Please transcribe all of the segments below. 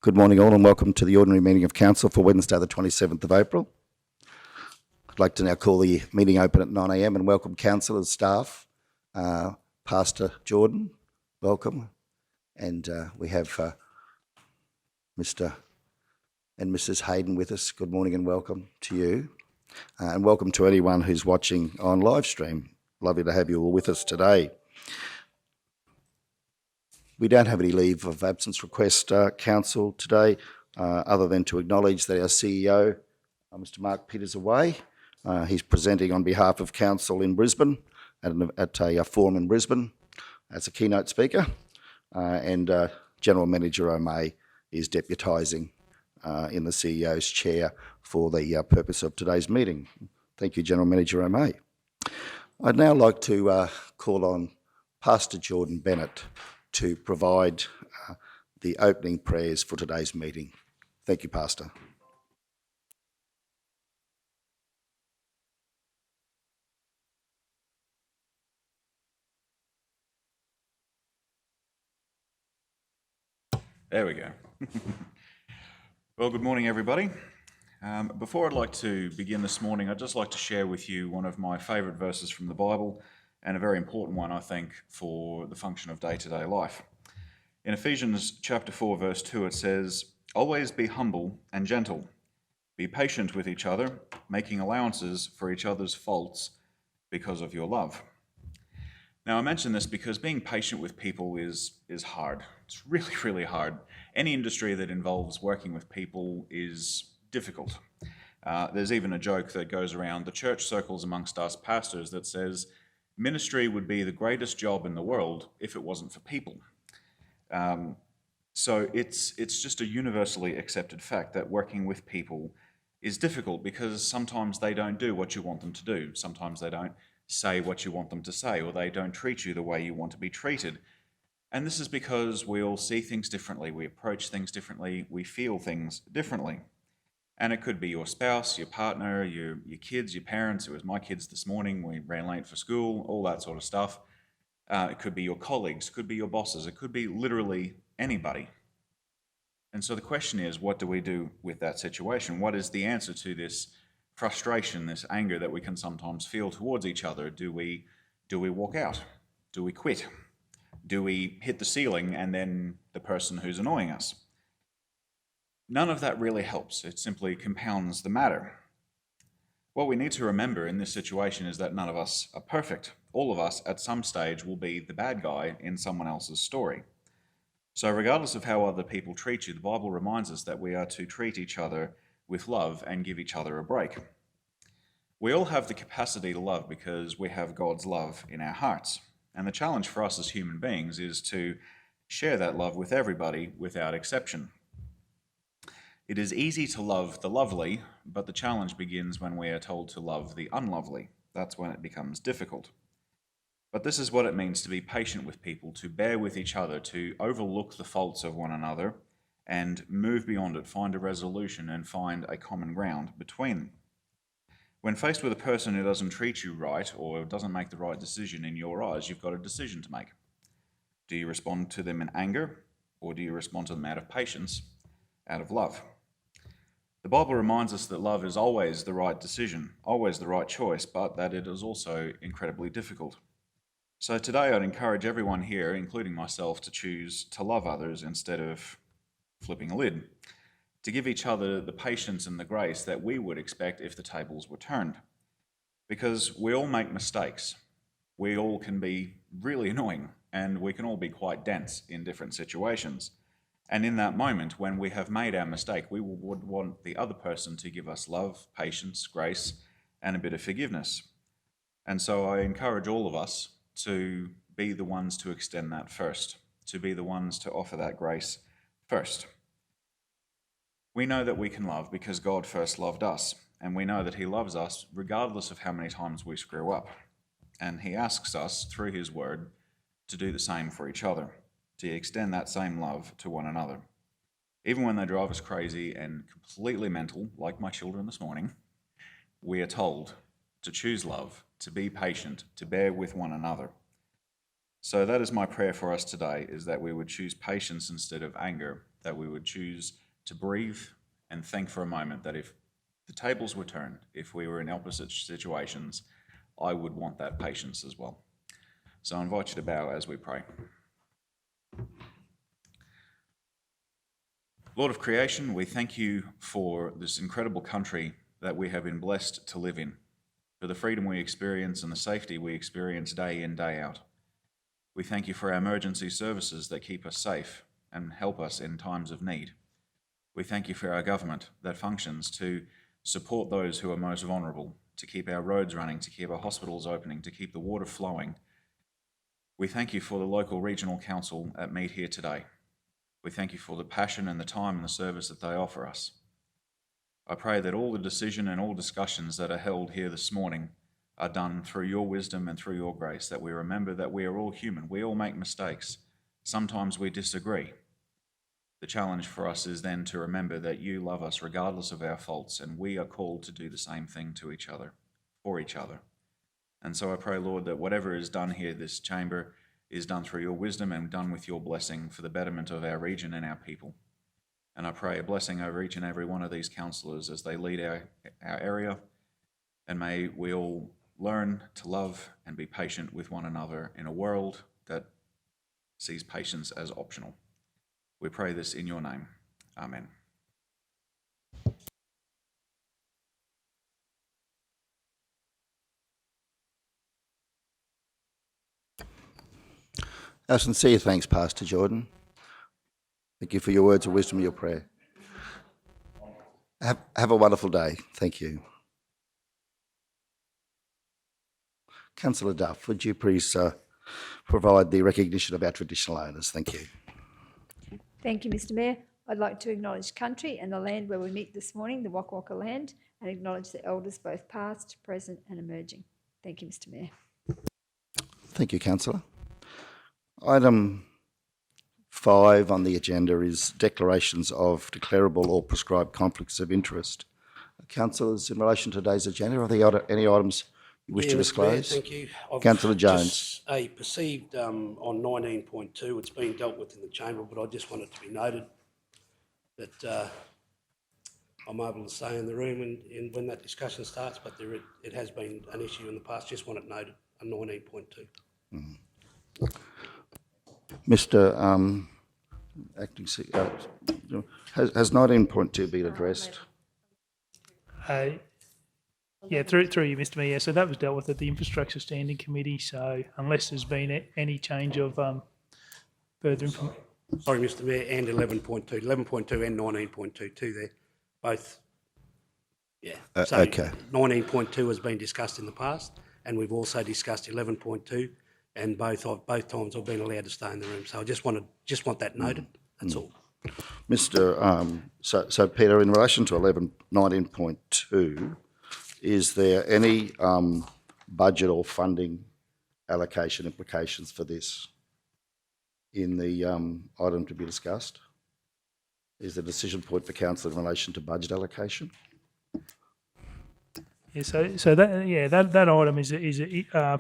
Good morning all and welcome to the ordinary meeting of Council for Wednesday the 27th of April. I'd like to now call the meeting open at 9 a.m. and welcome councillors, staff, Pastor Jordan, welcome. And we have Mr. and Mrs. Hayden with us. Good morning and welcome to you. And welcome to anyone who's watching on live stream. Lovely to have you all with us today. We don't have any leave of absence request, Council, today, other than to acknowledge that our CEO, Mr. Mark Peters, away. He's presenting on behalf of Council in Brisbane, at a forum in Brisbane as a keynote speaker, and General Manager O'May is deputising in the CEO's chair for the purpose of today's meeting. Thank you, General Manager O'May. I'd now like to call on Pastor Jordan Bennett to provide the opening prayers for today's meeting. Thank you, Pastor. There we go. Well, good morning, everybody. Before I'd like to begin this morning, I'd just like to share with you one of my favourite verses from the Bible, and a very important one, I think, for the function of day-to-day life. In Ephesians chapter 4, verse 2, it says, "Always be humble and gentle. Be patient with each other, making allowances for each other's faults because of your love." Now, I mention this because being patient with people is hard. It's really, really hard. Any industry that involves working with people is difficult. There's even a joke that goes around the church circles amongst us pastors that says, ministry would be the greatest job in the world if it wasn't for people. So it's just a universally accepted fact that working with people is difficult because sometimes they don't do what you want them to do. Sometimes they don't say what you want them to say, or they don't treat you the way you want to be treated. And this is because we all see things differently, we approach things differently, we feel things differently. And it could be your spouse, your partner, your kids, your parents. It was my kids this morning. We ran late for school, all that sort of stuff. It could be your colleagues, it could be your bosses, it could be literally anybody. And so the question is, what do we do with that situation? What is the answer to this frustration, this anger that we can sometimes feel towards each other? Do we walk out? Do we quit? Do we hit the ceiling and then the person who's annoying us? None of that really helps. It simply compounds the matter. What we need to remember in this situation is that none of us are perfect. All of us at some stage will be the bad guy in someone else's story. So regardless of how other people treat you, the Bible reminds us that we are to treat each other with love and give each other a break. We all have the capacity to love because we have God's love in our hearts. And the challenge for us as human beings is to share that love with everybody without exception. It is easy to love the lovely, but the challenge begins when we are told to love the unlovely. That's when it becomes difficult. But this is what it means to be patient with people, to bear with each other, to overlook the faults of one another and move beyond it, find a resolution and find a common ground between them. When faced with a person who doesn't treat you right or doesn't make the right decision in your eyes, you've got a decision to make. Do you respond to them in anger, or do you respond to them out of patience, out of love? The Bible reminds us that love is always the right decision, always the right choice, but that it is also incredibly difficult. So today I'd encourage everyone here, including myself, to choose to love others instead of flipping a lid, to give each other the patience and the grace that we would expect if the tables were turned. Because we all make mistakes. We all can be really annoying, and we can all be quite dense in different situations. And in that moment, when we have made our mistake, we would want the other person to give us love, patience, grace, and a bit of forgiveness. And so I encourage all of us to be the ones to extend that first, to be the ones to offer that grace first. We know that we can love because God first loved us, and we know that He loves us regardless of how many times we screw up. And He asks us, through His word, to do the same for each other, to extend that same love to one another. Even when they drive us crazy and completely mental, like my children this morning, we are told to choose love, to be patient, to bear with one another. So that is my prayer for us today, is that we would choose patience instead of anger, that we would choose to breathe and think for a moment that if the tables were turned, if we were in opposite situations, I would want that patience as well. So I invite you to bow as we pray. Lord of creation, we thank you for this incredible country that we have been blessed to live in, for the freedom we experience and the safety we experience day in, day out. We thank you for our emergency services that keep us safe and help us in times of need. We thank you for our government that functions to support those who are most vulnerable, to keep our roads running, to keep our hospitals opening, to keep the water flowing. We thank you for the local regional council at Meet here today. We thank you for the passion and the time and the service that they offer us. I pray that all the decision and all discussions that are held here this morning are done through your wisdom and through your grace, that we remember that we are all human. We all make mistakes. Sometimes we disagree. The challenge for us is then to remember that you love us regardless of our faults, and we are called to do the same thing to each other, for each other. And so I pray, Lord, that whatever is done here, this chamber, is done through your wisdom and done with your blessing for the betterment of our region and our people. And I pray a blessing over each and every one of these councillors as they lead our area, and may we all learn to love and be patient with one another in a world that sees patience as optional. We pray this in your name. Amen. Our sincere thanks, Pastor Jordan. Thank you for your words of wisdom and your prayer. Have a wonderful day. Thank you. Councillor Duff, would you please provide the recognition of our traditional owners? Thank you. Thank you, Mr Mayor. I'd like to acknowledge country and the land where we meet this morning, the Waka Waka land, and acknowledge the elders both past, present and emerging. Thank you, Mr Mayor. Thank you, Councillor. Item 5 on the agenda is declarations of declarable or prescribed conflicts of interest. Councillors, in relation to today's agenda, are there any items you wish to disclose? Thank you. Councillor Jones. Just a perceived on 19.2, it's been dealt with in the chamber, but I just want it to be noted that I'm able to stay in the room and when that discussion starts, but it has been an issue in the past. Just want it noted on 19.2. Mr. Acting CEO, has 19.2 been addressed? Yeah, through you, Mr Mayor. So that was dealt with at the Infrastructure Standing Committee. So unless there's been any change of further information. Sorry, Mr Mayor, and 11.2. 11.2 and 19.2 too there. Both. Yeah. So okay. 19.2 has been discussed in the past, and we've also discussed 11.2, and both times I've been allowed to stay in the room. So I just want that noted. That's all. Mr. So Peter, in relation to 19.2, is there any budget or funding allocation implications for this in the item to be discussed? Is the decision point for council in relation to budget allocation? Yeah, so that item is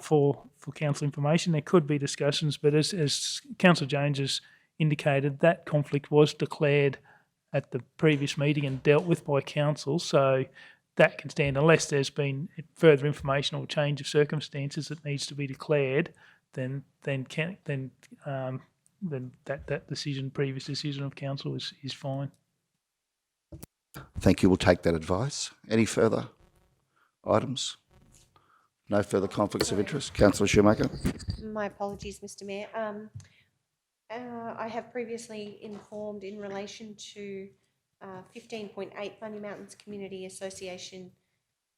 for council information. There could be discussions, but as Councillor Jones has indicated, that conflict was declared at the previous meeting and dealt with by council. So that can stand unless there's been further information or change of circumstances that needs to be declared. Then that decision, previous decision of council, is fine. Thank you. We'll take that advice. Any further items? No further conflicts of interest. Councillor Schumacher. My apologies, Mr Mayor. I have previously informed in relation to 15.8 Bunny Mountains Community Association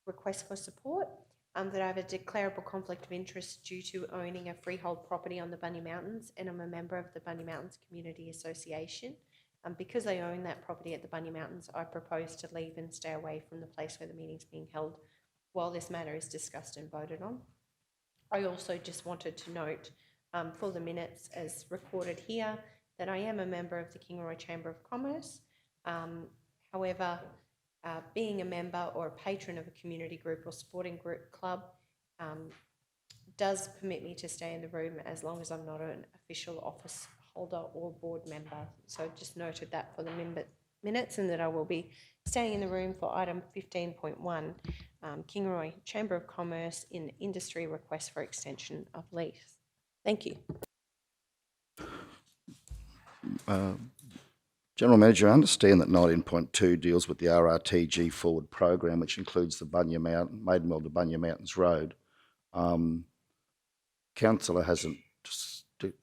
request for support that I have a declarable conflict of interest due to owning a freehold property on the Bunny Mountains, and I'm a member of the Bunny Mountains Community Association. Because I own that property at the Bunny Mountains, I propose to leave and stay away from the place where the meeting's being held while this matter is discussed and voted on. I also just wanted to note for the minutes as recorded here that I am a member of the Kingaroy Chamber of Commerce. However, being a member or a patron of a community group or sporting group club does permit me to stay in the room as long as I'm not an official office holder or board member. So just noted that for the minutes, and that I will be staying in the room for item 15.1, Kingaroy Chamber of Commerce in industry request for extension of lease. Thank you. General Manager, I understand that 19.2 deals with the RRTG forward program, which includes the Maidenwell to Bunya Mountains Road. Councillor hasn't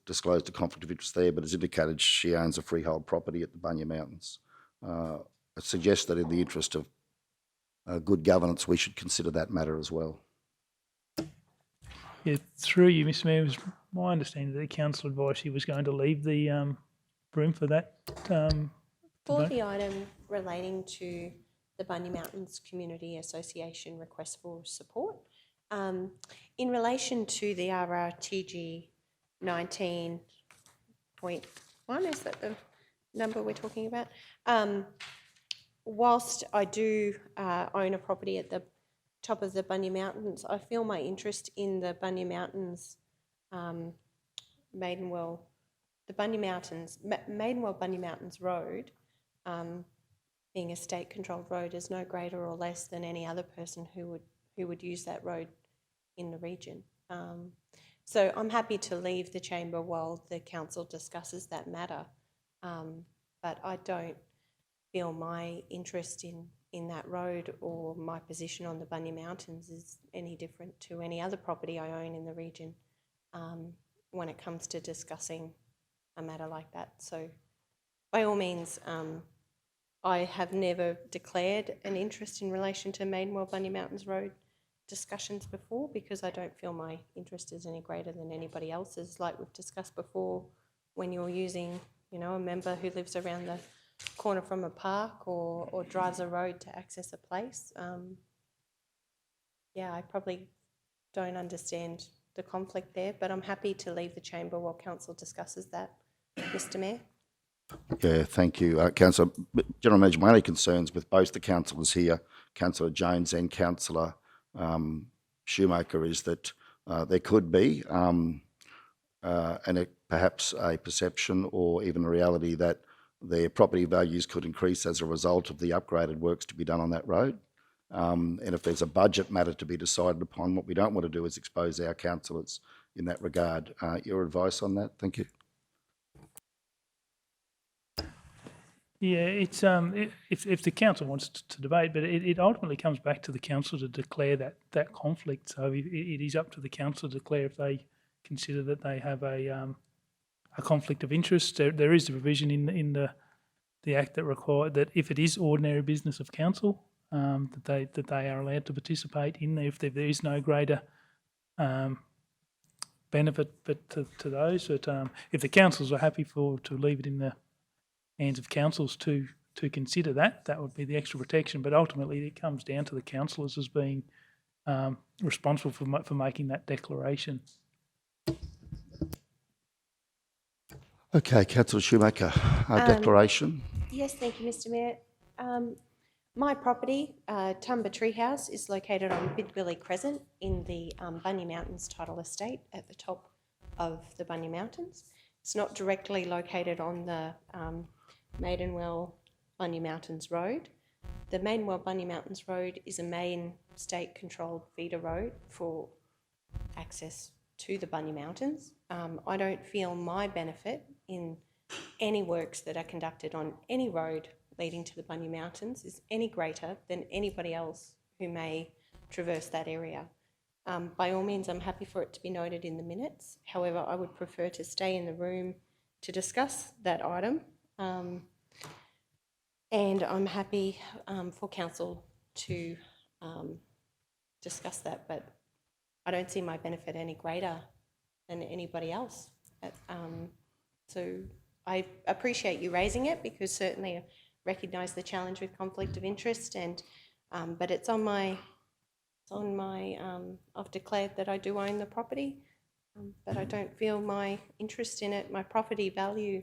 disclosed a conflict of interest there, but has indicated she owns a freehold property at the Bunya Mountains. I suggest that in the interest of good governance, we should consider that matter as well. Yeah, through you, Mr Mayor, it was my understanding that the council advised he was going to leave the room for that. For the item relating to the Bunya Mountains Community Association request for support, in relation to the RRTG 19.1, is that the number we're talking about? Whilst I do own a property at the top of the Bunya Mountains, I feel my interest in the Bunya Mountains, Maidenwell Bunya Mountains Road, being a state-controlled road, is no greater or less than any other person who would use that road in the region. So I'm happy to leave the chamber while the council discusses that matter, but I don't feel my interest in that road or my position on the Bunya Mountains is any different to any other property I own in the region when it comes to discussing a matter like that. So by all means, I have never declared an interest in relation to Maidenwell Bunya Mountains Road discussions before, because I don't feel my interest is any greater than anybody else's. Like we've discussed before, when you're using, a member who lives around the corner from a park or drives a road to access a place, I probably don't understand the conflict there, but I'm happy to leave the chamber while council discusses that, Mr Mayor. Yeah, thank you, Councillor. General Manager, my only concerns with both the councillors here, Councillor Jones and Councillor Schumacher, is that there could be perhaps a perception or even a reality that their property values could increase as a result of the upgraded works to be done on that road. And if there's a budget matter to be decided upon, what we don't want to do is expose our councillors in that regard. Your advice on that? Thank you. Yeah, it's if the council wants to debate, but it ultimately comes back to the council to declare that conflict. So it is up to the council to declare if they consider that they have a conflict of interest. There is a provision in the Act that require that if it is ordinary business of council, that they are allowed to participate in there if there is no greater benefit to those. But if the councils are happy to leave it in the hands of councils to consider that would be the extra protection. But ultimately, it comes down to the councillors as being responsible for making that declaration. Okay, Councillor Schumacher, declaration. Yes, thank you, Mr Mayor. My property, Tumba Treehouse, is located on Bidbilly Crescent in the Bunya Mountains title estate at the top of the Bunya Mountains. It's not directly located on the Maidenwell Bunya Mountains Road. The Maidenwell Bunya Mountains Road is a main state-controlled feeder road for access to the Bunya Mountains. I don't feel my benefit in any works that are conducted on any road leading to the Bunya Mountains is any greater than anybody else who may traverse that area. By all means, I'm happy for it to be noted in the minutes. However, I would prefer to stay in the room to discuss that item. And I'm happy for council to discuss that, but I don't see my benefit any greater than anybody else. So I appreciate you raising it, because certainly I recognise the challenge with conflict of interest, and but it's on my I've declared that I do own the property, but I don't feel my interest in it, my property value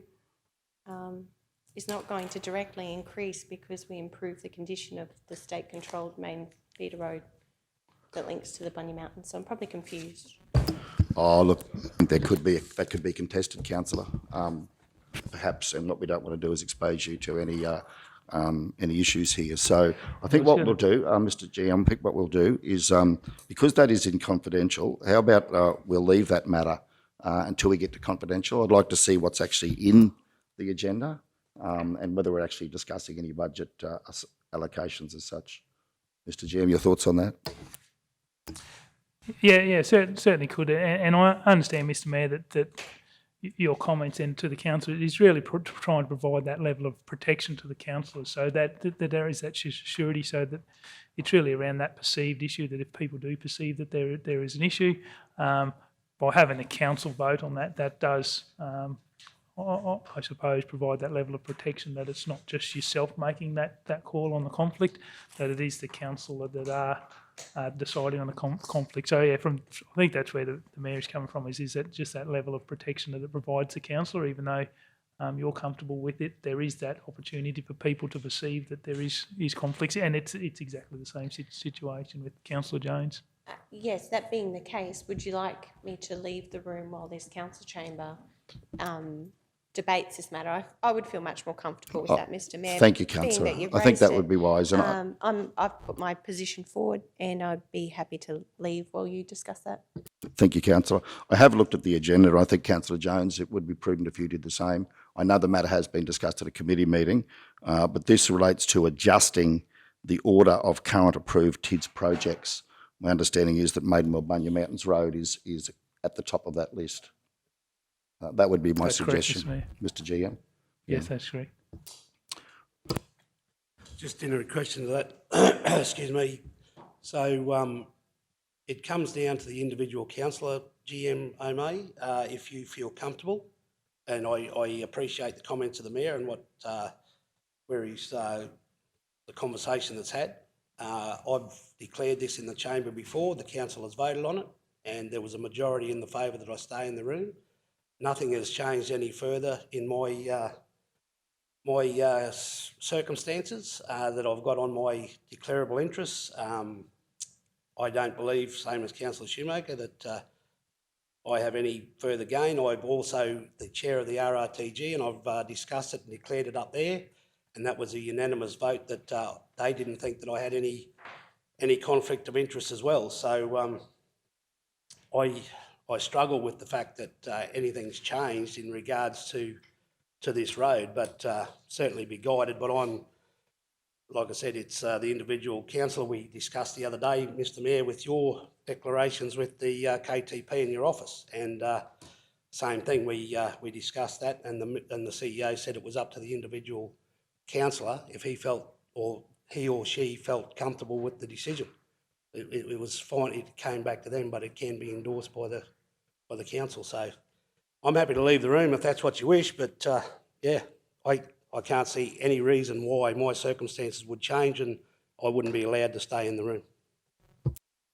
is not going to directly increase because we improve the condition of the state-controlled main feeder road that links to the Bunya Mountains. So I'm probably confused. Oh, look, that could be contested, Councillor. perhaps, and what we don't want to do is expose you to any issues here. So I think what we'll do, Mr. GM, I think what we'll do is, because that is in confidential, how about we'll leave that matter until we get to confidential. I'd like to see what's actually in the agenda and whether we're actually discussing any budget allocations as such. Mr. GM, your thoughts on that? Yeah, certainly could. And I understand, Mr. Mayor, that your comments and to the council is really trying to provide that level of protection to the councillors, so that there is that surety, so that it's really around that perceived issue, that if people do perceive that there is an issue, by having a council vote on that does, I suppose, provide that level of protection, that it's not just yourself making that call on the conflict, that it is the council that are deciding on the conflict. So yeah, I think that's where the Mayor is coming from, is that just that level of protection that it provides the councillor, even though you're comfortable with it, there is that opportunity for people to perceive that there is conflicts, and it's exactly the same situation with Councillor Jones. Yes, that being the case, would you like me to leave the room while this council chamber debates this matter? I would feel much more comfortable with that, Mr. Mayor. Thank you, being Councillor. that you've I think that raised would be wise. And I've put my position forward, and I'd be happy to leave while you discuss that. Thank you, Councillor. I have looked at the agenda, and I think, Councillor Jones, it would be prudent if you did the same. I know the matter has been discussed at a committee meeting, but this relates to adjusting the order of current approved TIDS projects. My understanding is that Maidenwell Bunya Mountains Road is at the top of that list. That would be my That's correct, suggestion, Mr. GM. Yes, that's correct. Just in a question to that, excuse me. So it comes down to the individual councillor, GM O'May, if you feel comfortable. And I appreciate the comments of the Mayor and where he's the conversation that's had. I've declared this in the chamber before. The council has voted on it, and there was a majority in the favour that I stay in the room. Nothing has changed any further in my circumstances that I've got on my declarable interests. I don't believe, same as Councillor Schumacher, that I have any further gain. I'm also the chair of the RRTG, and I've discussed it and declared it up there, and that was a unanimous vote that they didn't think that I had any conflict of interest as well. So I struggle with the fact that anything's changed in regards to this road, but certainly be guided. But like I said, it's the individual councillor. We discussed the other day, Mr. Mayor, with your declarations with the KTP in your office, and same thing. We discussed that, and the CEO said it was up to the individual councillor if he felt, or he or she felt comfortable with the decision. It was fine. It came back to them, but it can be endorsed by the council. So I'm happy to leave the room if that's what you wish, but yeah, I can't see any reason why my circumstances would change and I wouldn't be allowed to stay in the room.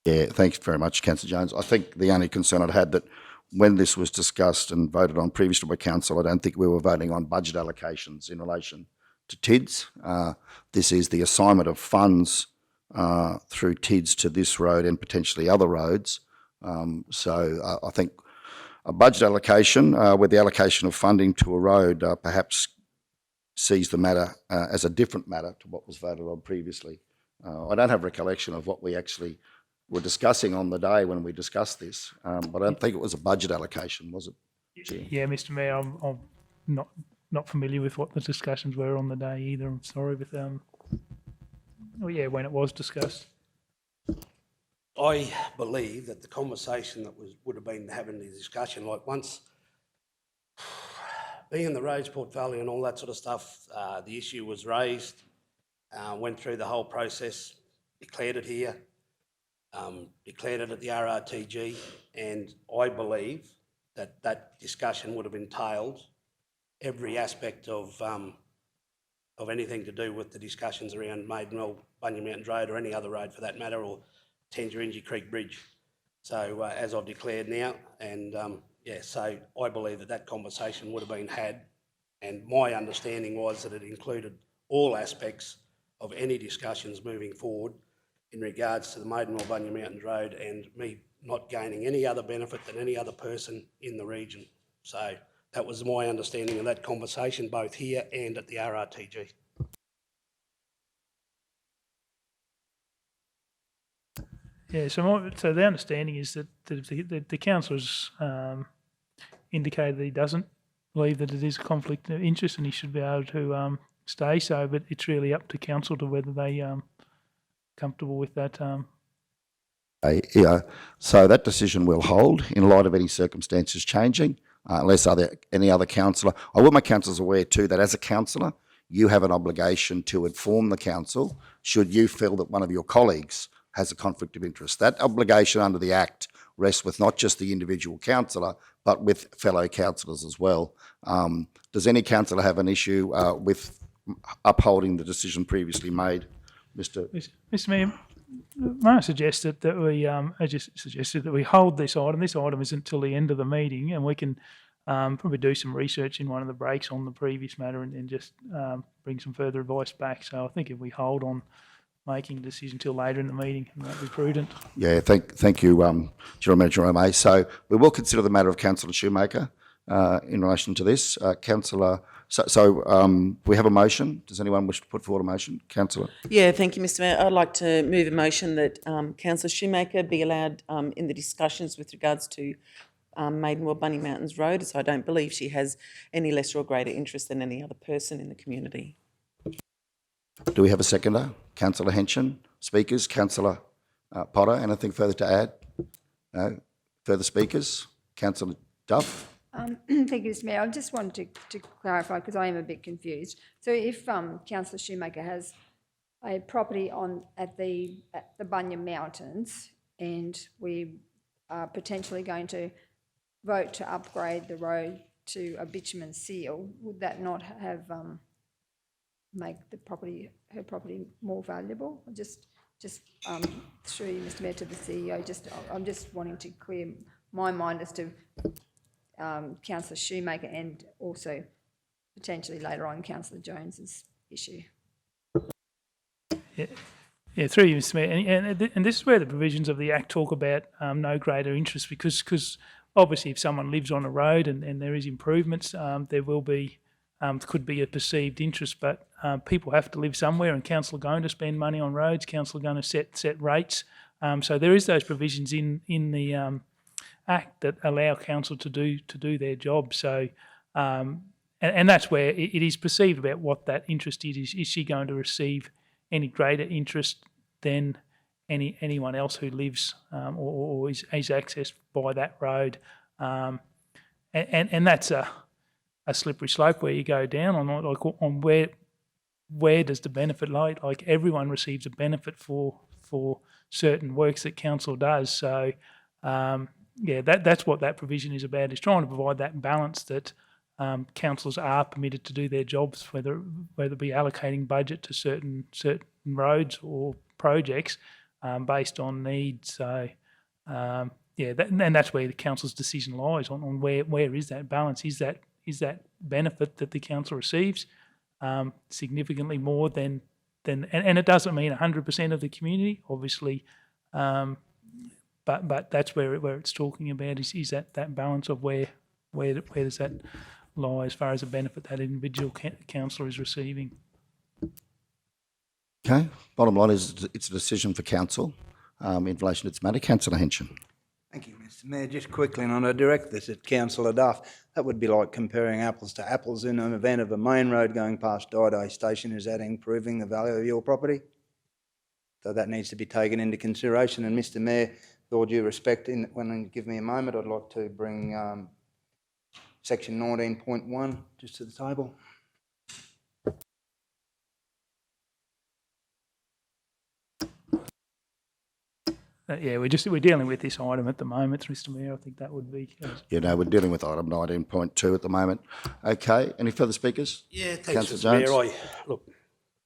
Yeah, thanks very much, Councillor Jones. I think the only concern I'd had that when this was discussed and voted on previously by Council, I don't think we were voting on budget allocations in relation to TIDS. This is the assignment of funds through TIDS to this road and potentially other roads. So I think a budget allocation with the allocation of funding to a road perhaps sees the matter as a different matter to what was voted on previously. I don't have recollection of what we actually were discussing on the day when we discussed this, but I don't think it was a budget allocation, was it? Yeah, Mr. Mayor, I'm not familiar with what the discussions were on the day either. I'm sorry, but when it was discussed. I believe that the conversation that would have been having the discussion, like once being the roads portfolio and all that sort of stuff, the issue was raised, went through the whole process, declared it here, declared it at the RRTG, and I believe that that discussion would have entailed every aspect of anything to do with the discussions around Maidenwell, Bunya Mountains Road, or any other road for that matter, or Tangerine Creek Bridge. So as I've declared now, and so I believe that conversation would have been had, and my understanding was that it included all aspects of any discussions moving forward in regards to the Maidenwell Bunya Mountains Road and me not gaining any other benefit than any other person in the region. So That was my understanding of that conversation, both here and at the RRTG. Yeah, so the understanding is that the councillor's indicated that he doesn't believe that it is a conflict of interest and he should be able to stay so, but it's really up to council to whether they comfortable with that. Yeah, so that decision will hold in light of any circumstances changing, unless any other councillor. I will make councillors aware too that as a councillor, you have an obligation to inform the council should you feel that one of your colleagues has a conflict of interest. That obligation under the Act rests with not just the individual councillor, but with fellow councillors as well. Does any councillor have an issue with upholding the decision previously made, Mr. Mr. Mayor, may I suggest that we, I just suggested that we hold this item. This item is until the end of the meeting, and we can probably do some research in one of the breaks on the previous matter and just bring some further advice back. So I think if we hold on making a decision until later in the meeting, that would be prudent. Yeah, thank you, General Manager O'May. So we will consider the matter of Councillor Schumacher in relation to this. Councillor, we have a motion. Does anyone wish to put forward a motion? Councillor. Yeah, thank you, Mr. Mayor. I'd like to move a motion that Councillor Schumacher be allowed in the discussions with regards to Maidenwell Bunny Mountains Road, as I don't believe she has any lesser or greater interest than any other person in the community. Do we have a seconder? Councillor Henson. Speakers? Councillor Potter. Anything further to add? No? Further speakers? Councillor Duff. Thank you, Mr. Mayor. I just wanted to clarify because I am a bit confused. So if Councillor Schumacher has a property at the Bunya Mountains and we are potentially going to vote to upgrade the road to a bitumen seal, would that not have make her property more valuable? Just through you, Mr. Mayor, to the CEO. I'm just wanting to clear my mind as to Councillor Schumacher and also potentially later on Councillor Jones's issue. Yeah, through you, Mr. Mayor, and this is where the provisions of the Act talk about no greater interest, because obviously if someone lives on a road and there is improvements, there will be could be a perceived interest, but people have to live somewhere, and council are going to spend money on roads. Council are going to set rates. So there is those provisions in the Act that allow council to do their job. So and that's where it is perceived about what that interest is. Is she going to receive any greater interest than anyone else who lives or is accessed by that road? And that's a slippery slope where you go down on where does the benefit lie? Like everyone receives a benefit for certain works that council does. So yeah, that's what that provision is about, is trying to provide that balance that councillors are permitted to do their jobs, whether it be allocating budget to certain roads or projects based on needs. So yeah, and that's where the council's decision lies on where is that balance? Is that benefit that the council receives significantly more than and it doesn't mean 100% of the community, obviously, but that's where it's talking about is that balance of where does that lie as far as the benefit that individual councillor is receiving. Okay. Bottom line is it's a decision for council in relation to this matter. Councillor Henson. Thank you, Mr. Mayor. Just quickly, and I direct this at Councillor Duff, that would be like comparing apples to apples. In an event of a main road going past Dido Station, is that improving the value of your property? So that needs to be taken into consideration. And Mr. Mayor, with all due respect, when you give me a moment, I'd like to bring section 19.1 just to the table. Yeah, we're dealing with this item at the moment, Mr. Mayor. I think that would be. Yeah, no, we're dealing with item 19.2 at the moment. Okay. Any further speakers? Yeah, thanks, Councillor Mr. Jones.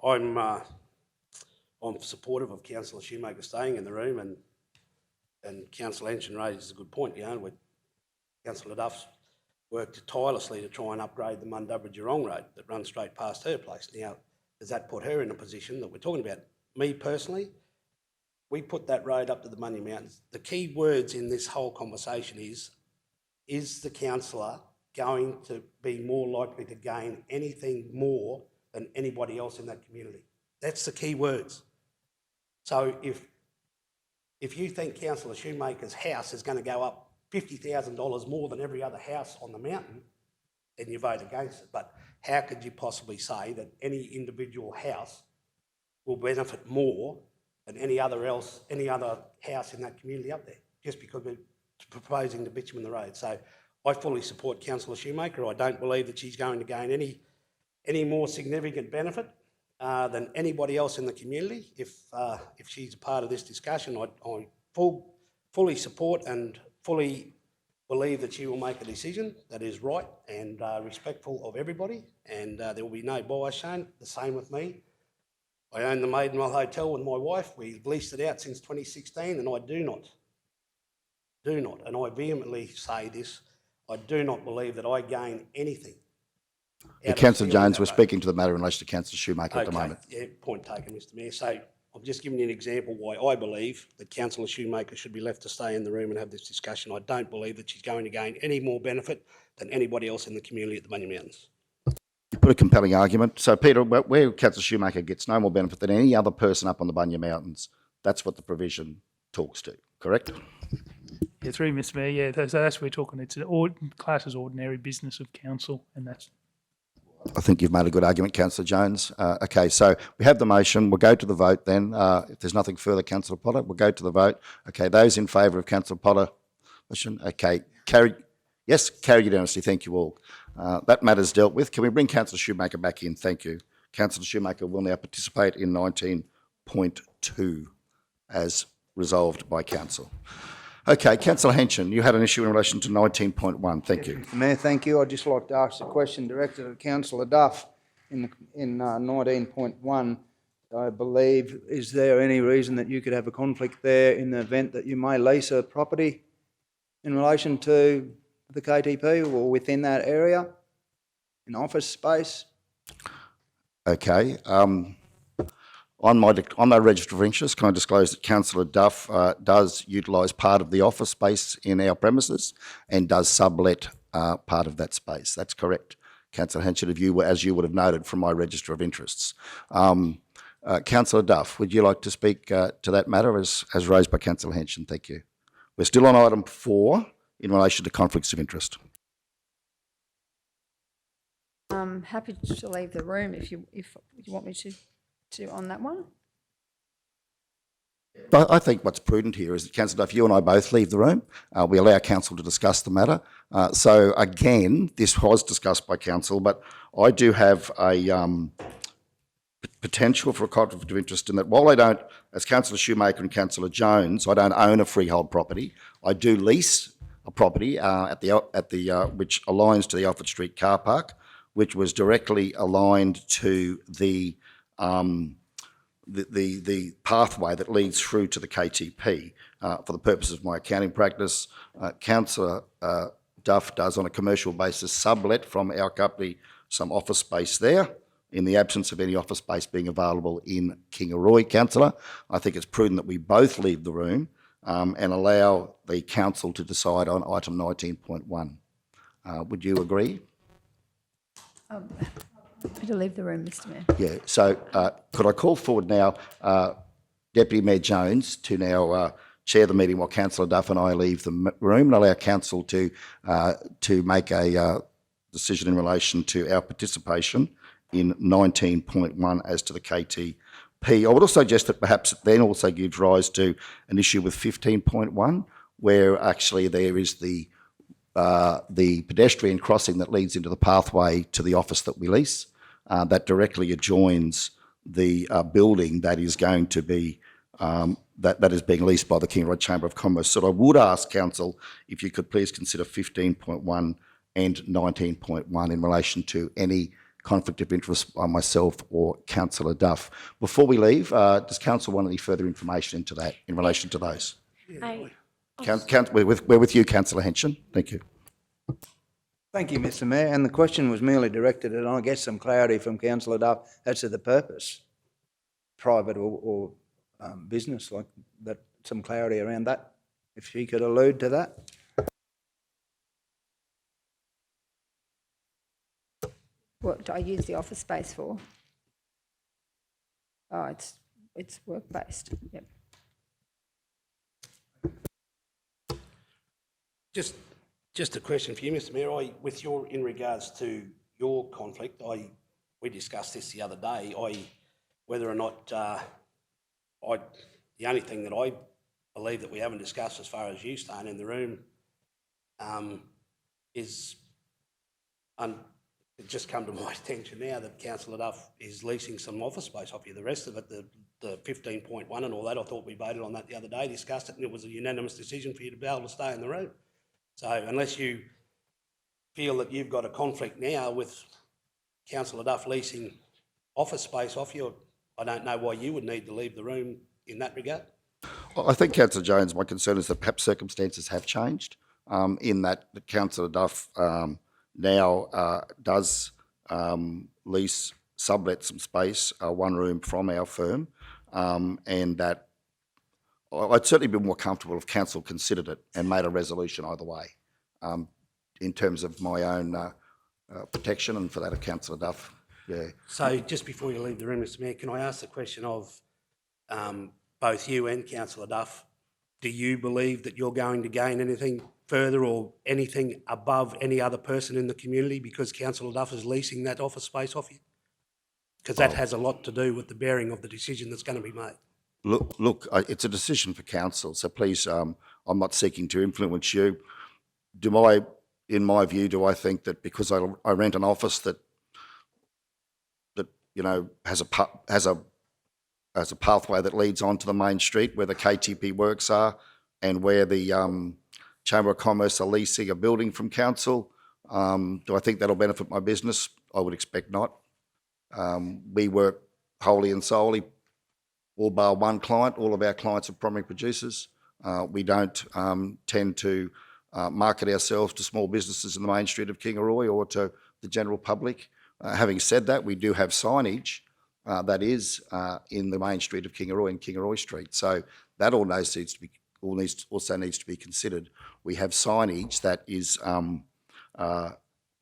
Mayor. I'm supportive of Councillor Schumacher staying in the room, and Councillor Henson raises a good point. With Councillor Duff's worked tirelessly to try and upgrade the Mundubra-Geelong road that runs straight past her place. Now, does that put her in a position that we're talking about? Me personally, we put that road up to the Bunya Mountains. The key words in this whole conversation is the councillor going to be more likely to gain anything more than anybody else in that community. That's the key words. So if you think Councillor Schumacher's house is going to go up $50,000 more than every other house on the mountain, then you vote against it. But how could you possibly say that any individual house will benefit more than any other house in that community up there, just because we're proposing to bitumen the road? So I fully support Councillor Schumacher. I don't believe that she's going to gain any more significant benefit than anybody else in the community. If she's a part of this discussion, I fully support and fully believe that she will make a decision that is right and respectful of everybody, and there will be no bias shown. The same with me. I own the Maidenwell Hotel with my wife. We've leased it out since 2016, and I do not, and I vehemently say this, I do not believe that I gain anything. Councillor Jones, we're speaking to the matter in relation to Councillor Schumacher at the moment. Yeah, point taken, Mr Mayor. So I'm just giving you an example why I believe that Councillor Schumacher should be left to stay in the room and have this discussion. I don't believe that she's going to gain any more benefit than anybody else in the community at the Bunya Mountains. You put a compelling argument. So, Peter, where Councillor Schumacher gets no more benefit than any other person up on the Bunya Mountains, that's what the provision talks to, correct? Yeah, through Mr Mayor, yeah, that's what we're talking. It's class as ordinary business of council, and that's... I think you've made a good argument, Councillor Jones. Okay, so we have the motion. We'll go to the vote then. If there's nothing further, Councillor Potter, we'll go to the vote. Okay, those in favour of Councillor Potter motion? Okay, carry unanimously. Thank you all. That matter's dealt with. Can we bring Councillor Schumacher back in? Thank you. Councillor Schumacher will now participate in 19.2 as resolved by Council. Okay, Councillor Henson, you had an issue in relation to 19.1. Thank you. Mr Mayor, thank you. I'd just like to ask a question directed at Councillor Duff in 19.1. I believe, is there any reason that you could have a conflict there in the event that you may lease a property in relation to the KTP or within that area, in office space? Okay. On my register of interest, can I disclose that Councillor Duff does utilise part of the office space in our premises and does sublet part of that space. That's correct, Councillor Henson, as you would have noted from my register of interests. Councillor Duff, would you like to speak to that matter as raised by Councillor Henson? Thank you. We're still on item 4 in relation to conflicts of interest. I'm happy to leave the room if you want me to on that one. But I think what's prudent here is that, Councillor Duff, you and I both leave the room. We allow Council to discuss the matter. So again, this was discussed by Council, but I do have a potential for a conflict of interest in that while I don't, as Councillor Schumacher and Councillor Jones, I don't own a freehold property. I do lease a property which aligns to the Alfred Street car park, which was directly aligned to the pathway that leads through to the KTP. For the purposes of my accounting practice, Councillor Duff does on a commercial basis sublet from our company some office space there in the absence of any office space being available in Kingaroy. Councillor, I think it's prudent that we both leave the room and allow the Council to decide on item 19.1. Would you agree? To leave the room, Mr Mayor. Yeah, so could I call forward now Deputy Mayor Jones to now chair the meeting while Councillor Duff and I leave the room and allow Council to make a decision in relation to our participation in 19.1 as to the KTP. I would also suggest that perhaps it then also gives rise to an issue with 15.1, where actually there is the pedestrian crossing that leads into the pathway to the office that we lease. That directly adjoins the building that is going to be that is being leased by the Kingaroy Chamber of Commerce. So I would ask Council if you could please consider 15.1 and 19.1 in relation to any conflict of interest by myself or Councillor Duff. Before we leave, does Council want any further information into that in relation to those? We're with you, Councillor Henson. Thank you. Thank you, Mr Mayor. And the question was merely directed at, I guess, some clarity from Councillor Duff as to the purpose, private or business, like that, some clarity around that, if she could allude to that. What do I use the office space for? Oh, it's work-based, yep. Just a question for you, Mr Mayor. In regards to your conflict, we discussed this the other day. Whether or not the only thing that I believe that we haven't discussed as far as you staying in the room is, it just come to my attention now that Councillor Duff is leasing some office space off you. The rest of it, the 15.1 and all that, I thought we voted on that the other day, discussed it, and it was a unanimous decision for you to be able to stay in the room. So unless you feel that you've got a conflict now with Councillor Duff leasing office space off you, I don't know why you would need to leave the room in that regard. I think, Councillor Jones, my concern is that perhaps circumstances have changed in that Councillor Duff now does sublet some space, one room from our firm, and that I'd certainly be more comfortable if council considered it and made a resolution either way, in terms of my own protection and for that of Councillor Duff. Yeah. So just before you leave the room, Mr Mayor, can I ask the question of both you and Councillor Duff, do you believe that you're going to gain anything further or anything above any other person in the community because Councillor Duff is leasing that office space off you? Because that has a lot to do with the bearing of the decision that's going to be made. Look, it's a decision for council, so please, I'm not seeking to influence you. In my view, do I think that because I rent an office that you know has a pathway that leads onto the main street where the KTP works are and where the Chamber of Commerce are leasing a building from council, do I think that'll benefit my business? I would expect not. We work wholly and solely, all bar one client. All of our clients are primary producers. We don't tend to market ourselves to small businesses in the main street of Kingaroy or to the general public. Having said that, we do have signage that is in the main street of Kingaroy and Kingaroy Street. So that also needs to be considered. We have signage that is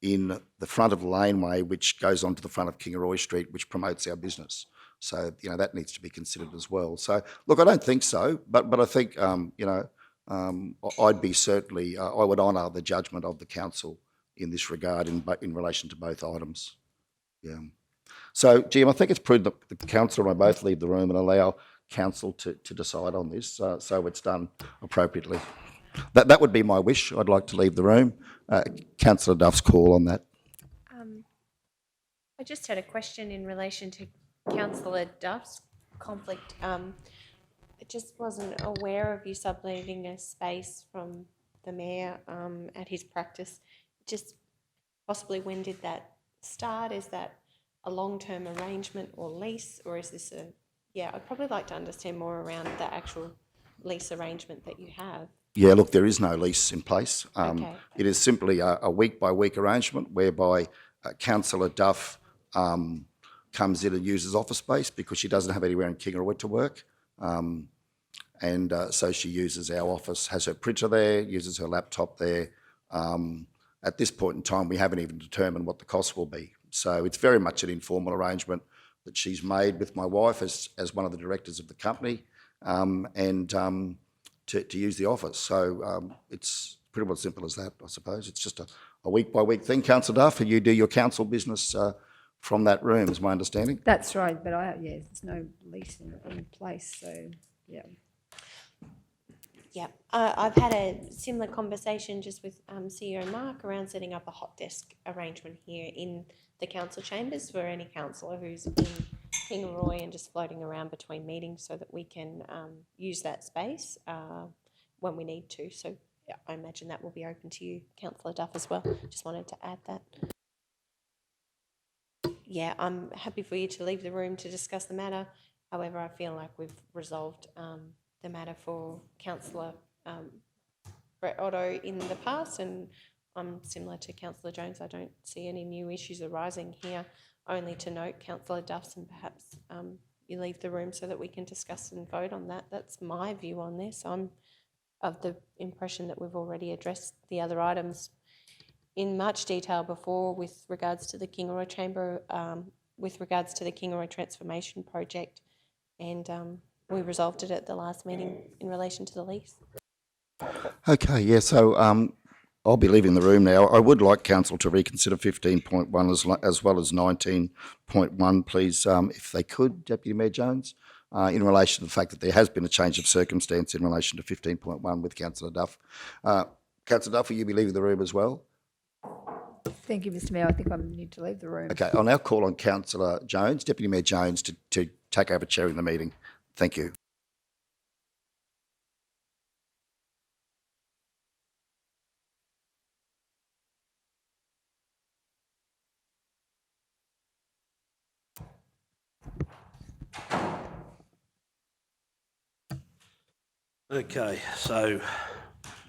in the front of the laneway, which goes onto the front of Kingaroy Street, which promotes our business. So, you know, that needs to be considered as well. So, look, I don't think so, but I think, I'd be certainly, I would honour the judgment of the council in this regard in relation to both items. Yeah. So, Jim, I think it's prudent that the council and I both leave the room and allow council to decide on this, so it's done appropriately. That would be my wish. I'd like to leave the room. Councillor Duff's call on that. I just had a question in relation to Councillor Duff's conflict. I just wasn't aware of you subletting a space from the mayor at his practice. Just possibly, when did that start? Is that a long-term arrangement or lease, or is this I'd probably like to understand more around the actual lease arrangement that you have. Yeah, look, there is no lease in place. Okay. It is simply a week-by-week arrangement whereby Councillor Duff comes in and uses office space because she doesn't have anywhere in Kingaroy to work. So she uses our office, has her printer there, uses her laptop there. At this point in time, we haven't even determined what the cost will be. So it's very much an informal arrangement that she's made with my wife as one of the directors of the company to use the office. So it's pretty much simple as that, I suppose. It's just a week-by-week thing, Councillor Duff, and you do your council business from that room, is my understanding. That's right, but there's no lease in place, so, yeah. Yeah, I've had a similar conversation just with CEO Mark around setting up a hot desk arrangement here in the council chambers for any councillor who's in Kingaroy and just floating around between meetings so that we can use that space when we need to. So yeah, I imagine that will be open to you, Councillor Duff, as well. Just wanted to add that. Yeah, I'm happy for you to leave the room to discuss the matter. However, I feel like we've resolved the matter for Councillor Brett Otto in the past, and I'm similar to Councillor Jones. I don't see any new issues arising here. Only to note, Councillor Duff's, and perhaps you leave the room so that we can discuss and vote on that. That's my view on this. I'm of the impression that we've already addressed the other items in much detail before with regards to the Kingaroy Chamber, with regards to the Kingaroy Transformation Project, and we resolved it at the last meeting in relation to the lease. Okay, yeah, so I'll be leaving the room now. I would like council to reconsider 15.1 as well as 19.1, please, if they could, Deputy Mayor Jones, in relation to the fact that there has been a change of circumstance in relation to 15.1 with Councillor Duff. Councillor Duff, will you be leaving the room as well? Thank you, Mr Mayor. I think I need to leave the room. Okay, I'll now call on Councillor Jones, Deputy Mayor Jones, to take over chairing the meeting. Thank you. Okay, so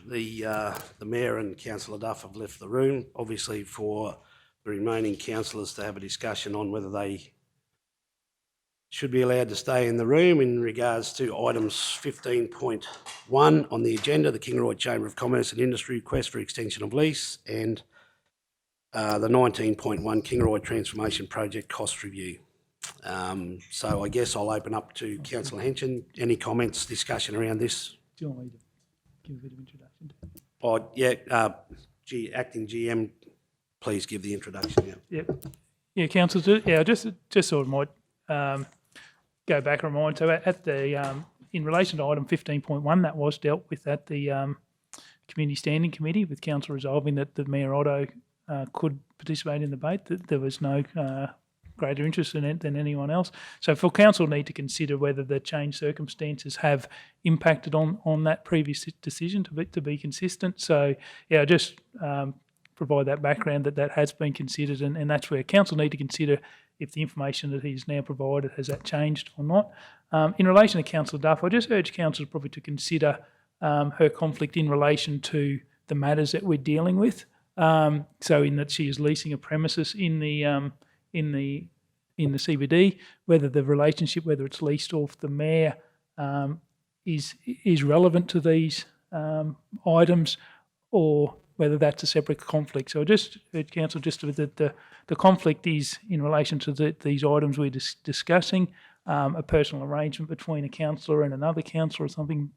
the Mayor and Councillor Duff have left the room, obviously for the remaining councillors to have a discussion on whether they should be allowed to stay in the room in regards to items 15.1 on the agenda, the Kingaroy Chamber of Commerce and Industry request for extension of lease, and the 19.1 Kingaroy Transformation Project cost review. So I guess I'll open up to Councillor Henson. Any comments, discussion around this? Do you want me to give a bit of introduction? Acting GM, please give the introduction. Yeah, Councillor. Yeah, just sort of might go back and remind. So at the in relation to item 15.1, that was dealt with at the Community Standing Committee, with council resolving that the Mayor Otto could participate in the debate. That there was no greater interest in it than anyone else. So for council need to consider whether the changed circumstances have impacted on that previous decision to be consistent. So yeah, just provide that background that has been considered, and that's where council need to consider if the information that he's now provided, has that changed or not. In relation to Councillor Duff, I just urge council probably to consider her conflict in relation to the matters that we're dealing with. So in that she is leasing a premises in the CBD, whether the relationship, whether it's leased off the mayor, is relevant to these items, or whether that's a separate conflict. So just urge council just that the conflict is in relation to these items we're discussing. A personal arrangement between a councillor and another councillor or something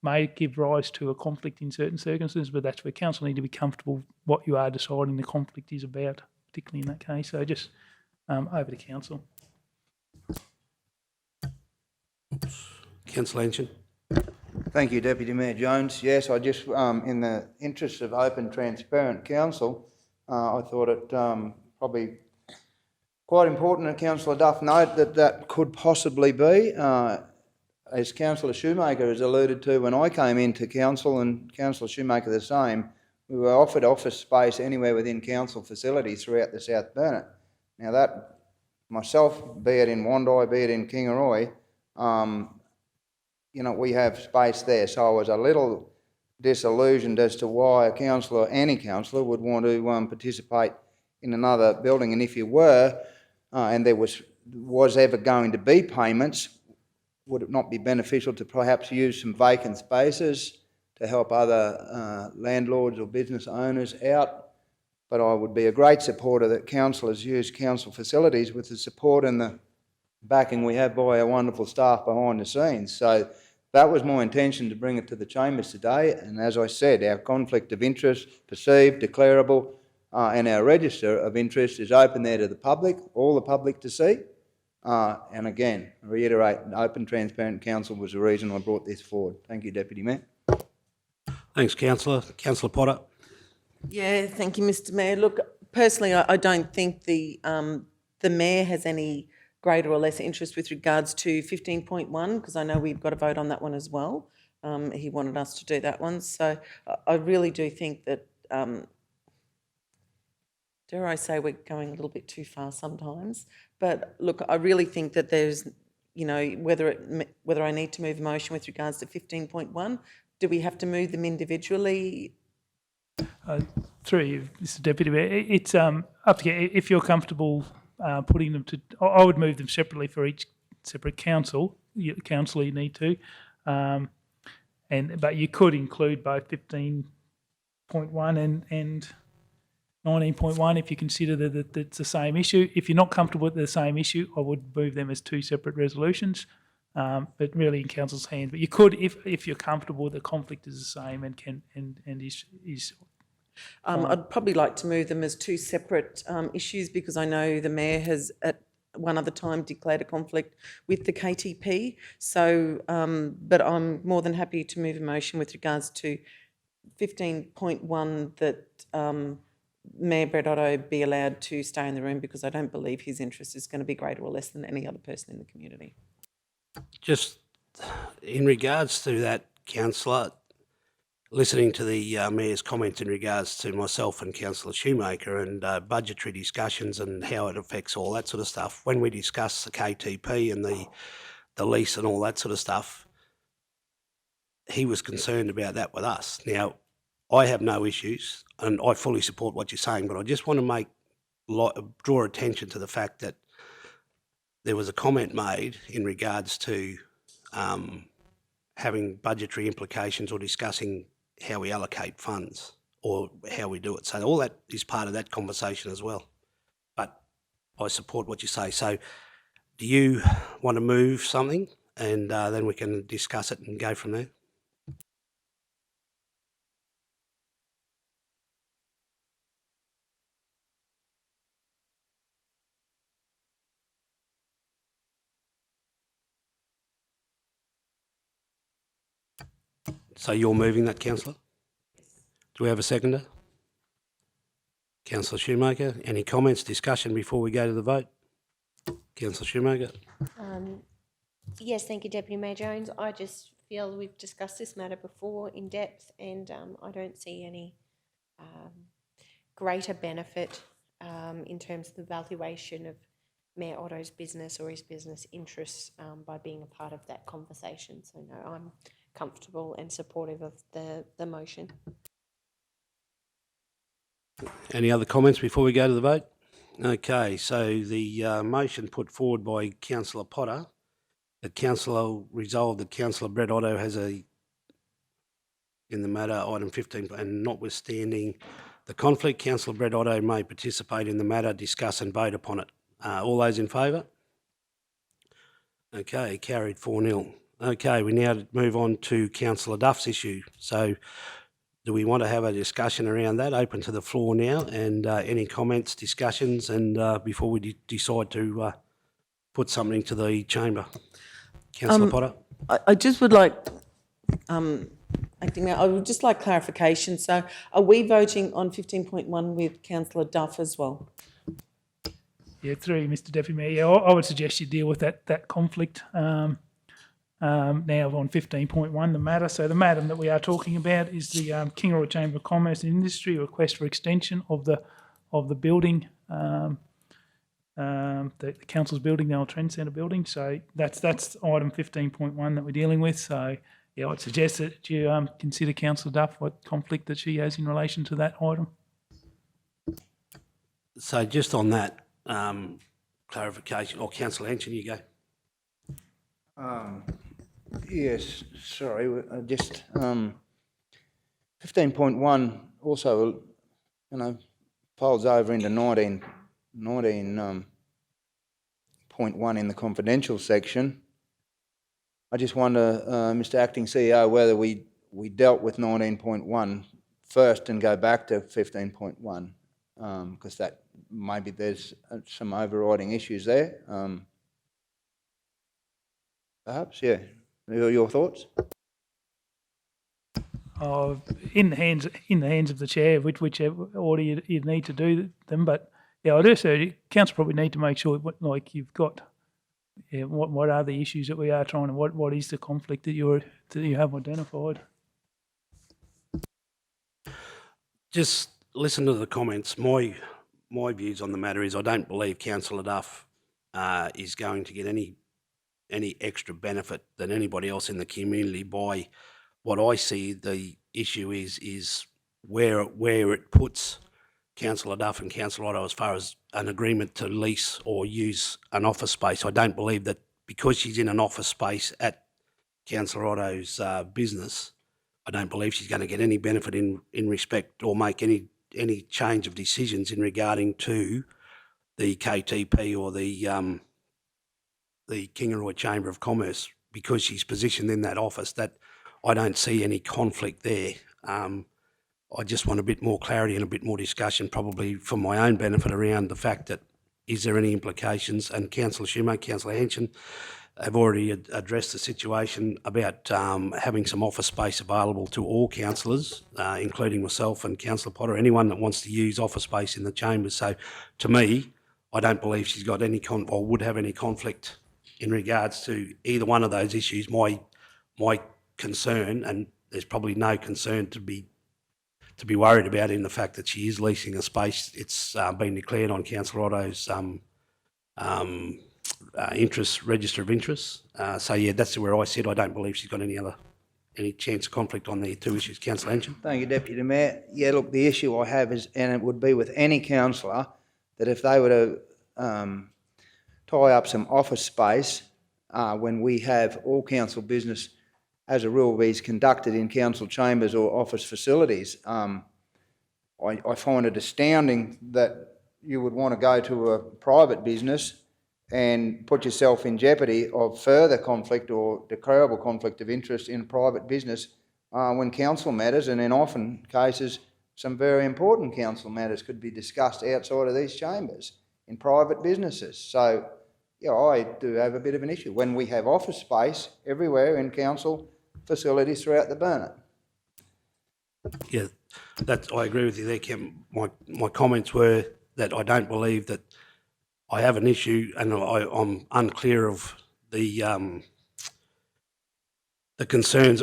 may give rise to a conflict in certain circumstances, but that's where council need to be comfortable what you are deciding the conflict is about, particularly in that case. So just over to council. Councillor Henson. Thank you, Deputy Mayor Jones. Yes, I just, in the interest of open, transparent council, I thought it probably quite important that Councillor Duff note that could possibly be, as Councillor Schumacher has alluded to when I came into council, and Councillor Schumacher the same, we were offered office space anywhere within council facilities throughout the South Burnett. Now that, myself, be it in Wandai, be it in Kingaroy, you know, we have space there. So I was a little disillusioned as to why a councillor, any councillor, would want to participate in another building. And if you were, and there was ever going to be payments, would it not be beneficial to perhaps use some vacant spaces to help other landlords or business owners out? But I would be a great supporter that councillors use council facilities with the support and the backing we have by our wonderful staff behind the scenes. So that was my intention to bring it to the chambers today. And as I said, our conflict of interest, perceived, declarable, and our register of interest is open there to the public, all the public to see. And again, I reiterate, an open, transparent council was the reason I brought this forward. Thank you, Deputy Mayor. Thanks, Councillor. Councillor Potter. Yeah, thank you, Mr. Mayor. Look, personally, I don't think the Mayor has any greater or less interest with regards to 15.1, because I know we've got to vote on that one as well. He wanted us to do that one. So I really do think that, dare I say, we're going a little bit too far sometimes. But look, I really think that there's, you know, whether I need to move a motion with regards to 15.1, do we have to move them individually? Through you, Mr. Deputy Mayor, it's up to you. If you're comfortable putting them to, I would move them separately for each separate council. Council, you need to, but you could include both 15.1 and 19.1 if you consider that it's the same issue. If you're not comfortable with the same issue, I would move them as two separate resolutions, but really in council's hand. But you could, if you're comfortable, the conflict is the same and is I'd probably like to move them as two separate issues because I know the Mayor has at one other time declared a conflict with the KTP. So, but I'm more than happy to move a motion with regards to 15.1 that Mayor Brett Otto be allowed to stay in the room because I don't believe his interest is going to be greater or less than any other person in the community. Just in regards to that, councillor, listening to the Mayor's comments in regards to myself and Councillor Schumacher and budgetary discussions and how it affects all that sort of stuff, when we discuss the KTP and the lease and all that sort of stuff, he was concerned about that with us. Now, I have no issues and I fully support what you're saying, but I just want to draw attention to the fact that there was a comment made in regards to having budgetary implications or discussing how we allocate funds or how we do it. So all that is part of that conversation as well. But I support what you say. So do you want to move something and then we can discuss it and go from there? So you're moving that, councillor? Do we have a seconder? Councillor Schumacher, any comments, discussion before we go to the vote? Councillor Schumacher. Yes, thank you, Deputy Mayor Jones. I just feel we've discussed this matter before in depth and I don't see any greater benefit in terms of the valuation of Mayor Otto's business or his business interests by being a part of that conversation. So no, I'm comfortable and supportive of the motion. Any other comments before we go to the vote? Okay, so the motion put forward by Councillor Potter, that Councillor resolved that Councillor Brett Otto has in the matter item 15, and notwithstanding the conflict, Councillor Brett Otto may participate in the matter, discuss and vote upon it. All those in favour? Okay, carried 4-0. Okay, we now move on to Councillor Duff's issue. So do we want to have a discussion around that? Open to the floor now and any comments, discussions, and before we decide to put something to the chamber. Councillor Potter? I just would like, acting now, I would just like clarification. So are we voting on 15.1 with Councillor Duff as well? Yeah, through you, Mr Deputy Mayor. Yeah, I would suggest you deal with that conflict now on 15.1, the matter. So the matter that we are talking about is the Kingaroy Chamber of Commerce and Industry request for extension of the building, the council's building, the old Trend Centre building. So that's item 15.1 that we're dealing with. So yeah, I'd suggest that you consider Councillor Duff what conflict that she has in relation to that item. So just on that clarification, or Councillor Henson, you go. Yes, sorry, just 15.1 also, folds over into 19.1 in the confidential section. I just wonder, Mr Acting CEO, whether we dealt with 19.1 first and go back to 15.1, because that maybe there's some overriding issues there. Perhaps, yeah. Your thoughts? In the hands of the chair, whichever order you need to do them. But yeah, I do say council probably need to make sure, like you've got, what are the issues that we are trying to, what is the conflict that you have identified? Just listen to the comments. My views on the matter is I don't believe Councillor Duff is going to get any extra benefit than anybody else in the community by what I see the issue is where it puts Councillor Duff and Councillor Otto as far as an agreement to lease or use an office space. I don't believe that because she's in an office space at Councillor Otto's business, I don't believe she's going to get any benefit in respect or make any any change of decisions in regarding to the KTP or the Kingaroy Chamber of Commerce, because she's positioned in that office, that I don't see any conflict there. I just want a bit more clarity and a bit more discussion, probably for my own benefit, around the fact that is there any implications? And Councillor Schumacher, Councillor Henson have already addressed the situation about having some office space available to all councillors, including myself and Councillor Potter, anyone that wants to use office space in the chambers. So to me, I don't believe she's got any or would have any conflict in regards to either one of those issues. My concern, and there's probably no concern to be worried about in the fact that she is leasing a space. It's been declared on Councillor Otto's register of interests. So yeah, that's where I sit. I don't believe she's got any chance of conflict on the two issues. Councillor Henson. Thank you, Deputy Mayor. Yeah, look, the issue I have is, and it would be with any councillor, that if they were to tie up some office space when we have all council business as a rule is conducted in council chambers or office facilities, I find it astounding that you would want to go to a private business and put yourself in jeopardy of further conflict or declarable conflict of interest in private business when council matters, and in often cases some very important council matters, could be discussed outside of these chambers in private businesses. So yeah, I do have a bit of an issue when we have office space everywhere in council facilities throughout the Burnett. Yeah, I agree with you there, Kim. My comments were that I don't believe that I have an issue, and I'm unclear of the concerns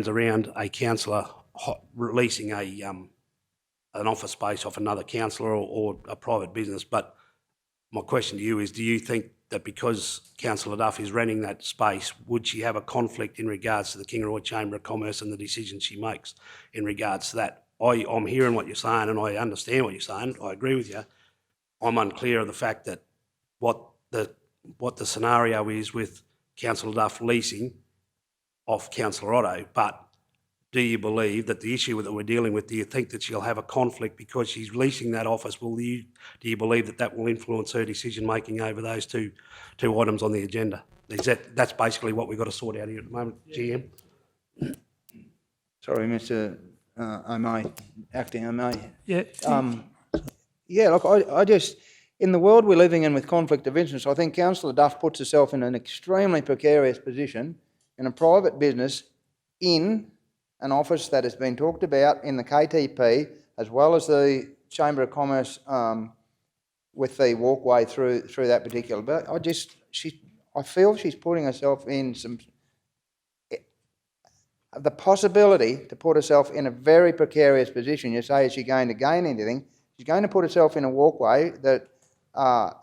around a councillor releasing an office space off another councillor or a private business. But my question to you is, do you think that because Councillor Duff is renting that space, would she have a conflict in regards to the Kingaroy Chamber of Commerce and the decisions she makes in regards to that? I'm hearing what you're saying and I understand what you're saying. I agree with you. I'm unclear of the fact that what the scenario is with Councillor Duff leasing off Councillor Otto, but do you believe that the issue that we're dealing with, do you think that she'll have a conflict because she's leasing that office? Do you believe that will influence her decision making over those two items on the agenda? That's basically what we've got to sort out here at the moment, GM. Sorry, Mr. O'May, acting O'May. Yeah. Yeah, look, I just, in the world we're living in with conflict of interest, I think Councillor Duff puts herself in an extremely precarious position in a private business in an office that has been talked about in the KTP, as well as the Chamber of Commerce with the walkway through that particular. But I feel she's putting herself in the possibility to put herself in a very precarious position. You say, is she going to gain anything? She's going to put herself in a walkway that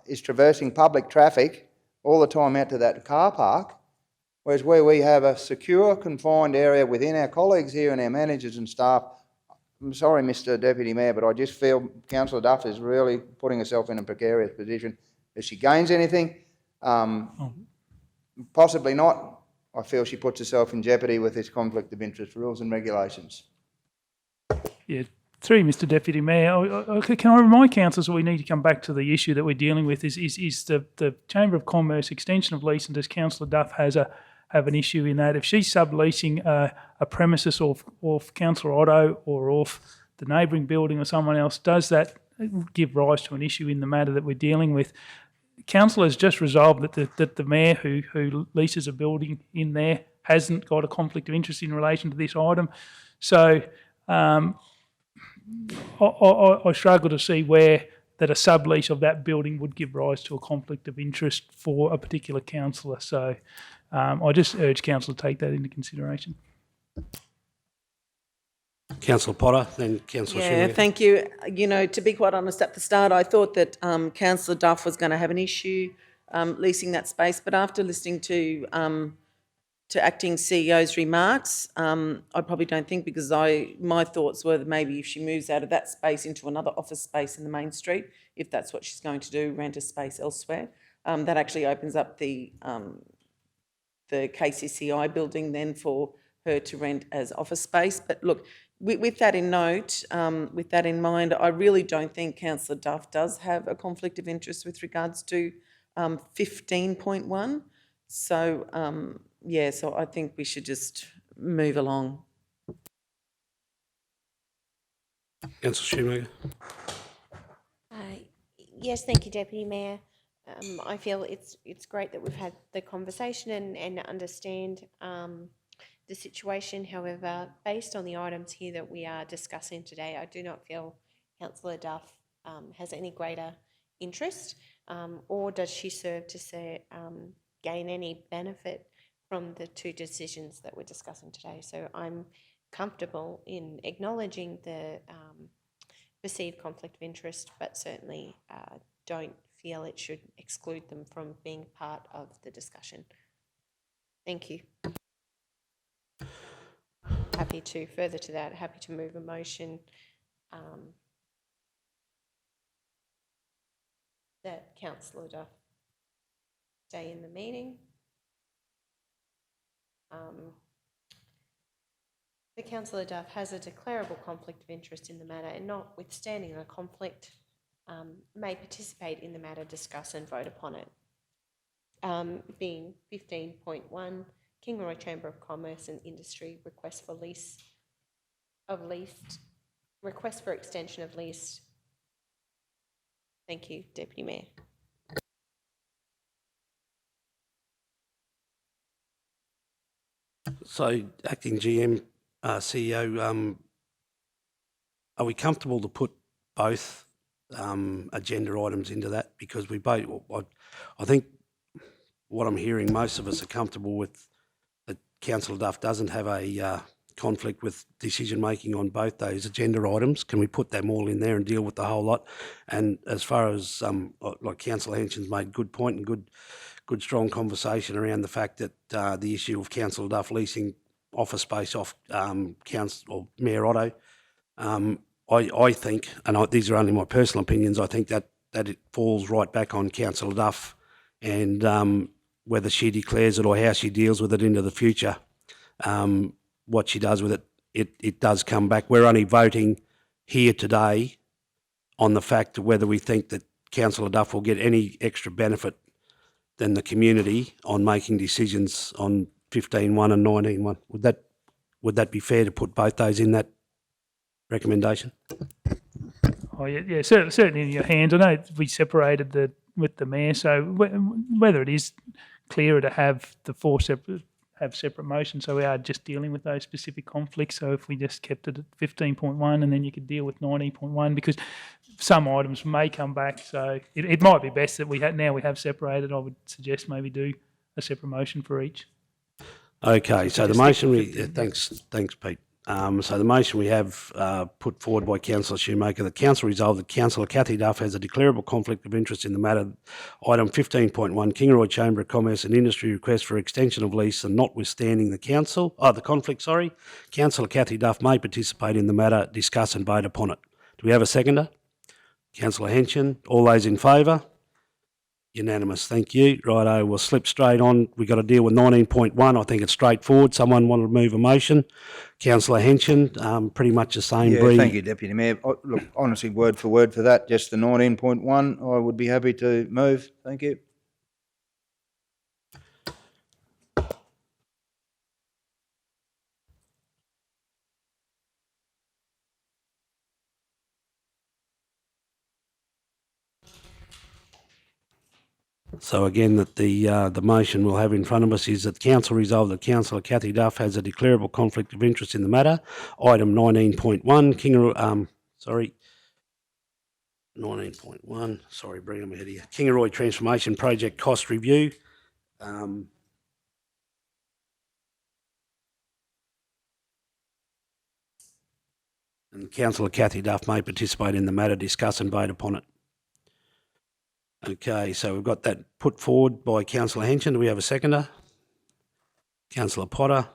is traversing public traffic all the time out to that car park, whereas where we have a secure, confined area within our colleagues here and our managers and staff. I'm sorry, Mr. Deputy Mayor, but I just feel Councillor Duff is really putting herself in a precarious position. If she gains anything, possibly not. I feel she puts herself in jeopardy with this conflict of interest rules and regulations. Yeah, through Mr. Deputy Mayor, can I remind councillors that we need to come back to the issue that we're dealing with is the Chamber of Commerce extension of lease, and does Councillor Duff have an issue in that? If she's subleasing a premises off Councillor Otto or off the neighbouring building or someone else, does that give rise to an issue in the matter that we're dealing with? Council has just resolved that the mayor who leases a building in there hasn't got a conflict of interest in relation to this item. So I struggle to see where that a sublease of that building would give rise to a conflict of interest for a particular councillor. So I just urge council to take that into consideration. Councillor Potter, then Councillor Schumacher. Yeah, thank you. You know, to be quite honest, at the start I thought that Councillor Duff was going to have an issue leasing that space, but after listening to Acting CEO's remarks, I probably don't think, because my thoughts were that maybe if she moves out of that space into another office space in the main street, if that's what she's going to do, rent a space elsewhere, that actually opens up the KCCI building then for her to rent as office space. But look, with that in note, with that in mind, I really don't think Councillor Duff does have a conflict of interest with regards to 15.1. So, yeah, so I think we should just move along. Councillor Schumacher. Yes, thank you, Deputy Mayor. I feel it's great that we've had the conversation and understand the situation. However, based on the items here that we are discussing today, I do not feel Councillor Duff has any greater interest, or does she serve to gain any benefit from the two decisions that we're discussing today. So I'm comfortable in acknowledging the perceived conflict of interest, but certainly don't feel it should exclude them from being part of the discussion. Thank you. Happy to, further to that, happy to move a motion that Councillor Duff stay in the meeting. The Councillor Duff has a declarable conflict of interest in the matter, and notwithstanding a conflict, may participate in the matter, discuss and vote upon it. Being 15.1, Kingaroy Chamber of Commerce and Industry request for extension of lease. Thank you, Deputy Mayor. So, Acting GM, CEO, are we comfortable to put both agenda items into that? Because we both, I think what I'm hearing, most of us are comfortable with that Councillor Duff doesn't have a conflict with decision-making on both those agenda items. Can we put them all in there and deal with the whole lot? And as far as, like Councillor Henson's made good point and good strong conversation around the fact that the issue of Councillor Duff leasing office space off Mayor Otto, I think, and these are only my personal opinions, I think that it falls right back on Councillor Duff and whether she declares it or how she deals with it into the future. What she does with it does come back. We're only voting here today on the fact of whether we think that Councillor Duff will get any extra benefit than the community on making decisions on 15.1 and 19.1. Would that be fair to put both those in that recommendation? Oh, yeah, certainly in your hands. I know we separated with the mayor, so whether it is clearer to have the four separate motions, so we are just dealing with those specific conflicts. So if we just kept it at 15.1 and then you could deal with 19.1, because some items may come back. So it might be best that we have separated. I would suggest maybe do a separate motion for each. Okay, so the motion thanks Pete. So the motion we have put forward by Councillor Schumacher, that Council resolve that Councillor Cathy Duff has a declarable conflict of interest in the matter. Item 15.1, Kingaroy Chamber of Commerce and Industry request for extension of lease, and notwithstanding the conflict, Councillor Cathy Duff may participate in the matter, discuss and vote upon it. Do we have a seconder? Councillor Henson. All those in favour? Unanimous, thank you. Righto, we'll slip straight on. We've got to deal with 19.1. I think it's straightforward. Someone want to move a motion? Councillor Henson, pretty much the same. Yeah, thank you, Deputy Mayor. Look, honestly, word for word for that, just the 19.1, I would be happy to move. Thank you. So again, that the motion we'll have in front of us is that Council resolve that Councillor Cathy Duff has a declarable conflict of interest in the matter. Item 19.1, 19.1, sorry, bring them ahead here. Kingaroy Transformation Project Cost Review. And Councillor Cathy Duff may participate in the matter, discuss and vote upon it. Okay, so we've got that put forward by Councillor Henson. Do we have a seconder? Councillor Potter.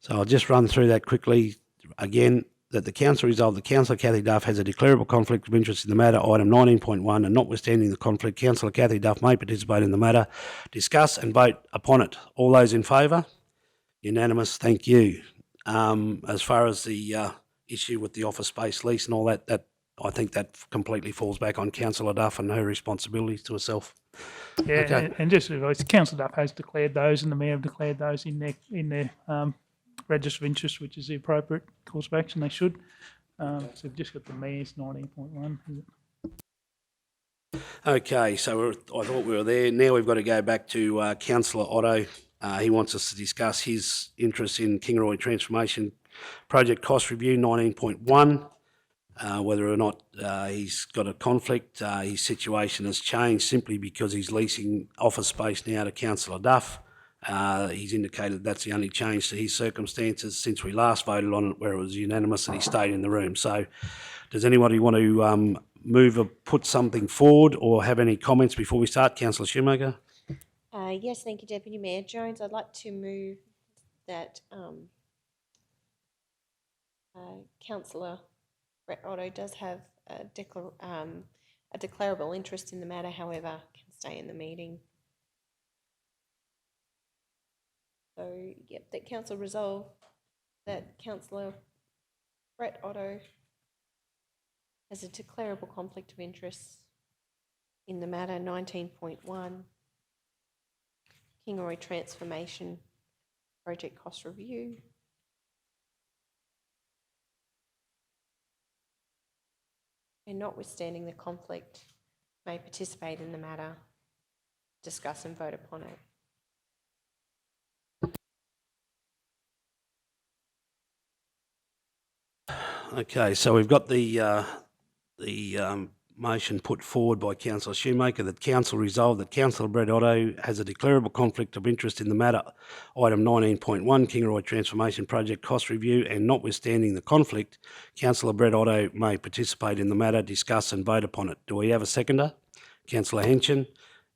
So I'll just run through that quickly. Again, that the Council resolved that Councillor Cathy Duff has a declarable conflict of interest in the matter, item 19.1, and notwithstanding the conflict, Councillor Cathy Duff may participate in the matter, discuss and vote upon it. All those in favour? Unanimous, thank you. As far as the issue with the office space lease and all that, I think that completely falls back on Councillor Duff and her responsibilities to herself. Yeah, Okay. and just advice, Councillor Duff has declared those, and the mayor have declared those in their register of interest, which is the appropriate course of action. They should. So we've just got the mayor's 19.1. Okay, so I thought we were there. Now we've got to go back to Councillor Otto. He wants us to discuss his interest in Kingaroy Transformation Project Cost Review 19.1, whether or not he's got a conflict. His situation has changed simply because he's leasing office space now to Councillor Duff. He's indicated that's the only change to his circumstances since we last voted on it, where it was unanimous and he stayed in the room. So does anybody want to move or put something forward or have any comments before we start? Councillor Schumacher? Yes, thank you, Deputy Mayor Jones. I'd like to move that Councillor Brett Otto does have a declarable interest in the matter, however, can stay in the meeting. So, yep, that Council resolve that Councillor Brett Otto has a declarable conflict of interest in the matter 19.1, Kingaroy Transformation Project Cost Review. And notwithstanding the conflict, may participate in the matter, discuss and vote upon it. Okay, so we've got the motion put forward by Councillor Schumacher that Council resolve that Councillor Brett Otto has a declarable conflict of interest in the matter, item 19.1, Kingaroy Transformation Project Cost Review, and notwithstanding the conflict, Councillor Brett Otto may participate in the matter, discuss and vote upon it. Do we have a seconder? Councillor Henson.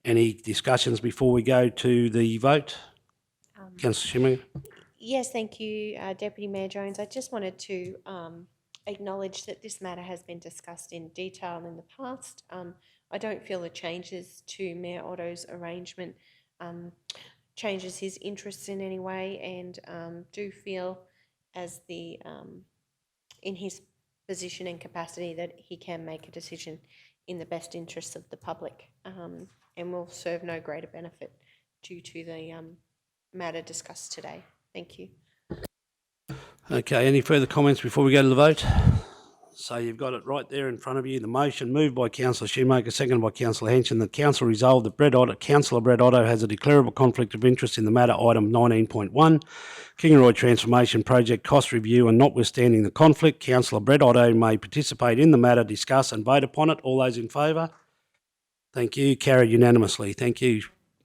Any discussions before we go to the vote? Councillor Schumacher? Yes, thank you, Deputy Mayor Jones. I just wanted to acknowledge that this matter has been discussed in detail in the past. I don't feel the changes to Mayor Otto's arrangement changes his interests in any way, and do feel as the in his position and capacity that he can make a decision in the best interests of the public, and will serve no greater benefit due to the matter discussed today. Thank you. Okay, any further comments before we go to the vote? So you've got it right there in front of you. The motion moved by Councillor Schumacher, seconded by Councillor Henson, that Council resolve that Councillor Brett Otto has a declarable conflict of interest in the matter, item 19.1, Kingaroy Transformation Project Cost Review, and notwithstanding the conflict, Councillor Brett Otto may participate in the matter, discuss and vote upon it. All those in favour? Thank you. Carried unanimously. Thank you.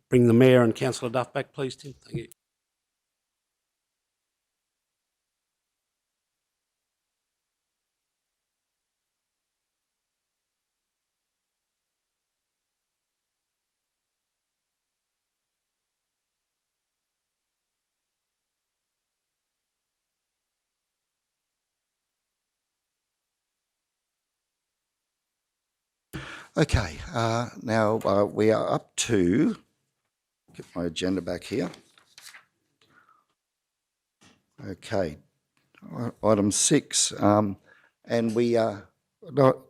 Bring the Mayor and Councillor Duff back, please, Tim. Thank you. Okay, now we are up to, get my agenda back here. Okay, item 6, and we now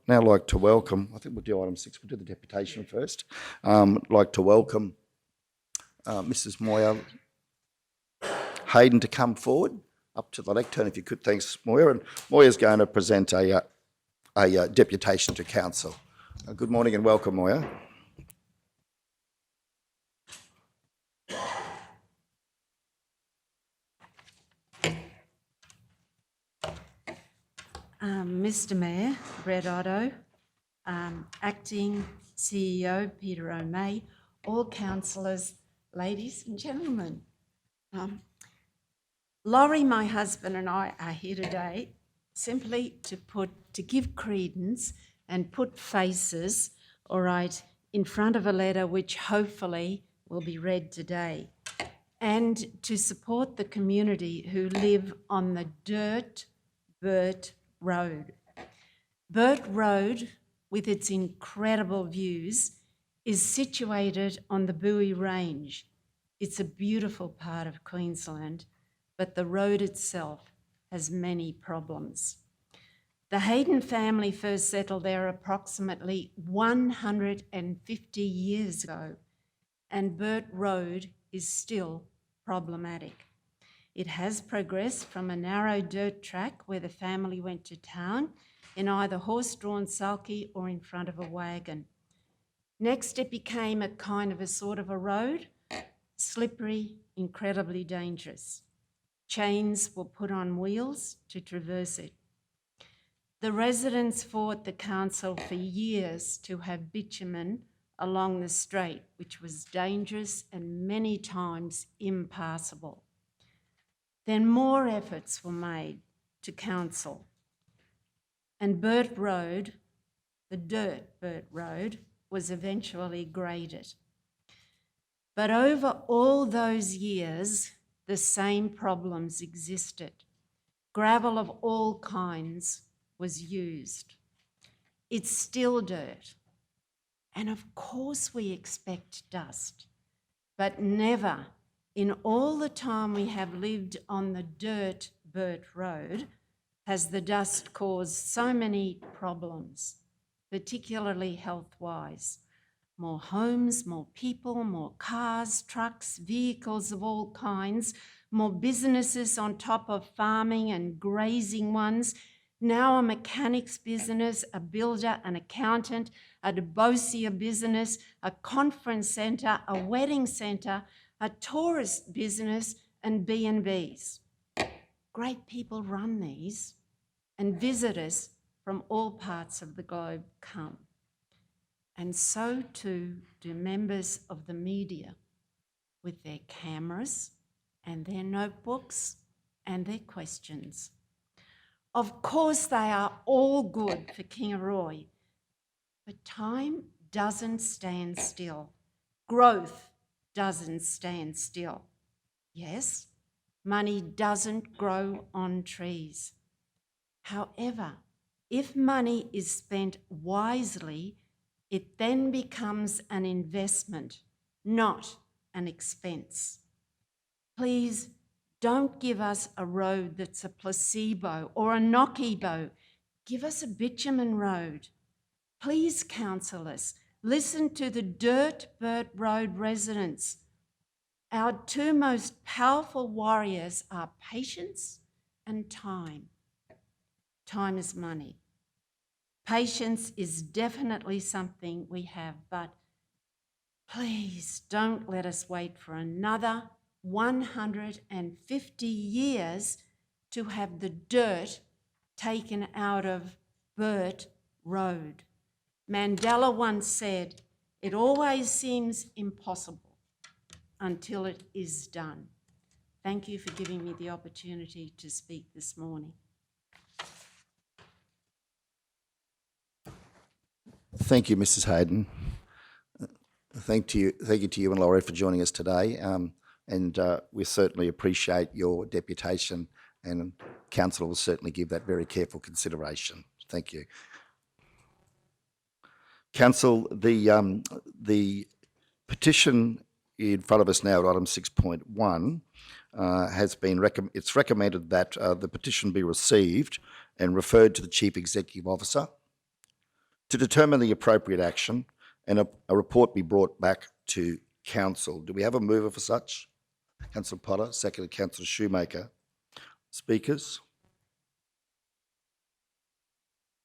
like to welcome, I think we'll do item 6, we'll do the deputation first. Like to welcome Mrs. Moya Hayden to come forward up to the lectern, if you could. Thanks, Moya. And Moya's going to present a deputation to council. Good morning and welcome, Moya. Mr Mayor, Brett Otto, Acting CEO Peter O'May, all councillors, ladies and gentlemen. Laurie, my husband, and I are here today simply to give credence and put faces, all right, in front of a letter which hopefully will be read today, and to support the community who live on the Burt Road. Burt Road, with its incredible views, is situated on the Bowie Range. It's a beautiful part of Queensland, but the road itself has many problems. The Hayden family first settled there approximately 150 years ago, and Burt Road is still problematic. It has progressed from a narrow dirt track where the family went to town in either horse-drawn sulky or in front of a wagon. Next, it became a kind of a sort of a road, slippery, incredibly dangerous. Chains were put on wheels to traverse it. The residents fought the council for years to have bitumen along the straight, which was dangerous and many times impassable. Then more efforts were made to council, and Burt Road, the dirt Burt Road, was eventually graded. But over all those years, the same problems existed. Gravel of all kinds was used. It's still dirt. And of course we expect dust, but never in all the time we have lived on the dirt Burt Road has the dust caused so many problems, particularly health-wise. More homes, more people, more cars, trucks, vehicles of all kinds, more businesses on top of farming and grazing ones. Now a mechanics business, a builder, an accountant, a debossier business, a conference centre, a wedding centre, a tourist business, and B&Bs. Great people run these, and visitors from all parts of the globe come. And so too do members of the media with their cameras and their notebooks and their questions. Of course they are all good for Kingaroy, but time doesn't stand still. Growth doesn't stand still. Yes, money doesn't grow on trees. However, if money is spent wisely, it then becomes an investment, not an expense. Please don't give us a road that's a placebo or a knock-ebo. Give us a bitumen road. Please, councillors, listen to the dirt Burt Road residents. Our two most powerful warriors are patience and time. Time is money. Patience is definitely something we have, but please don't let us wait for another 150 years to have the dirt taken out of Burt Road. Mandela once said, "It always seems impossible until it is done." Thank you for giving me the opportunity to speak this morning. Thank you, Mrs. Hayden. Thank you to you and Laurie for joining us today, and we certainly appreciate your deputation, and council will certainly give that very careful consideration. Thank you. Council, the petition in front of us now at item 6.1 has been it's recommended that the petition be received and referred to the Chief Executive Officer to determine the appropriate action, and a report be brought back to council. Do we have a mover for such? Councillor Potter, seconded Councillor Schumacher. Speakers?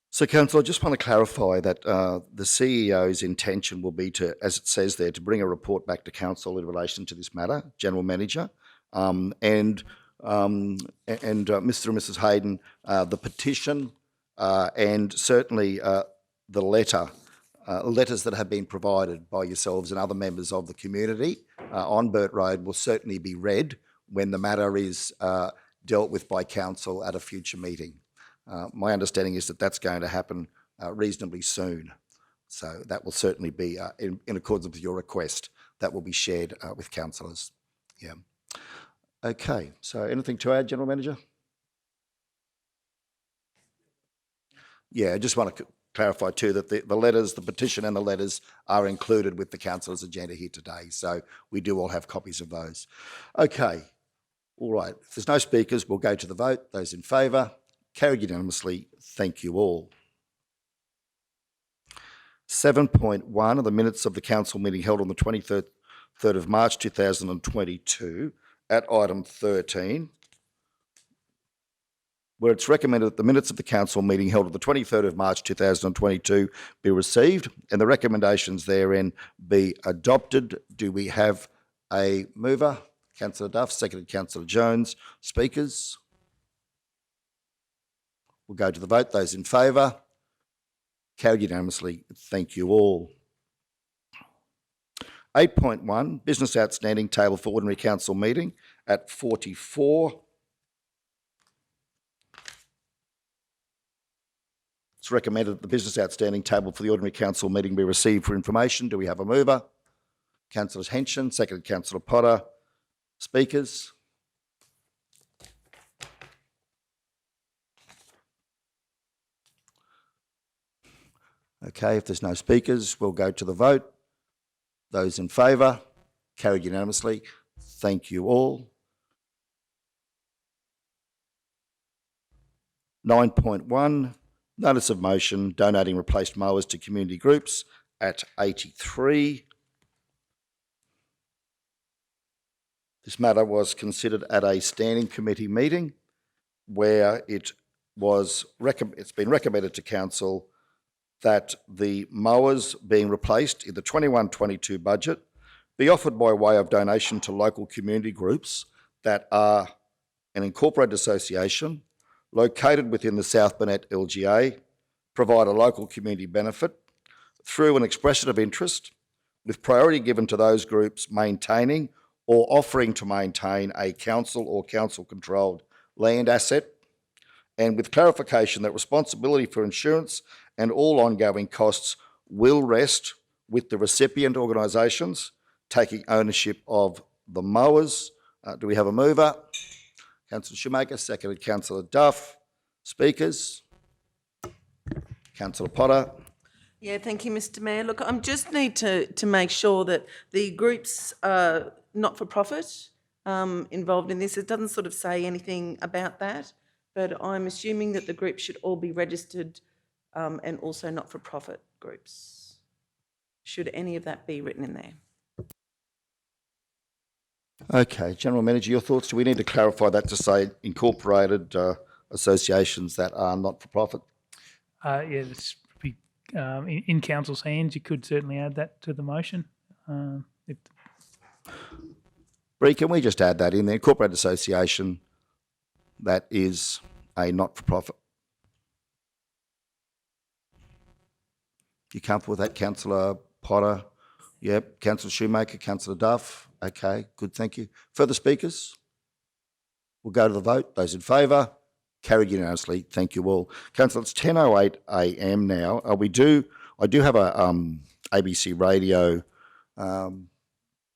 So, council, I just want to clarify that the CEO's intention will be to, as it says there, to bring a report back to council in relation to this matter, General Manager, and Mr. and Mrs. Hayden, the petition and certainly the letters that have been provided by yourselves and other members of the community on Burt Road will certainly be read when the matter is dealt with by council at a future meeting. My understanding is that that's going to happen reasonably soon. So that will certainly be in accordance with your request. That will be shared with councillors. Yeah. Okay, so anything to add, General Manager? Yeah, I just want to clarify too that the letters, the petition and the letters are included with the councillors' agenda here today. So we do all have copies of those. Okay, all right. If there's no speakers, we'll go to the vote. Those in favour, Carried unanimously. Thank you all. 7.1 are the minutes of the council meeting held on the 23rd of March 2022 at item 13, where it's recommended that the minutes of the council meeting held on the 23rd of March 2022 be received and the recommendations therein be adopted. Do we have a mover? Councillor Duff, seconded Councillor Jones. Speakers? We'll go to the vote. Those in favour? Carried unanimously. Thank you all. 8.1, business outstanding table for ordinary council meeting at 44. It's recommended that the business outstanding table for the ordinary council meeting be received for information. Do we have a mover? Councillor Henson, seconded Councillor Potter. Speakers? Okay, if there's no speakers, we'll go to the vote. Those in favour? Carried unanimously. Thank you all. 9.1, notice of motion donating replaced mowers to community groups at 83. This matter was considered at a standing committee meeting where it's been recommended to council that the mowers being replaced in the 21-22 budget be offered by way of donation to local community groups that are an incorporated association located within the South Burnett LGA, provide a local community benefit through an expression of interest, with priority given to those groups maintaining or offering to maintain a council or council-controlled land asset, and with clarification that responsibility for insurance and all ongoing costs will rest with the recipient organisations taking ownership of the mowers. Do we have a mover? Councillor Schumacher, seconded Councillor Duff. Speakers? Councillor Potter. Yeah, thank you, Mr. Mayor. Look, I just need to make sure that the groups are not-for-profit involved in this. It doesn't sort of say anything about that, but I'm assuming that the groups should all be registered and also not-for-profit groups. Should any of that be written in there? Okay, General Manager, your thoughts? Do we need to clarify that to say incorporated associations that are not-for-profit? Yeah, it's probably, in council's hands. You could certainly add that to the motion. Bree, can we just add that in there? Incorporated association that is a not-for-profit. You comfortable with that, Councillor Potter? Yep. Councillor Schumacher, Councillor Duff. Okay, good, thank you. Further speakers? We'll go to the vote. Those in favour? Carried unanimously. Thank you all. Councillor, it's 10:08 a.m. now. I do have a ABC Radio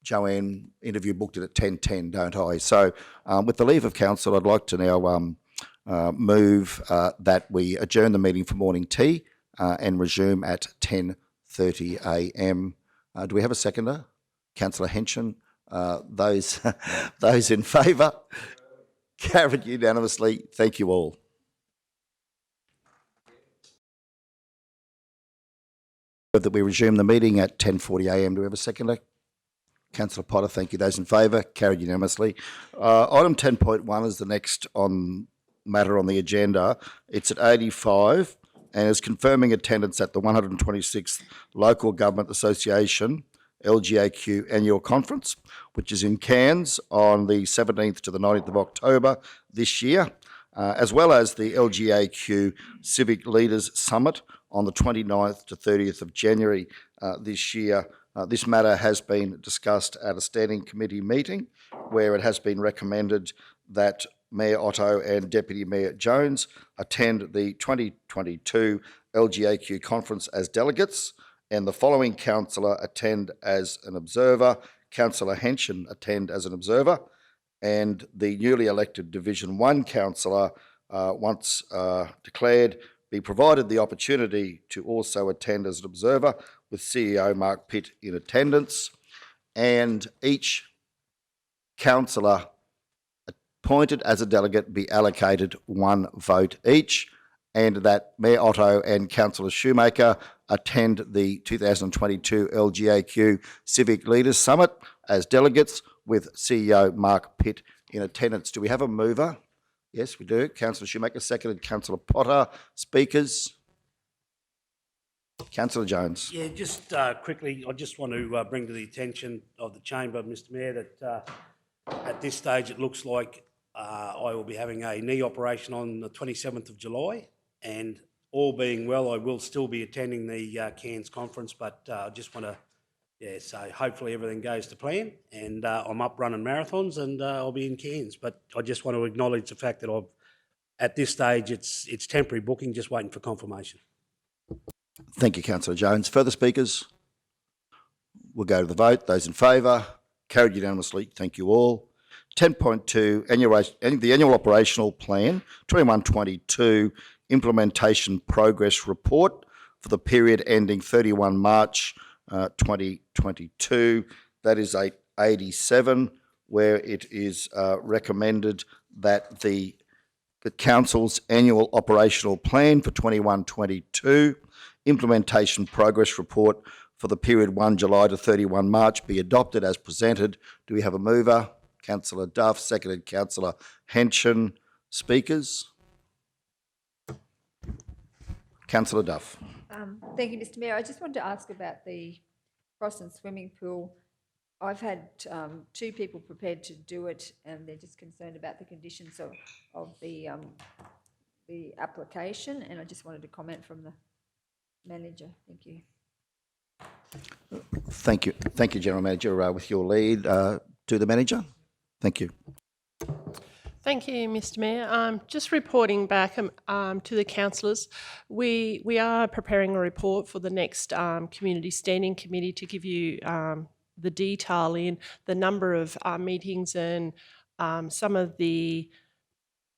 Joanne interview booked it at 10:10, don't I? So with the leave of council, I'd like to now move that we adjourn the meeting for morning tea and resume at 10:30 a.m. Do we have a seconder? Councillor Henson. Those in favour? Carried unanimously. Thank you all. That we resume the meeting at 10:40 a.m. Do we have a seconder? Councillor Potter, thank you. Those in favour? Carried unanimously. Item 10.1 is the next matter on the agenda. It's at 85 and is confirming attendance at the 126th Local Government Association LGAQ Annual Conference, which is in Cairns on the 17th to the 19th of October this year, as well as the LGAQ Civic Leaders Summit on the 29th to 30th of January this year. This matter has been discussed at a standing committee meeting where it has been recommended that Mayor Otto and Deputy Mayor Jones attend the 2022 LGAQ conference as delegates, and the following councillor attend as an observer. Councillor Henson attend as an observer, and the newly elected Division 1 councillor, once declared, be provided the opportunity to also attend as an observer, with CEO Mark Pitt in attendance, and each councillor appointed as a delegate be allocated 1 vote each, and that Mayor Otto and Councillor Schumacher attend the 2022 LGAQ Civic Leaders Summit as delegates, with CEO Mark Pitt in attendance. Do we have a mover? Yes, we do. Councillor Schumacher, seconded. Councillor Potter. Speakers? Councillor Jones. Yeah, just quickly, I just want to bring to the attention of the chamber, Mr Mayor, that at this stage it looks like I will be having a knee operation on the 27th of July, and all being well, I will still be attending the Cairns conference, but I just want to say hopefully everything goes to plan, and I'm up running marathons, and I'll be in Cairns. But I just want to acknowledge the fact that at this stage it's temporary booking, just waiting for confirmation. Thank you, Councillor Jones. Further speakers? We'll go to the vote. Those in favour? Carried unanimously. Thank you all. 10.2, the Annual Operational Plan 21-22 Implementation Progress Report for the period ending 31 March 2022. That is 87, where it is recommended that the Council's Annual Operational Plan for 21-22 Implementation Progress Report for the period 1 July to 31 March be adopted as presented. Do we have a mover? Councillor Duff, seconded Councillor Henson. Speakers? Councillor Duff. Thank you, Mr Mayor. I just wanted to ask about the Crossan swimming pool. I've had 2 people prepared to do it, and they're just concerned about the conditions of the application, and I just wanted to comment from the manager. Thank you. Thank you, General Manager. With your lead to the manager. Thank you. Thank you, Mr Mayor. Just reporting back to the councillors, we are preparing a report for the next Community Standing Committee to give you the detail in the number of meetings and some of the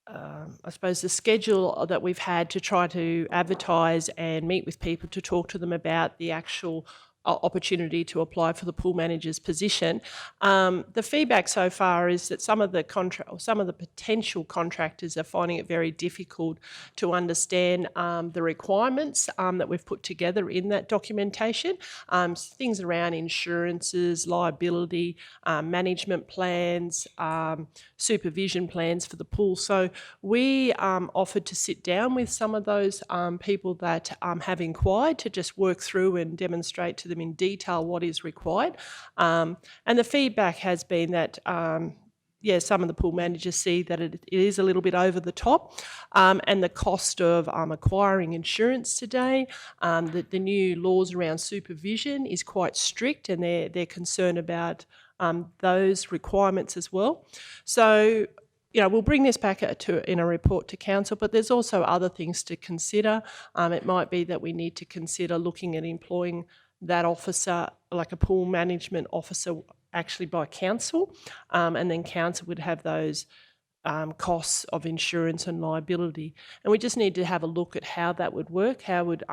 I suppose the schedule that we've had to try to advertise and meet with people to talk to them about the actual opportunity to apply for the pool manager's position. The feedback so far is that some of the potential contractors are finding it very difficult to understand the requirements that we've put together in that documentation. Things around insurances, liability, management plans, supervision plans for the pool. So we offered to sit down with some of those people that have inquired to just work through and demonstrate to them in detail what is required. And the feedback has been that some of the pool managers see that it is a little bit over the top, and the cost of acquiring insurance today, the new laws around supervision is quite strict, and they're concerned about those requirements as well. So, we'll bring this back in a report to council, but there's also other things to consider. It might be that we need to consider looking at employing that officer, like a pool management officer, actually by council, and then council would have those costs of insurance and liability. And we just need to have a look at how that would work. How would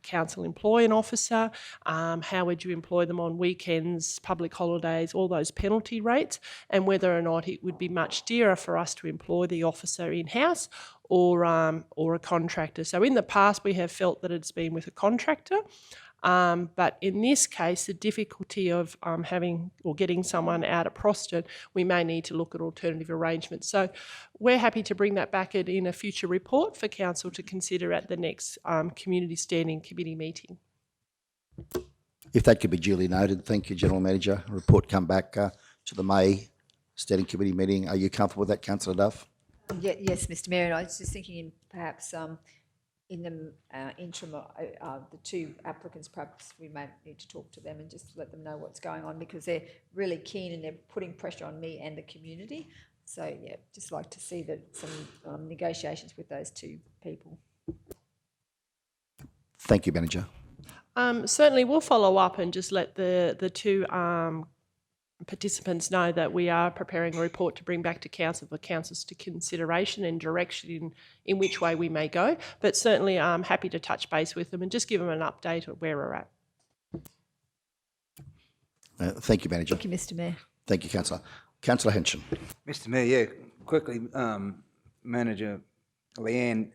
council employ an officer? How would you employ them on weekends, public holidays, all those penalty rates, and whether or not it would be much dearer for us to employ the officer in-house or a contractor. So in the past we have felt that it's been with a contractor. But in this case, the difficulty of having or getting someone out at Proston, we may need to look at alternative arrangements. So we're happy to bring that back in a future report for council to consider at the next Community Standing Committee meeting. If that could be duly noted, thank you, General Manager. A report come back to the May Standing Committee meeting. Are you comfortable with that, Councillor Duff? Yes, Mr Mayor, and I was just thinking in perhaps in the interim, the 2 applicants, perhaps we may need to talk to them and just let them know what's going on, because they're really keen and they're putting pressure on me and the community. So, just like to see that some negotiations with those 2 people. Thank you, Manager. Certainly we'll follow up and just let the 2 participants know that we are preparing a report to bring back to council for council's to consideration and direction in which way we may go. But certainly I'm happy to touch base with them and just give them an update of where we're at. Thank you, Manager. Thank you, Mr Mayor. Thank you, Councillor. Councillor Henson. Mr Mayor, quickly, Manager Leanne,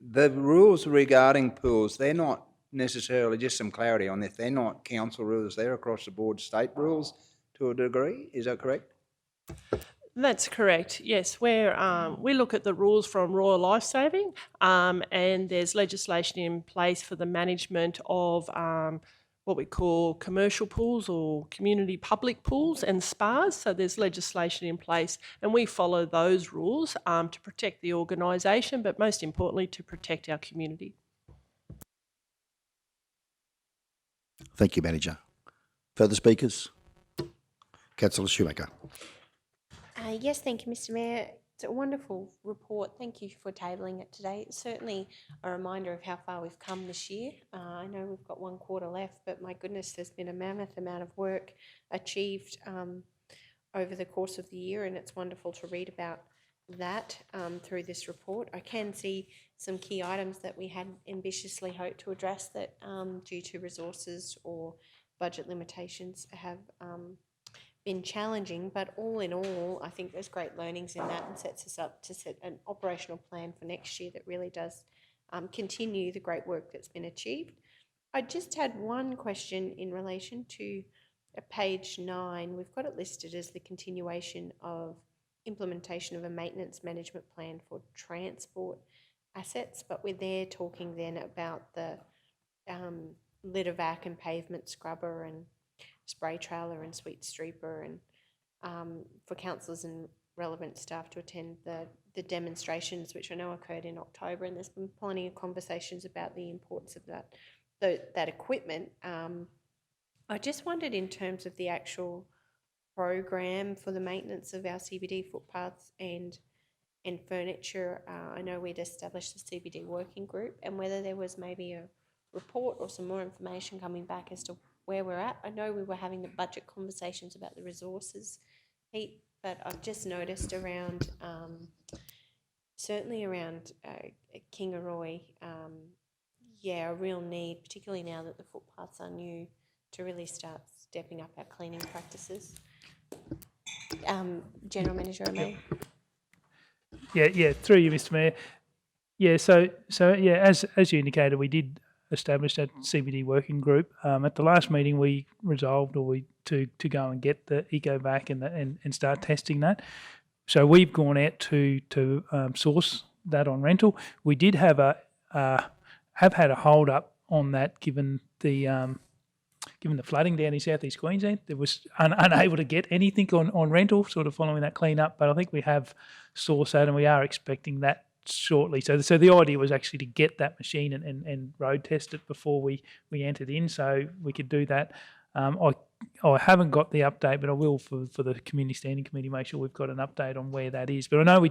the rules regarding pools, they're not necessarily, just some clarity on this, they're not council rules, they're across the board state rules to a degree, is that correct? That's correct. Yes, we look at the rules from Royal Lifesaving, and there's legislation in place for the management of what we call commercial pools or community public pools and spas. So there's legislation in place, and we follow those rules to protect the organisation, but most importantly to protect our community. Thank you, Manager. Further speakers? Councillor Schumacher. Yes, thank you, Mr. Mayor. It's a wonderful report. Thank you for tabling it today. It's certainly a reminder of how far we've come this year. I know we've got 1 quarter left, but my goodness, there's been a mammoth amount of work achieved over the course of the year, and it's wonderful to read about that through this report. I can see some key items that we had ambitiously hoped to address that due to resources or budget limitations have been challenging, but all in all, I think there's great learnings in that and sets us up to set an operational plan for next year that really does continue the great work that's been achieved. I just had one question in relation to page 9. We've got it listed as the continuation of implementation of a maintenance management plan for transport assets, but we're there talking then about the litter vac and pavement scrubber and spray trailer and sweet streeper, and for councillors and relevant staff to attend the demonstrations, which I know occurred in October, and there's been plenty of conversations about the importance of that equipment. I just wondered, in terms of the actual program for the maintenance of our CBD footpaths and furniture, I know we'd established the CBD working group, and whether there was maybe a report or some more information coming back as to where we're at. I know we were having the budget conversations about the resources, Pete, but I've just noticed around, certainly around Kingaroy, a real need, particularly now that the footpaths are new, to really start stepping up our cleaning practices. General Manager O'May. Yeah, through you, Mr. Mayor. Yeah, so as you indicated, we did establish that CBD working group. At the last meeting, we resolved to go and get the eco-vac and start testing that. So we've gone out to source that on rental. We did have had a hold up on that given the flooding down in southeast Queensland. There was unable to get anything on rental, sort of following that clean up. But I think we have sourced that, and we are expecting that shortly. So the idea was actually to get that machine and road test it before we entered in, so we could do that. I haven't got the update, but I will for the Community Standing Committee, make sure we've got an update on where that is. But I know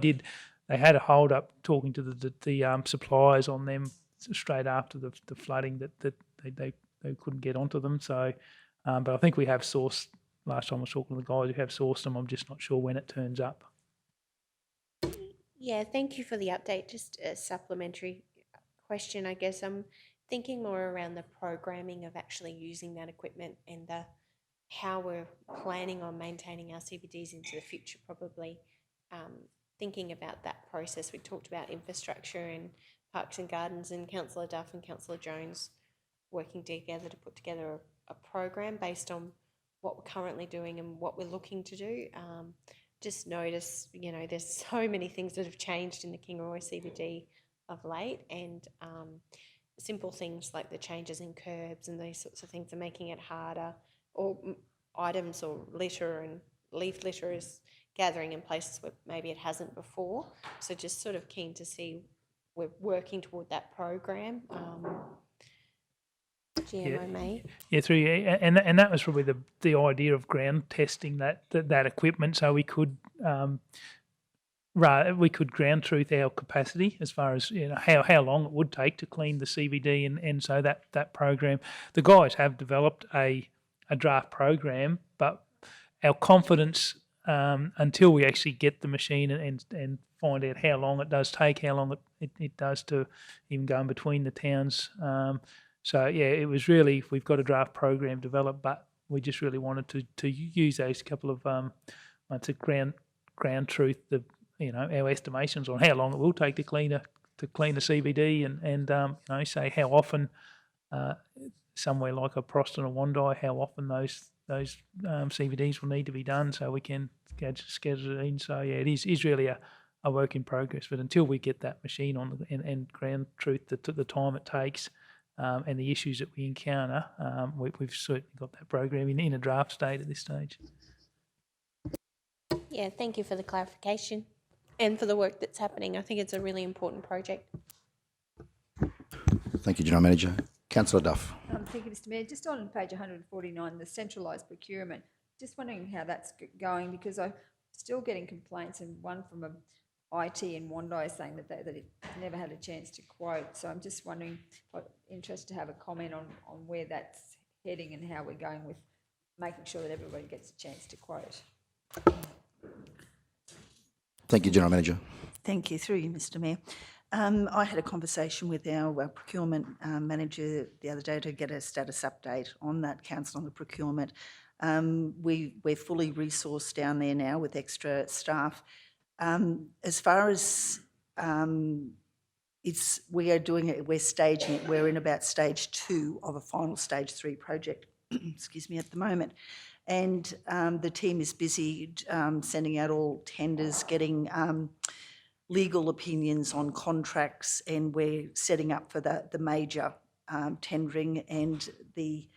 they had a hold up talking to the suppliers on them straight after the flooding that they couldn't get onto them. So, but I think we have sourced, last time I was talking to the guys who have sourced them, I'm just not sure when it turns up. Yeah, thank you for the update. Just a supplementary question, I guess. I'm thinking more around the programming of actually using that equipment and how we're planning on maintaining our CBDs into the future, probably. Thinking about that process, we talked about infrastructure and parks and gardens, and Councillor Duff and Councillor Jones working together to put together a program based on what we're currently doing and what we're looking to do. Just notice, there's so many things that have changed in the Kingaroy CBD of late, and simple things like the changes in curbs and these sorts of things are making it harder, or items or litter and leaf litter is gathering in places where maybe it hasn't before. So just sort of keen to see we're working toward that program. GMO May. Yeah, through you, and that was probably the idea of ground testing that equipment, so we could ground truth our capacity as far as how long it would take to clean the CBD, and so that program, the guys have developed a draft program, but our confidence until we actually get the machine and find out how long it does take, how long it does to even go in between the towns. So yeah, it was really, we've got a draft program developed, but we just really wanted to use those couple of to ground truth our estimations on how long it will take to clean the CBD and say how often somewhere like a Proston or Wondai, how often those CVDs will need to be done so we can schedule it in. So yeah, it is really a work in progress. But until we get that machine on and ground truth the time it takes and the issues that we encounter, we've certainly got that program in a draft state at this stage. Yeah, thank you for the clarification and for the work that's happening. I think it's a really important project. Thank you, General Manager. Councillor Duff. Thank you, Mr Mayor. Just on page 149, the centralised procurement, just wondering how that's going, because I'm still getting complaints, and one from a IT in Wondai saying that it never had a chance to quote. So I'm just wondering, interested to have a comment on where that's heading and how we're going with making sure that everybody gets a chance to quote. Thank you, General Manager. Thank you. Through you, Mr Mayor. I had a conversation with our procurement manager the other day to get a status update on that, council, on the procurement. We're fully resourced down there now with extra staff. As far as we are doing it, we're staging it. We're in about stage 2 of a final stage 3 project, excuse me, at the moment. And the team is busy sending out all tenders, getting legal opinions on contracts, and we're setting up for the major tendering, and the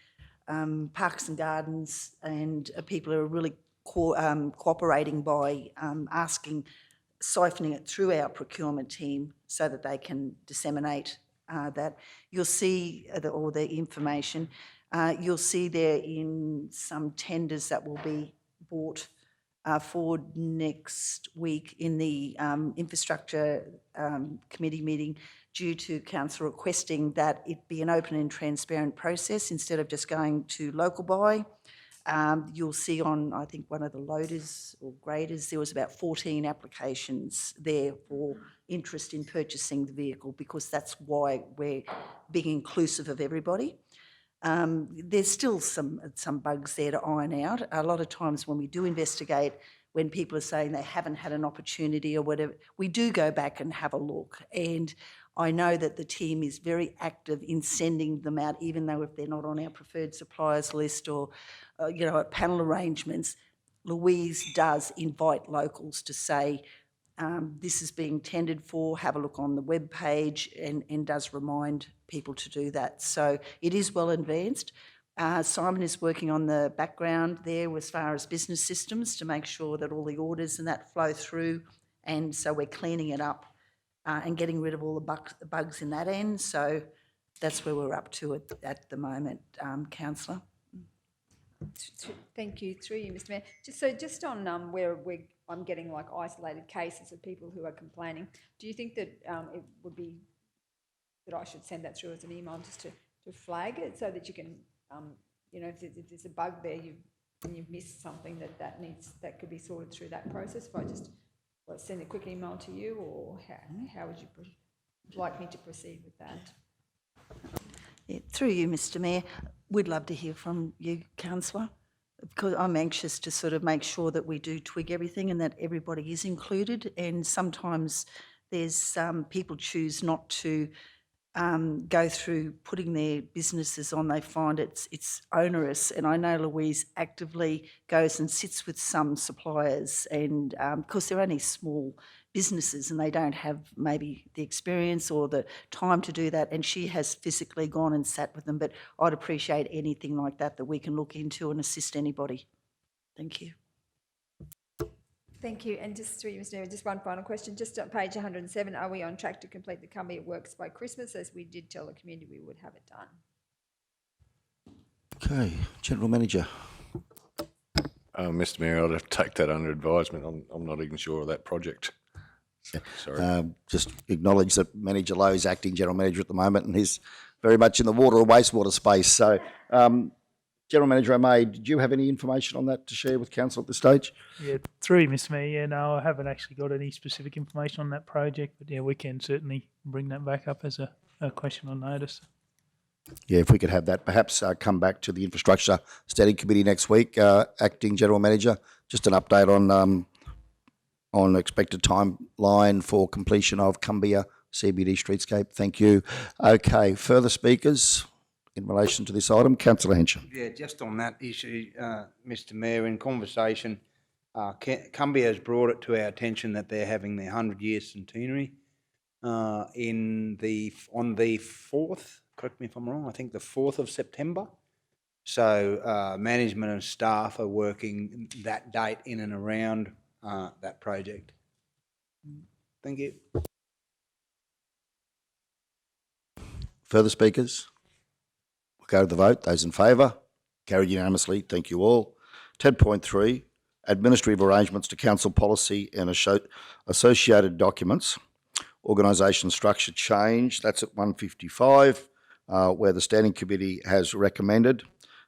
parks and gardens and people are really cooperating by siphoning it through our procurement team so that they can disseminate that. You'll see all the information. You'll see there in some tenders that will be bought forward next week in the infrastructure committee meeting, due to council requesting that it be an open and transparent process instead of just going to local buy. You'll see on, I think, one of the loaders or graders, there was about 14 applications there for interest in purchasing the vehicle, because that's why we're being inclusive of everybody. There's still some bugs there to iron out. A lot of times when we do investigate, when people are saying they haven't had an opportunity or whatever, we do go back and have a look. And I know that the team is very active in sending them out, even though if they're not on our preferred suppliers list or, at panel arrangements. Louise does invite locals to say, this is being tendered for, have a look on the web page, and does remind people to do that. So it is well advanced. Simon is working on the background there as far as business systems to make sure that all the orders and that flow through, and so we're cleaning it up and getting rid of all the bugs in that end. So that's where we're up to at the moment, Councillor. Thank you. Through you, Mr Mayor. Just on where I'm getting like isolated cases of people who are complaining, do you think that it would be that I should send that through as an email just to flag it, so that you can, if there's a bug there, you've missed something that could be sorted through that process? If I just send a quick email to you, or how would you like me to proceed with that? Yeah, through you, Mr Mayor, we'd love to hear from you, Councillor, because I'm anxious to sort of make sure that we do twig everything and that everybody is included. And sometimes there's people choose not to go through putting their businesses on. They find it's onerous, and I know Louise actively goes and sits with some suppliers, and because they're only small businesses and they don't have maybe the experience or the time to do that, and she has physically gone and sat with them. But I'd appreciate anything like that we can look into and assist anybody. Thank you. Thank you. And just through you, Mr Mayor, just one final question. Just on page 107, are we on track to complete the Cumbia works by Christmas, as we did tell the community we would have it done? Okay, General Manager. Mr Mayor, I'd have to take that under advisement. I'm not even sure of that project. Sorry. Just acknowledge that Manager Lowe is acting General Manager at the moment, and he's very much in the water and wastewater space. So, General Manager O'May, did you have any information on that to share with Council at this stage? Yeah, through you, Mr Mayor. Yeah, no, I haven't actually got any specific information on that project, but yeah, we can certainly bring that back up as a question on notice. Yeah, if we could have that, perhaps come back to the Infrastructure Standing Committee next week, Acting General Manager, just an update on on expected timeline for completion of Cumbia CBD streetscape. Thank you. Okay, further speakers in relation to this item? Councillor Henson. Yeah, just on that issue, Mr Mayor, in conversation, Cumbia has brought it to our attention that they're having their 100-year centenary on the 4th, correct me if I'm wrong, I think the 4th of September. So management and staff are working that date in and around that project. Thank you. Further speakers? We'll go to the vote. Those in favour? Carried unanimously. Thank you all. 10.3, administrative arrangements to council policy and associated documents. Organisation structure change. That's at 155, where the Standing Committee has recommended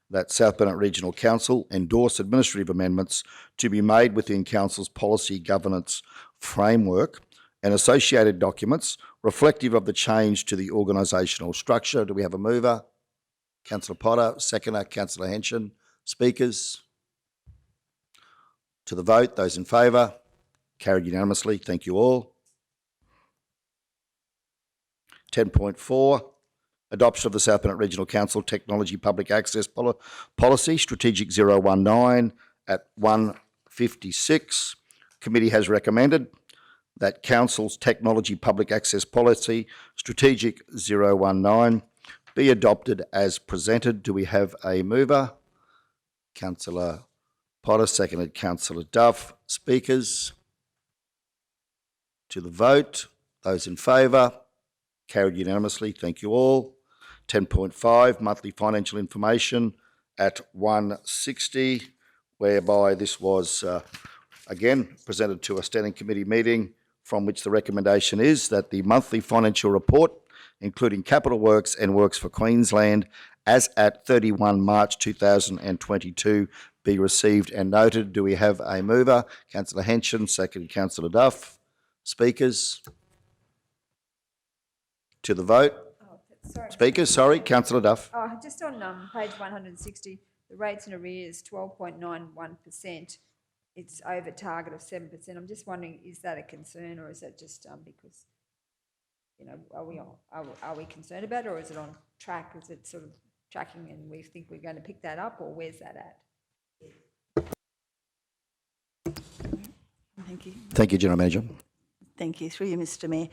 that South Burnett Regional Council endorse administrative amendments to be made within Council's policy governance framework and associated documents reflective of the change to the organisational structure. Do we have a mover? Councillor Potter, seconder, Councillor Henson. Speakers? To the vote, those in favour? Carried unanimously. Thank you all. 10.4, adoption of the South Burnett Regional Council Technology Public Access Policy, Strategic 019 at 156. Committee has recommended that Council's Technology Public Access Policy, Strategic 019, be adopted as presented. Do we have a mover? Councillor Potter, seconded Councillor Duff. Speakers? To the vote, those in favour? Carried unanimously. Thank you all. 10.5, monthly financial information at 160, whereby this was, again, presented to a standing committee meeting, from which the recommendation is that the monthly financial report, including capital works and works for Queensland, as at 31 March 2022, be received and noted. Do we have a mover? Councillor Henson, second Councillor Duff. Speakers? To the vote. Sorry. Speakers, sorry, Councillor Duff. Just on page 160, the rates in arrears 12.91%. It's over target of 7%. I'm just wondering, is that a concern, or is that just because, you know, are we concerned about it, or is it on track? Is it sort of tracking and we think we're going to pick that up, or where's that at? Thank you. Thank you, General Manager. Thank you. Through you, Mr Mayor.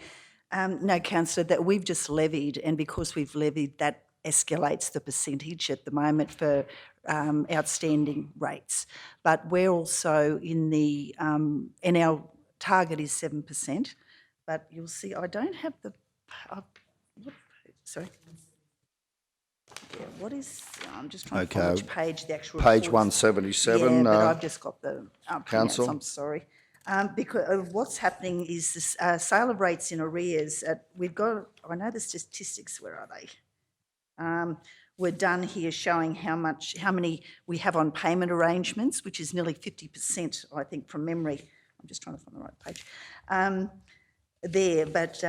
No, Councillor, that we've just levied, and because we've levied, that escalates the percentage at the moment for outstanding rates. But we're also in the, and our target is 7%, but you'll see, I don't have the, sorry. Yeah, what is, I'm just trying to find which page the actual Page report is. 177. Yeah, but I've just got the Council. printouts, I'm sorry. Because of what's happening is this sale of rates in arrears. We've got, I know the statistics, where are they? We're done here showing how many we have on payment arrangements, which is nearly 50%, I think, from memory. I'm just trying to find the right page. There, but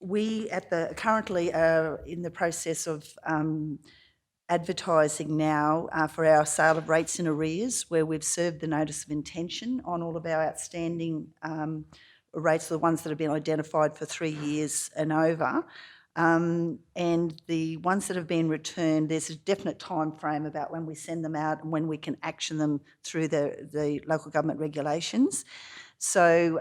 we currently are in the process of advertising now for our sale of rates in arrears, where we've served the notice of intention on all of our outstanding rates, the ones that have been identified for 3 years and over. And the ones that have been returned, there's a definite time frame about when we send them out and when we can action them through the local government regulations. So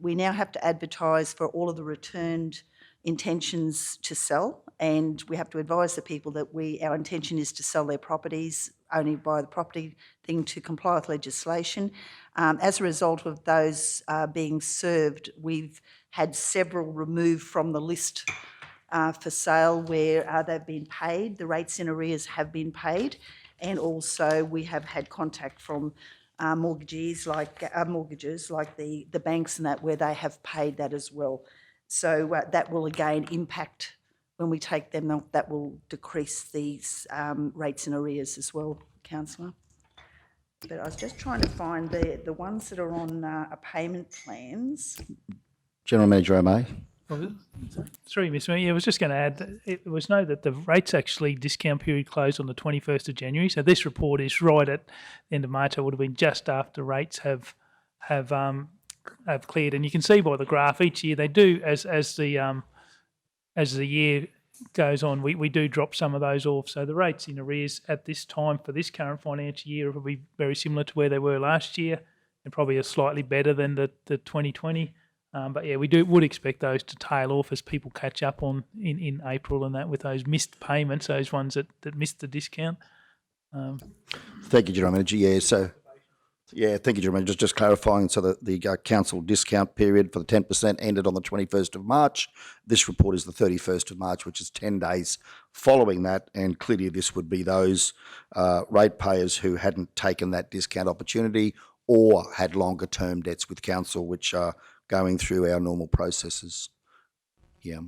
we now have to advertise for all of the returned intentions to sell, and we have to advise the people that our intention is to sell their properties only by the property thing to comply with legislation. As a result of those being served, we've had several removed from the list for sale where they've been paid, the rates in arrears have been paid, and also we have had contact from mortgages like the banks and that, where they have paid that as well. So that will again impact when we take them, that will decrease these rates in arrears as well, Councillor. But I was just trying to find the ones that are on payment plans. General Manager O'May. Sorry, Mr Mayor. Yeah, I was just going to add that it was noted that the rates actually discount period closed on the 21st of January. So this report is right at the end of March. It would have been just after rates have have cleared. And you can see by the graph each year they do as the year goes on, we do drop some of those off. So the rates in arrears at this time for this current financial year will be very similar to where they were last year, and probably are slightly better than the 2020. But yeah, would expect those to tail off as people catch up on in April and that with those missed payments, those ones that missed the discount. Thank you, General Manager. Thank you, General Manager. Just clarifying, so that the council discount period for the 10% ended on the 21st of March. This report is the 31st of March, which is 10 days following that, and clearly this would be those ratepayers who hadn't taken that discount opportunity or had longer term debts with council, which are going through our normal processes. Yeah.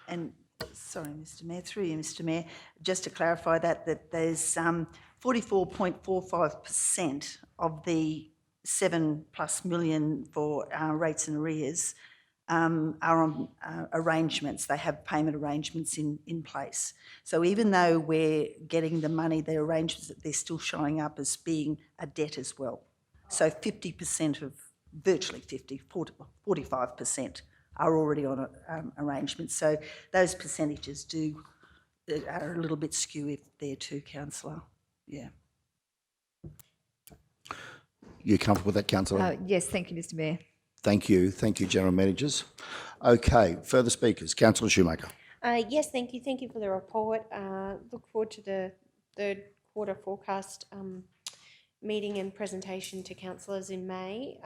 And sorry, Mr Mayor, through you, Mr Mayor, just to clarify that there's 44.45% of the $7+ million for rates and arrears are on arrangements. They have payment arrangements in place. So even though we're getting the money, the arrangements, they're still showing up as being a debt as well. So 50% of, virtually 45% are already on arrangements. So those percentages are a little bit skew there too, Councillor. Yeah. You comfortable with that, Councillor? Yes, thank you, Mr Mayor. Thank you, General Managers. Okay, further speakers. Councillor Schumacher. Yes, thank you. Thank you for the report. Look forward to the third quarter forecast meeting and presentation to councillors in May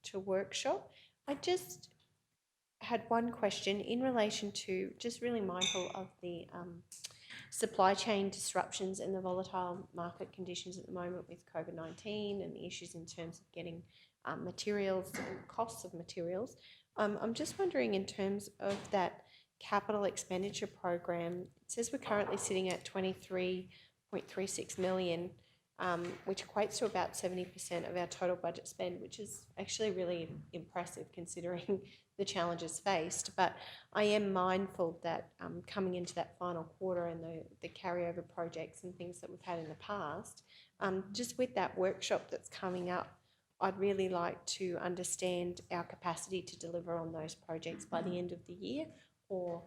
to workshop. I just had one question in relation to, just really mindful of the supply chain disruptions and the volatile market conditions at the moment with COVID-19 and the issues in terms of getting materials and costs of materials. I'm just wondering, in terms of that capital expenditure program, it says we're currently sitting at 23.36 million, which equates to about 70% of our total budget spend, which is actually really impressive considering the challenges faced. But I am mindful that coming into that final quarter and the carryover projects and things that we've had in the past, just with that workshop that's coming up, I'd really like to understand our capacity to deliver on those projects by the end of the year, or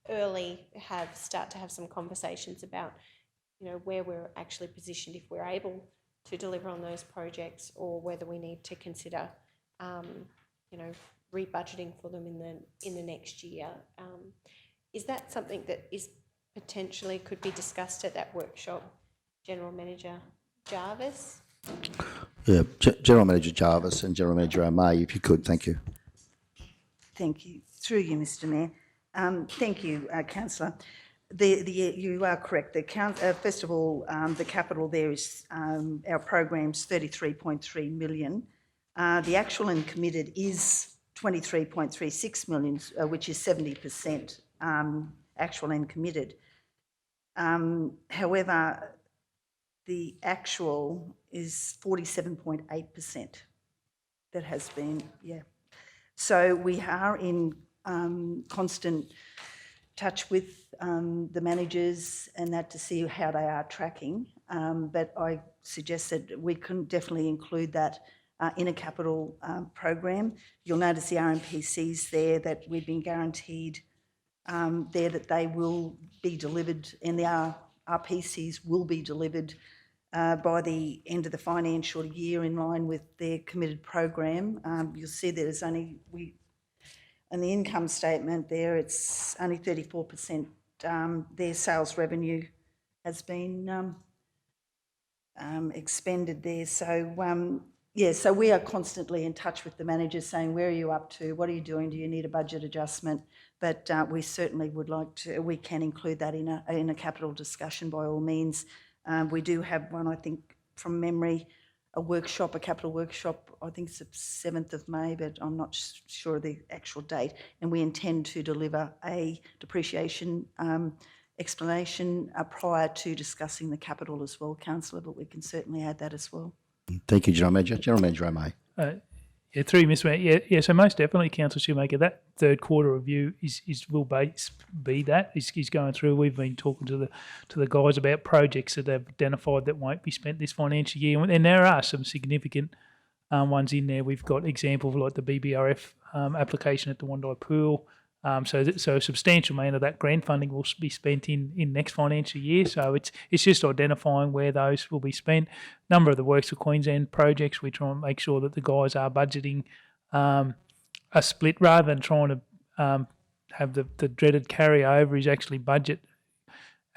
early start to have some conversations about, where we're actually positioned, if we're able to deliver on those projects, or whether we need to consider, rebudgeting for them in the next year. Is that something that is potentially could be discussed at that workshop, General Manager Jarvis? Yeah, General Manager Jarvis and General Manager O'May, if you could, thank you. Thank you. Through you, Mr Mayor. Thank you, Councillor. You are correct. First of all, the capital there is, our program's 33.3 million. The actual and committed is 23.36 million, which is 70% actual and committed. However, the actual is 47.8% that has been, So we are in constant touch with the managers and that to see how they are tracking. But I suggest that we can definitely include that in a capital program. You'll notice the RMPCs there that we've been guaranteed there that they will be delivered, and the RPCs will be delivered by the end of the financial year in line with their committed program. You'll see there's only, in the income statement there, it's only 34% their sales revenue has been expended there. So, so we are constantly in touch with the managers saying, where are you up to? What are you doing? Do you need a budget adjustment? But we certainly would like to, we can include that in a capital discussion by all means. We do have one, I think, from memory, a capital workshop, I think it's the 7th of May, but I'm not sure of the actual date. And we intend to deliver a depreciation explanation prior to discussing the capital as well, Councillor, but we can certainly add that as well. Thank you, General Manager. General Manager O'May. Through you, Mr Mayor. Yeah, so most definitely, Councillor Schumacher, that third quarter review will be that. Is going through. We've been talking to the guys about projects that they've identified that won't be spent this financial year, and there are some significant ones in there. We've got examples like the BBRF application at the Wandai Pool. So a substantial amount of that grant funding will be spent in next financial year. So it's just identifying where those will be spent. Number of the Works for Queensland projects, we try and make sure that the guys are budgeting a split rather than trying to have the dreaded carryover, is actually budget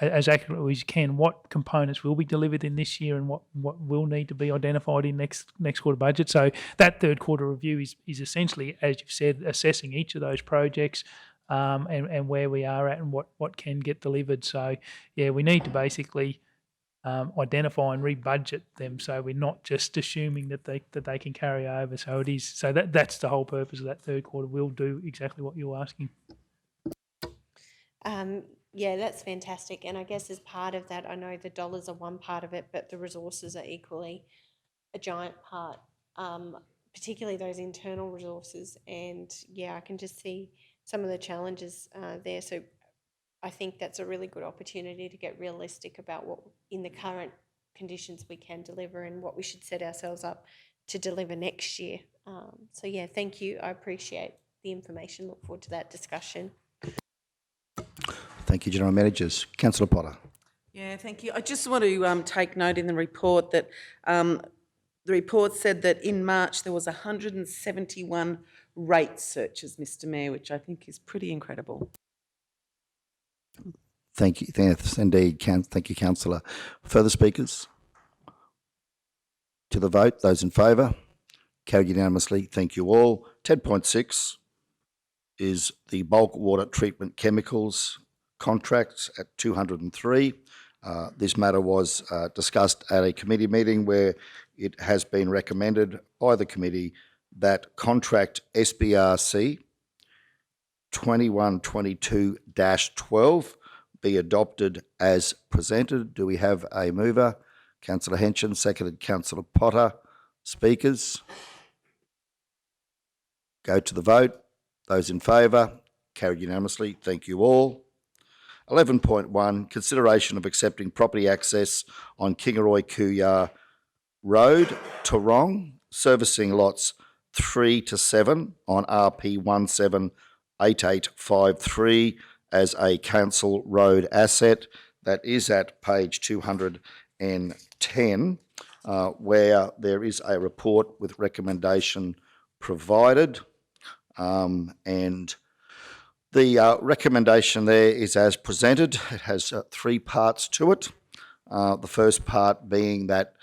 as accurately as you can what components will be delivered in this year and what will need to be identified in next quarter budget. So that third quarter review is essentially, as you've said, assessing each of those projects and where we are at and what can get delivered. So yeah, we need to basically identify and rebudget them, so we're not just assuming that they can carry over. So it is. So that's the whole purpose of that third quarter. We'll do exactly what you're asking. Yeah, that's fantastic. And I guess as part of that, I know the dollars are one part of it, but the resources are equally a giant part, particularly those internal resources. And yeah, I can just see some of the challenges there. So I think that's a really good opportunity to get realistic about what in the current conditions we can deliver and what we should set ourselves up to deliver next year. So yeah, thank you. I appreciate the information. Look forward to that discussion. Thank you, General Managers. Councillor Potter. Yeah, thank you. I just want to take note in the report that the report said that in March there was 171 rate searches, Mr Mayor, which I think is pretty incredible. Thank you. Yes, indeed. Thank you, Councillor. Further speakers? To the vote, those in favour? Carried unanimously. Thank you all. 10.6 is the bulk water treatment chemicals contracts at 203. This matter was discussed at a committee meeting where it has been recommended by the committee that contract SBRC 2122-12 be adopted as presented. Do we have a mover? Councillor Henson, seconded Councillor Potter. Speakers? Go to the vote. Those in favour? Carried unanimously. Thank you all. 11.1, consideration of accepting property access on Kingaroy Kooyar Road, Toorong, servicing lots 3 to 7 on RP 178853 as a council road asset. That is at page 210, where there is a report with recommendation provided. And the recommendation there is as presented. It has 3 parts to it. The first part being that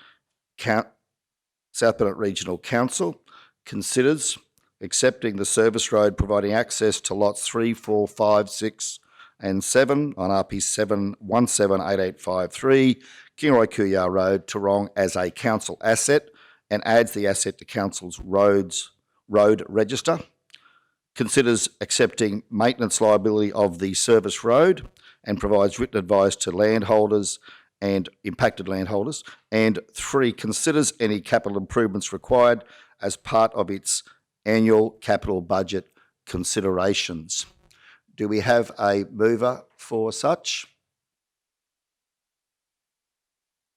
South Bennett Regional Council considers accepting the service road providing access to lots 3, 4, 5, 6 and 7 on RP 178853, Kingaroy Kooyar Road, Toorong as a council asset, and adds the asset to council's road register. Considers accepting maintenance liability of the service road and provides written advice to landholders and impacted landholders. And 3, considers any capital improvements required as part of its annual capital budget considerations. Do we have a mover for such?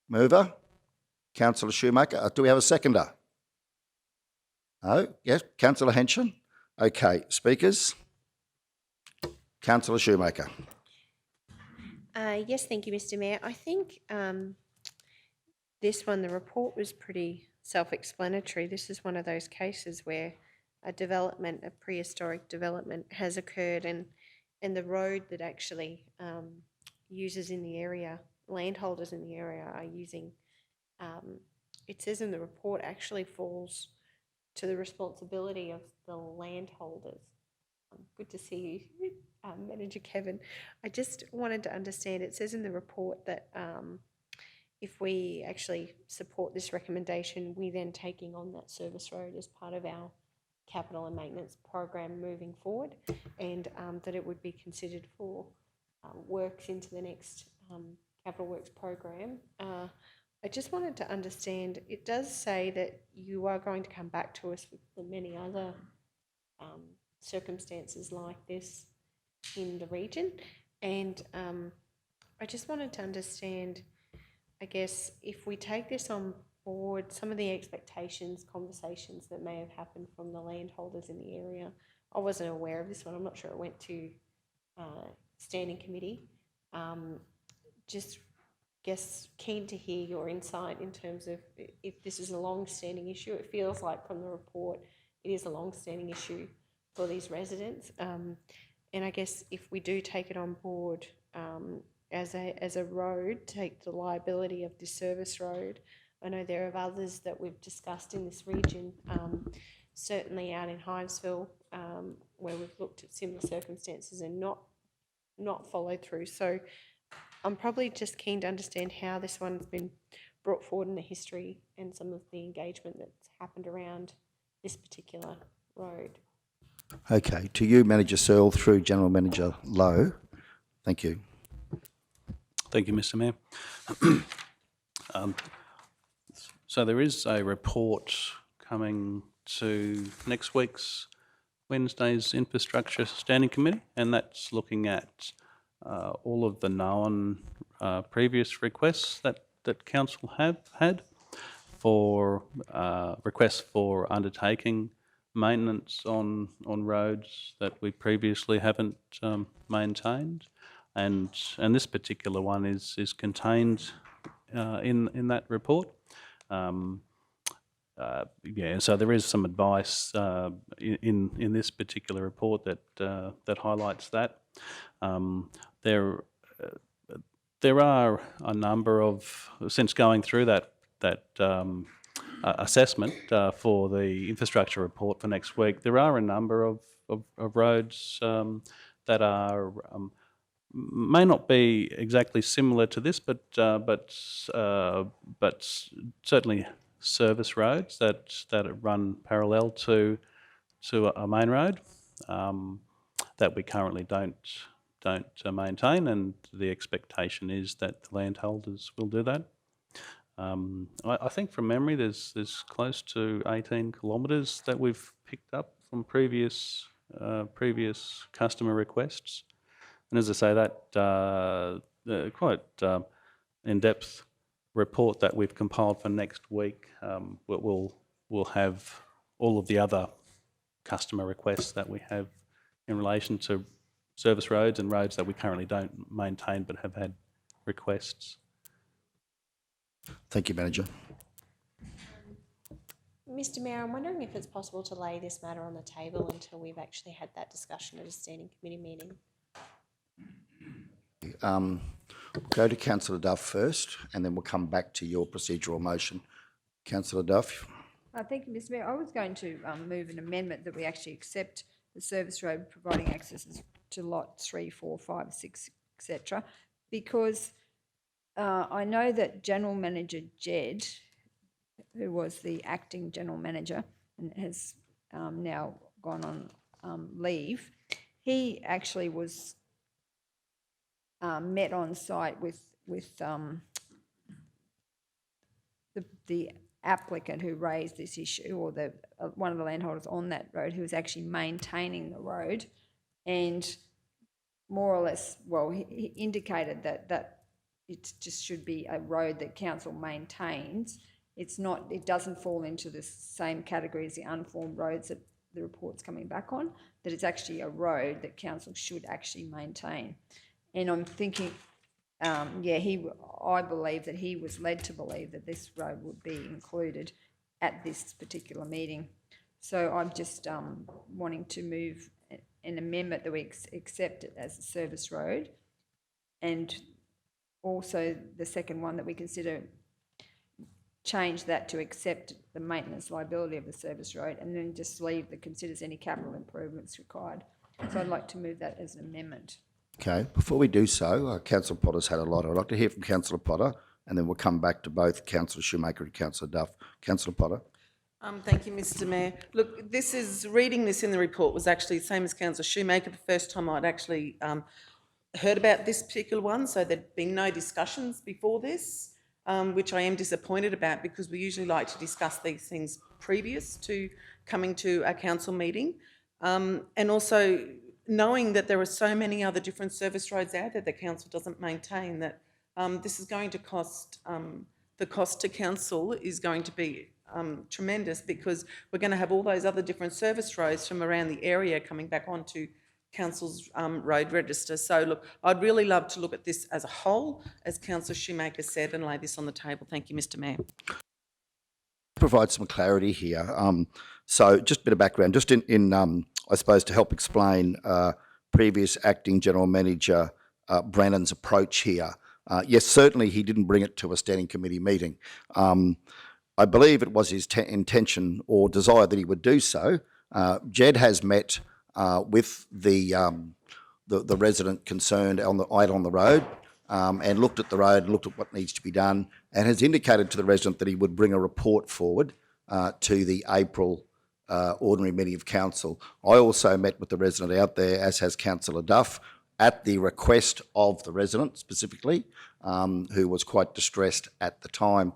Mover? Councillor Schumacher. Do we have a seconder? No? Yes, Councillor Henson. Okay, speakers. Councillor Schumacher. Yes, thank you, Mr Mayor. I think this one, the report was pretty self-explanatory. This is one of those cases where a prehistoric development has occurred and the road that actually users in the area, landholders in the area are using, it says in the report actually falls to the responsibility of the landholders. Good to see you, Manager Kevin. I just wanted to understand, it says in the report that if we actually support this recommendation, we then taking on that service road as part of our capital and maintenance program moving forward, and that it would be considered for works into the next capital works program. I just wanted to understand, it does say that you are going to come back to us with the many other circumstances like this in the region, and I just wanted to understand, I guess, if we take this on board some of the expectations, conversations that may have happened from the landholders in the area. I wasn't aware of this one. I'm not sure it went to standing committee. Just guess keen to hear your insight in terms of if this is a long-standing issue. It feels like from the report it is a long-standing issue for these residents. And I guess if we do take it on board as a road, take the liability of this service road. I know there are others that we've discussed in this region, certainly out in Hivesville, where we've looked at similar circumstances and not followed through. So I'm probably just keen to understand how this one's been brought forward in the history and some of the engagement that's happened around this particular road. Okay, to you, Manager Searle, through General Manager Lowe. Thank you. Thank you, Mr. Mayor. So there is a report coming to next week's Wednesday's Infrastructure Standing Committee, and that's looking at all of the known previous requests that Council have had for requests for undertaking maintenance on roads that we previously haven't maintained, and this particular one is contained in that report. Yeah, so there is some advice in this particular report that highlights that. There are a number of, since going through that assessment for the infrastructure report for next week, there are a number of roads that are may not be exactly similar to this, but certainly service roads that run parallel to a main road that we currently don't maintain, and the expectation is that the landholders will do that. I think from memory there's close to 18 kilometres that we've picked up from previous customer requests. And as I say, that quite in-depth report that we've compiled for next week will have all of the other customer requests that we have in relation to service roads and roads that we currently don't maintain but have had requests. Thank you, Manager. Mr. Mayor, I'm wondering if it's possible to lay this matter on the table until we've actually had that discussion at a standing committee meeting. Go to Councillor Duff first, and then we'll come back to your procedural motion. Councillor Duff. Thank you, Mr. Mayor. I was going to move an amendment that we actually accept the service road providing access to lot 3, 4, 5, 6, etc. Because I know that General Manager Jed, who was the acting General Manager and has now gone on leave, he actually was met on site with the applicant who raised this issue, or the one of the landholders on that road who was actually maintaining the road, and more or less, well, he indicated that it just should be a road that council maintains. It's not, it doesn't fall into the same category as the unformed roads that the report's coming back on, that it's actually a road that council should actually maintain. And I'm thinking, I believe that he was led to believe that this road would be included at this particular meeting. So I'm just wanting to move an amendment that we accept it as a service road, and also the second one that we consider change that to accept the maintenance liability of the service road, and then just leave the considers any capital improvements required. So I'd like to move that as an amendment. Okay, before we do so, Councillor Potter's had a lot. I'd like to hear from Councillor Potter, and then we'll come back to both Councillor Schumacher and Councillor Duff. Councillor Potter. Thank you, Mr. Mayor. Look, reading this in the report was actually the same as Councillor Schumacher. The first time I'd actually heard about this particular one, so there'd been no discussions before this, which I am disappointed about, because we usually like to discuss these things previous to coming to a council meeting. And also knowing that there are so many other different service roads out there that council doesn't maintain, that this is going to cost the the cost to council is going to be tremendous, because we're going to have all those other different service roads from around the area coming back onto council's road register. So look, I'd really love to look at this as a whole, as Councillor Schumacher said, and lay this on the table. Thank you, Mr Mayor. Provide some clarity here. So just a bit of background, just in I suppose to help explain previous acting general manager Brannon's approach here. Yes, certainly he didn't bring it to a standing committee meeting. I believe it was his intention or desire that he would do so. Jed has met with the resident concerned on the road and looked at the road, looked at what needs to be done, and has indicated to the resident that he would bring a report forward to the April ordinary meeting of council. I also met with the resident out there, as has Councillor Duff, at the request of the resident specifically, who was quite distressed at the time.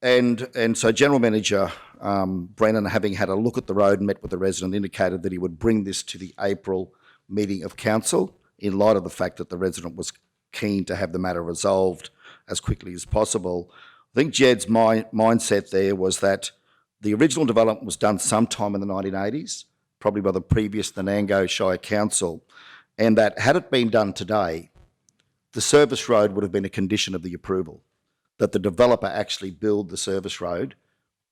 And so General Manager Brennan, having had a look at the road and met with the resident, indicated that he would bring this to the April meeting of council in light of the fact that the resident was keen to have the matter resolved as quickly as possible. I think Jed's mindset there was that the original development was done sometime in the 1980s, probably by the previous Nanango Shire Council, and that had it been done today, the service road would have been a condition of the approval, that the developer actually build the service road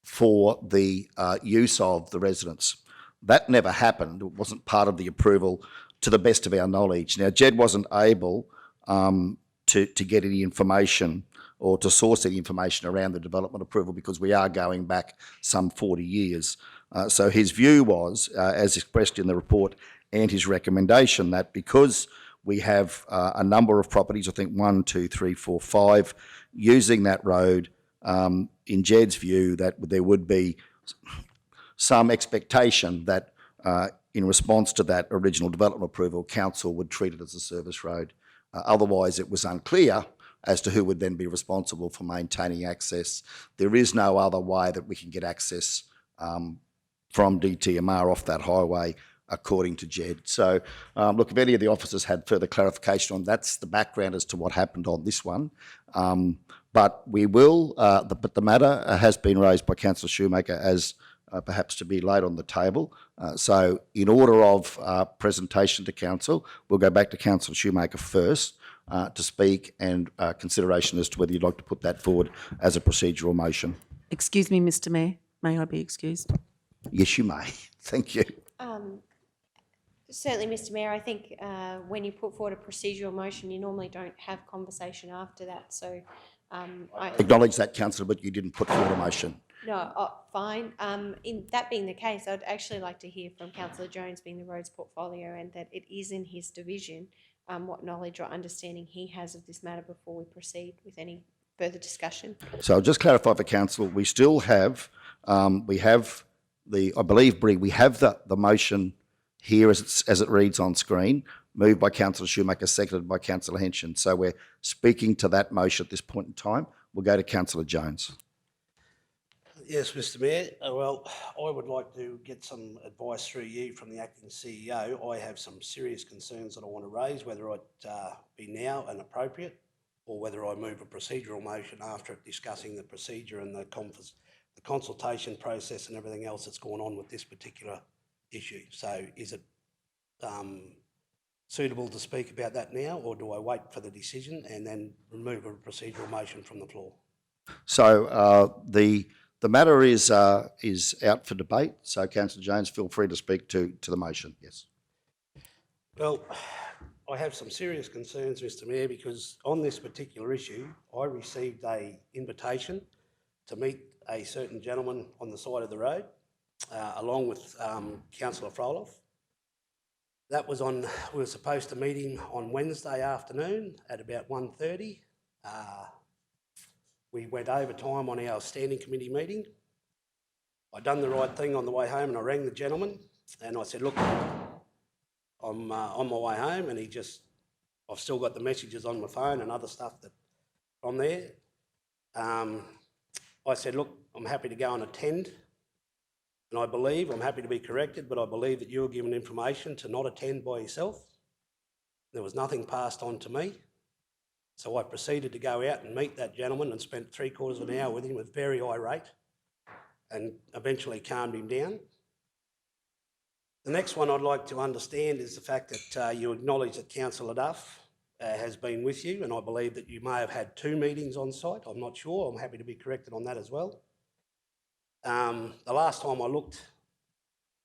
for the use of the residents. That never happened. It wasn't part of the approval to the best of our knowledge. Now, Jed wasn't able to get any information or to source any information around the development approval because we are going back some 40 years. So his view was, as expressed in the report and his recommendation, that because we have a number of properties, I think 1, 2, 3, 4, 5, using that road, in Jed's view, that there would be some expectation that in response to that original development approval, council would treat it as a service road. Otherwise, it was unclear as to who would then be responsible for maintaining access. There is no other way that we can get access from DTMR off that highway, according to Jed. So, look, if any of the officers had further clarification on that's the background as to what happened on this one. But we will, but the matter has been raised by Councillor Schumacher as perhaps to be laid on the table. So in order of presentation to council, we'll go back to Councillor Schumacher first to speak, and consideration as to whether you'd like to put that forward as a procedural motion. Excuse me, Mr Mayor. May I be excused? Yes, you may. Thank you. Certainly, Mr Mayor, I think when you put forward a procedural motion, you normally don't have conversation after that. So I Acknowledge that, Councillor, but you didn't put forward a motion. No, fine. In that being the case, I'd actually like to hear from Councillor Jones, being the roads portfolio, and that it is in his division, what knowledge or understanding he has of this matter before we proceed with any further discussion. So I'll just clarify for council, we still have, we have the, I believe, Bree, we have the motion here as it reads on screen, moved by Councillor Schumacher, seconded by Councillor Henshin. So we're speaking to that motion at this point in time. We'll go to Councillor Jones. Yes, Mr Mayor. Well, I would like to get some advice through you from the acting CEO. I have some serious concerns that I want to raise, whether it be now and appropriate, or whether I move a procedural motion after discussing the procedure and the consultation process and everything else that's going on with this particular issue. So is it suitable to speak about that now, or do I wait for the decision and then remove a procedural motion from the floor? So the matter is out for debate. So Councillor Jones, feel free to speak to the motion. Yes. Well, I have some serious concerns, Mr Mayor, because on this particular issue, I received an invitation to meet a certain gentleman on the side of the road, along with Councillor Froloff. That was on, we were supposed to meet him on Wednesday afternoon at about 1:30. We went over time on our standing committee meeting. I done the right thing on the way home and I rang the gentleman and I said, look, I'm on my way home, and he just, I've still got the messages on my phone and other stuff that from there. I said, look, I'm happy to go and attend, and I believe, I'm happy to be corrected, but I believe that you were given information to not attend by yourself. There was nothing passed on to me. So I proceeded to go out and meet that gentleman and spent 3/4 of an hour with him, was very irate, and eventually calmed him down. The next one I'd like to understand is the fact that you acknowledge that Councillor Duff has been with you, and I believe that you may have had 2 meetings on site. I'm not sure. I'm happy to be corrected on that as well. The last time I looked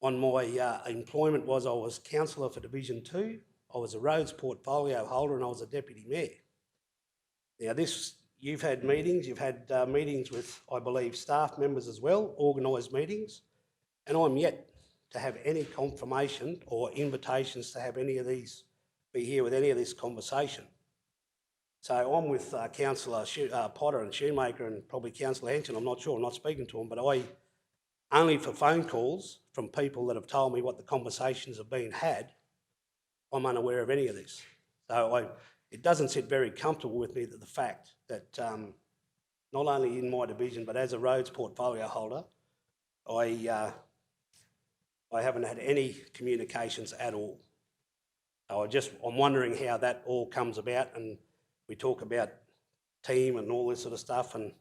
on my employment I was councillor for Division 2, I was a roads portfolio holder, and I was a deputy mayor. Now you've had meetings with, I believe, staff members as well, organised meetings, and I'm yet to have any confirmation or invitations to have any of these, be here with any of this conversation. So I'm with Councillor Potter and Schumacher and probably Councillor Henson, I'm not sure, I'm not speaking to them, but only for phone calls from people that have told me what the conversations have been had, I'm unaware of any of this. So it doesn't sit very comfortable with me that the fact that not only in my division, but as a roads portfolio holder, I haven't had any communications at all. So I'm wondering how that all comes about, and we talk about team and all this sort of stuff and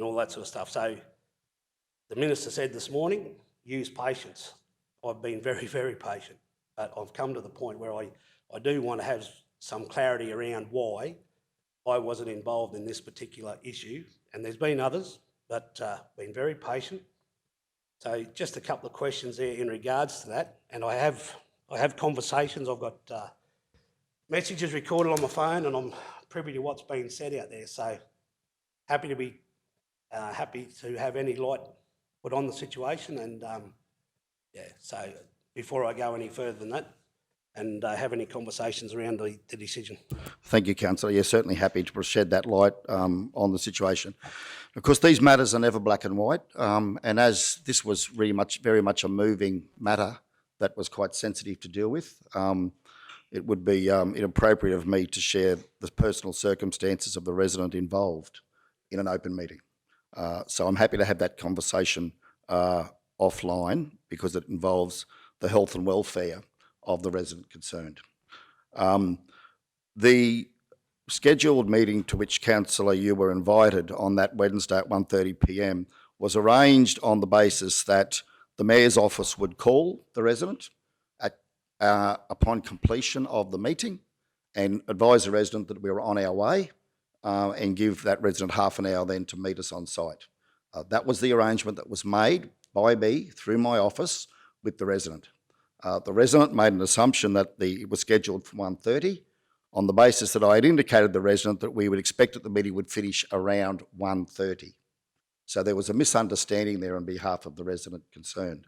all that sort of stuff. So the Minister said this morning, use patience. I've been very, very patient, but I've come to the point where I do want to have some clarity around why I wasn't involved in this particular issue. And there's been others, but been very patient. So just a couple of questions there in regards to that. And I have conversations. I've got messages recorded on my phone, and I'm privy to what's being said out there. So happy to have any light put on the situation. And so before I go any further than that, and have any conversations around the decision. Thank you, Councillor. Yes, certainly happy to shed that light on the situation. Of course, these matters are never black and white, and as this was very much a moving matter that was quite sensitive to deal with, it would be inappropriate of me to share the personal circumstances of the resident involved in an open meeting. So I'm happy to have that conversation offline because it involves the health and welfare of the resident concerned. The scheduled meeting to which, Councillor, you were invited on that Wednesday at 1:30 p.m. was arranged on the basis that the Mayor's office would call the resident upon completion of the meeting and advise the resident that we were on our way and give that resident half an hour then to meet us on site. That was the arrangement that was made by me through my office with the resident. The resident made an assumption that it was scheduled for 1:30 on the basis that I had indicated to the resident that we would expect that the meeting would finish around 1:30. So there was a misunderstanding there on behalf of the resident concerned.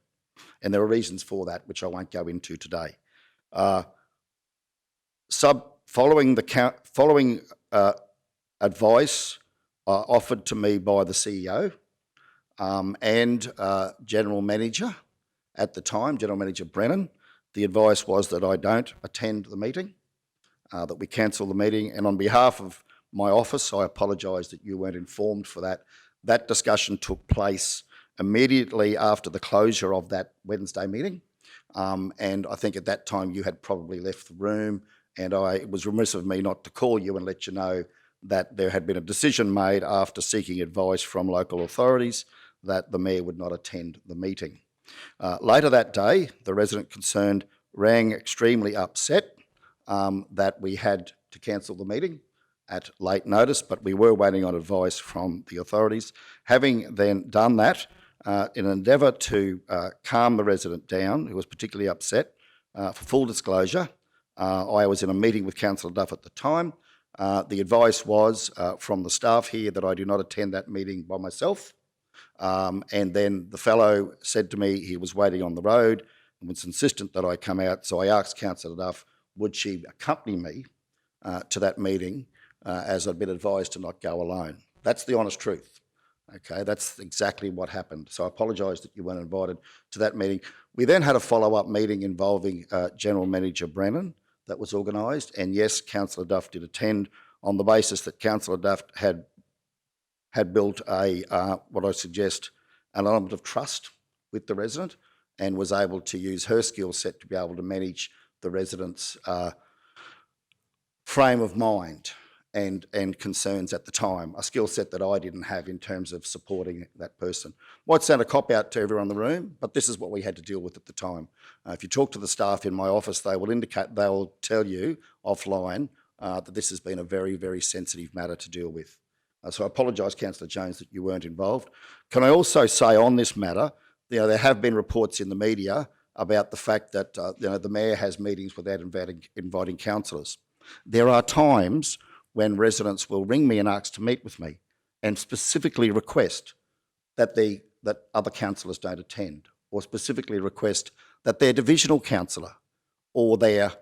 And there are reasons for that, which I won't go into today. Following advice offered to me by the CEO and General Manager at the time, General Manager Brennan, the advice was that I don't attend the meeting, that we cancel the meeting, and on behalf of my office, I apologise that you weren't informed for that. That discussion took place immediately after the closure of that Wednesday meeting, and I think at that time you had probably left the room, and it was remiss of me not to call you and let you know that there had been a decision made after seeking advice from local authorities that the Mayor would not attend the meeting. Later that day, the resident concerned rang extremely upset that we had to cancel the meeting at late notice, but we were waiting on advice from the authorities. Having then done that, in an endeavour to calm the resident down, who was particularly upset, for full disclosure, I was in a meeting with Councillor Duff at the time. The advice was from the staff here that I do not attend that meeting by myself. And then the fellow said to me he was waiting on the road and was insistent that I come out. So I asked Councillor Duff, would she accompany me to that meeting as I'd been advised to not go alone. That's the honest truth. Okay, that's exactly what happened. So I apologise that you weren't invited to that meeting. We then had a follow-up meeting involving General Manager Brennan that was organised. And yes, Councillor Duff did attend on the basis that Councillor Duff had built what I suggest, an element of trust with the resident and was able to use her skill set to be able to manage the resident's frame of mind and concerns at the time, a skill set that I didn't have in terms of supporting that person. Might sound a cop-out to everyone in the room, but this is what we had to deal with at the time. If you talk to the staff in my office, they will tell you offline that this has been a very, very sensitive matter to deal with. So I apologise, Councillor Jones, that you weren't involved. Can I also say on this matter, there have been reports in the media about the fact that the Mayor has meetings without inviting councillors. There are times when residents will ring me and ask to meet with me and specifically request that other councillors don't attend, or specifically request that their divisional councillor or their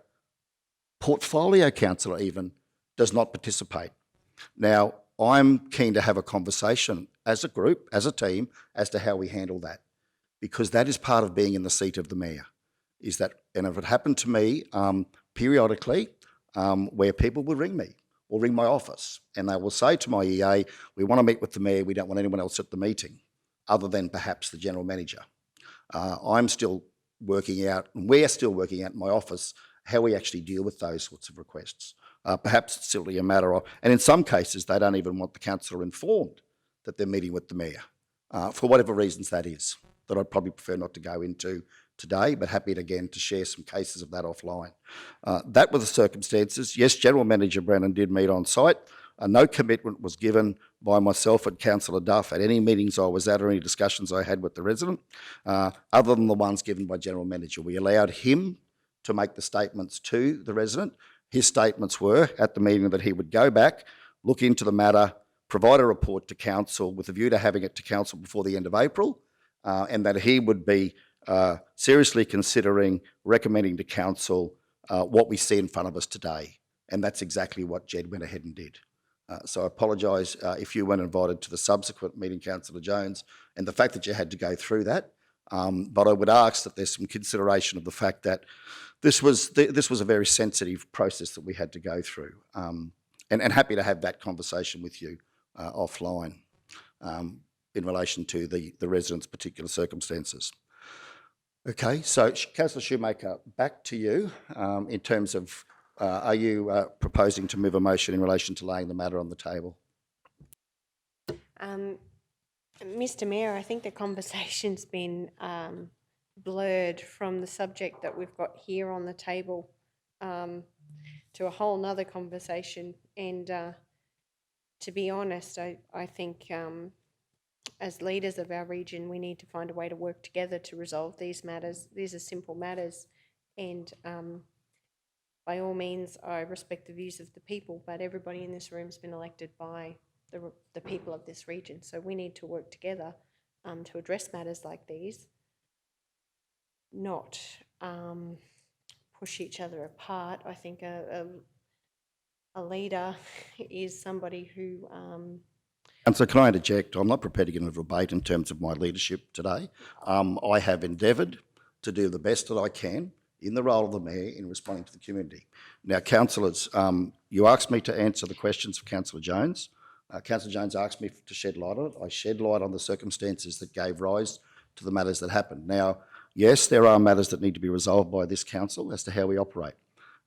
portfolio councillor even does not participate. Now, I'm keen to have a conversation as a group, as a team, as to how we handle that, because that is part of being in the seat of the Mayor. And if it happened to me periodically, where people will ring me or ring my office and they will say to my EA, we want to meet with the Mayor, we don't want anyone else at the meeting, other than perhaps the General Manager. I'm still working out, and we're still working out in my office, how we actually deal with those sorts of requests. Perhaps it's simply a matter of, and in some cases, they don't even want the councillor informed that they're meeting with the Mayor, for whatever reasons that is, that I'd probably prefer not to go into today, but happy again to share some cases of that offline. That were the circumstances. Yes, General Manager Brennan did meet on site. No commitment was given by myself and Councillor Duff at any meetings I was at or any discussions I had with the resident, other than the ones given by General Manager. We allowed him to make the statements to the resident. His statements were at the meeting that he would go back, look into the matter, provide a report to Council with a view to having it to Council before the end of April, and that he would be seriously considering recommending to Council what we see in front of us today. And that's exactly what Jed went ahead and did. So I apologise if you weren't invited to the subsequent meeting, Councillor Jones, and the fact that you had to go through that. But I would ask that there's some consideration of the fact that this was a very sensitive process that we had to go through. And happy to have that conversation with you offline in relation to the residents' particular circumstances. Okay, so Councillor Schumacher, back to you in terms of, are you proposing to move a motion in relation to laying the matter on the table? Mr. Mayor, I think the conversation's been blurred from the subject that we've got here on the table to a whole nother conversation. And to be honest, I think as leaders of our region, we need to find a way to work together to resolve these matters. These are simple matters, and by all means, I respect the views of the people, but everybody in this room has been elected by the people of this region. So we need to work together to address matters like these, not push each other apart. I think a leader is somebody who... Councillor, can I interject? I'm not prepared to get into a debate in terms of my leadership today. I have endeavoured to do the best that I can in the role of the Mayor in responding to the community. Now, councillors, you asked me to answer the questions of Councillor Jones. Councillor Jones asked me to shed light on it. I shed light on the circumstances that gave rise to the matters that happened. Now, yes, there are matters that need to be resolved by this council as to how we operate.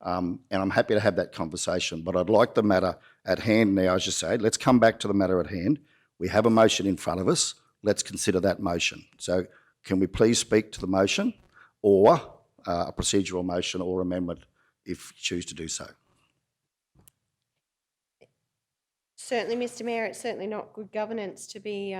And I'm happy to have that conversation, but I'd like the matter at hand now, as you say. Let's come back to the matter at hand. We have a motion in front of us. Let's consider that motion. So can we please speak to the motion, or a procedural motion or amendment if you choose to do so? Certainly, Mr. Mayor, it's certainly not good governance to be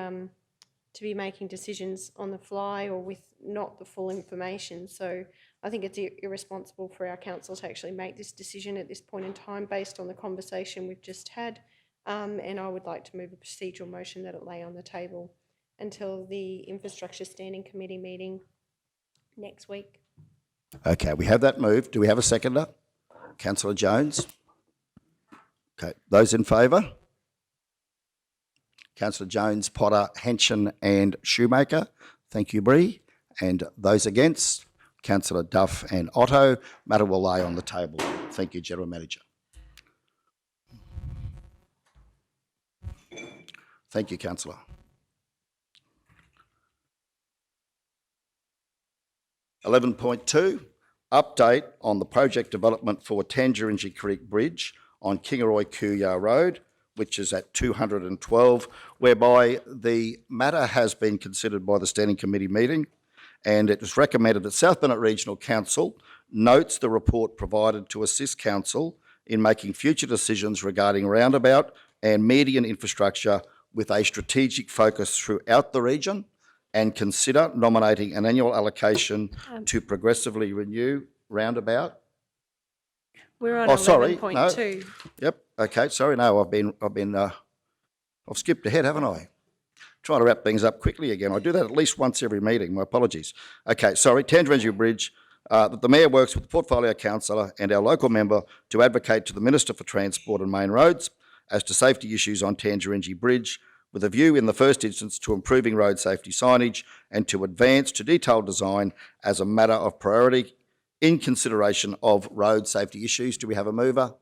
making decisions on the fly or with not the full information. So I think it's irresponsible for our council to actually make this decision at this point in time based on the conversation we've just had. And I would like to move a procedural motion that it lay on the table until the Infrastructure Standing Committee meeting next week. Okay, we have that moved. Do we have a seconder? Councillor Jones? Okay, those in favour? Councillor Jones, Potter, Henson and Schumacher. Thank you, Bree. And those against? Councillor Duff and Otto. Matter will lay on the table. Thank you, General Manager. Thank you, Councillor. (11.2) Update on the project development for Tangerine Creek Bridge on Kingaroy Kooyar Road, which is at 212, whereby the matter has been considered by the Standing Committee meeting, and it was recommended that South Bennett Regional Council notes the report provided to assist Council in making future decisions regarding roundabout and median infrastructure with a strategic focus throughout the region, and consider nominating an annual allocation to progressively renew roundabout. We're on Oh, sorry, 11.2. Yep. Okay. Sorry. No, I've skipped ahead, haven't I? Trying to wrap things up quickly again. I do that at least once every meeting. My apologies. Okay. Sorry. Tangerine Bridge. That the Mayor works with the portfolio councillor and our local member to advocate to the Minister for Transport and Main Roads as to safety issues on Tangerine Bridge, with a view in the first instance to improving road safety signage and to advance to detailed design as a matter of priority in consideration of road safety issues. Do we have a mover?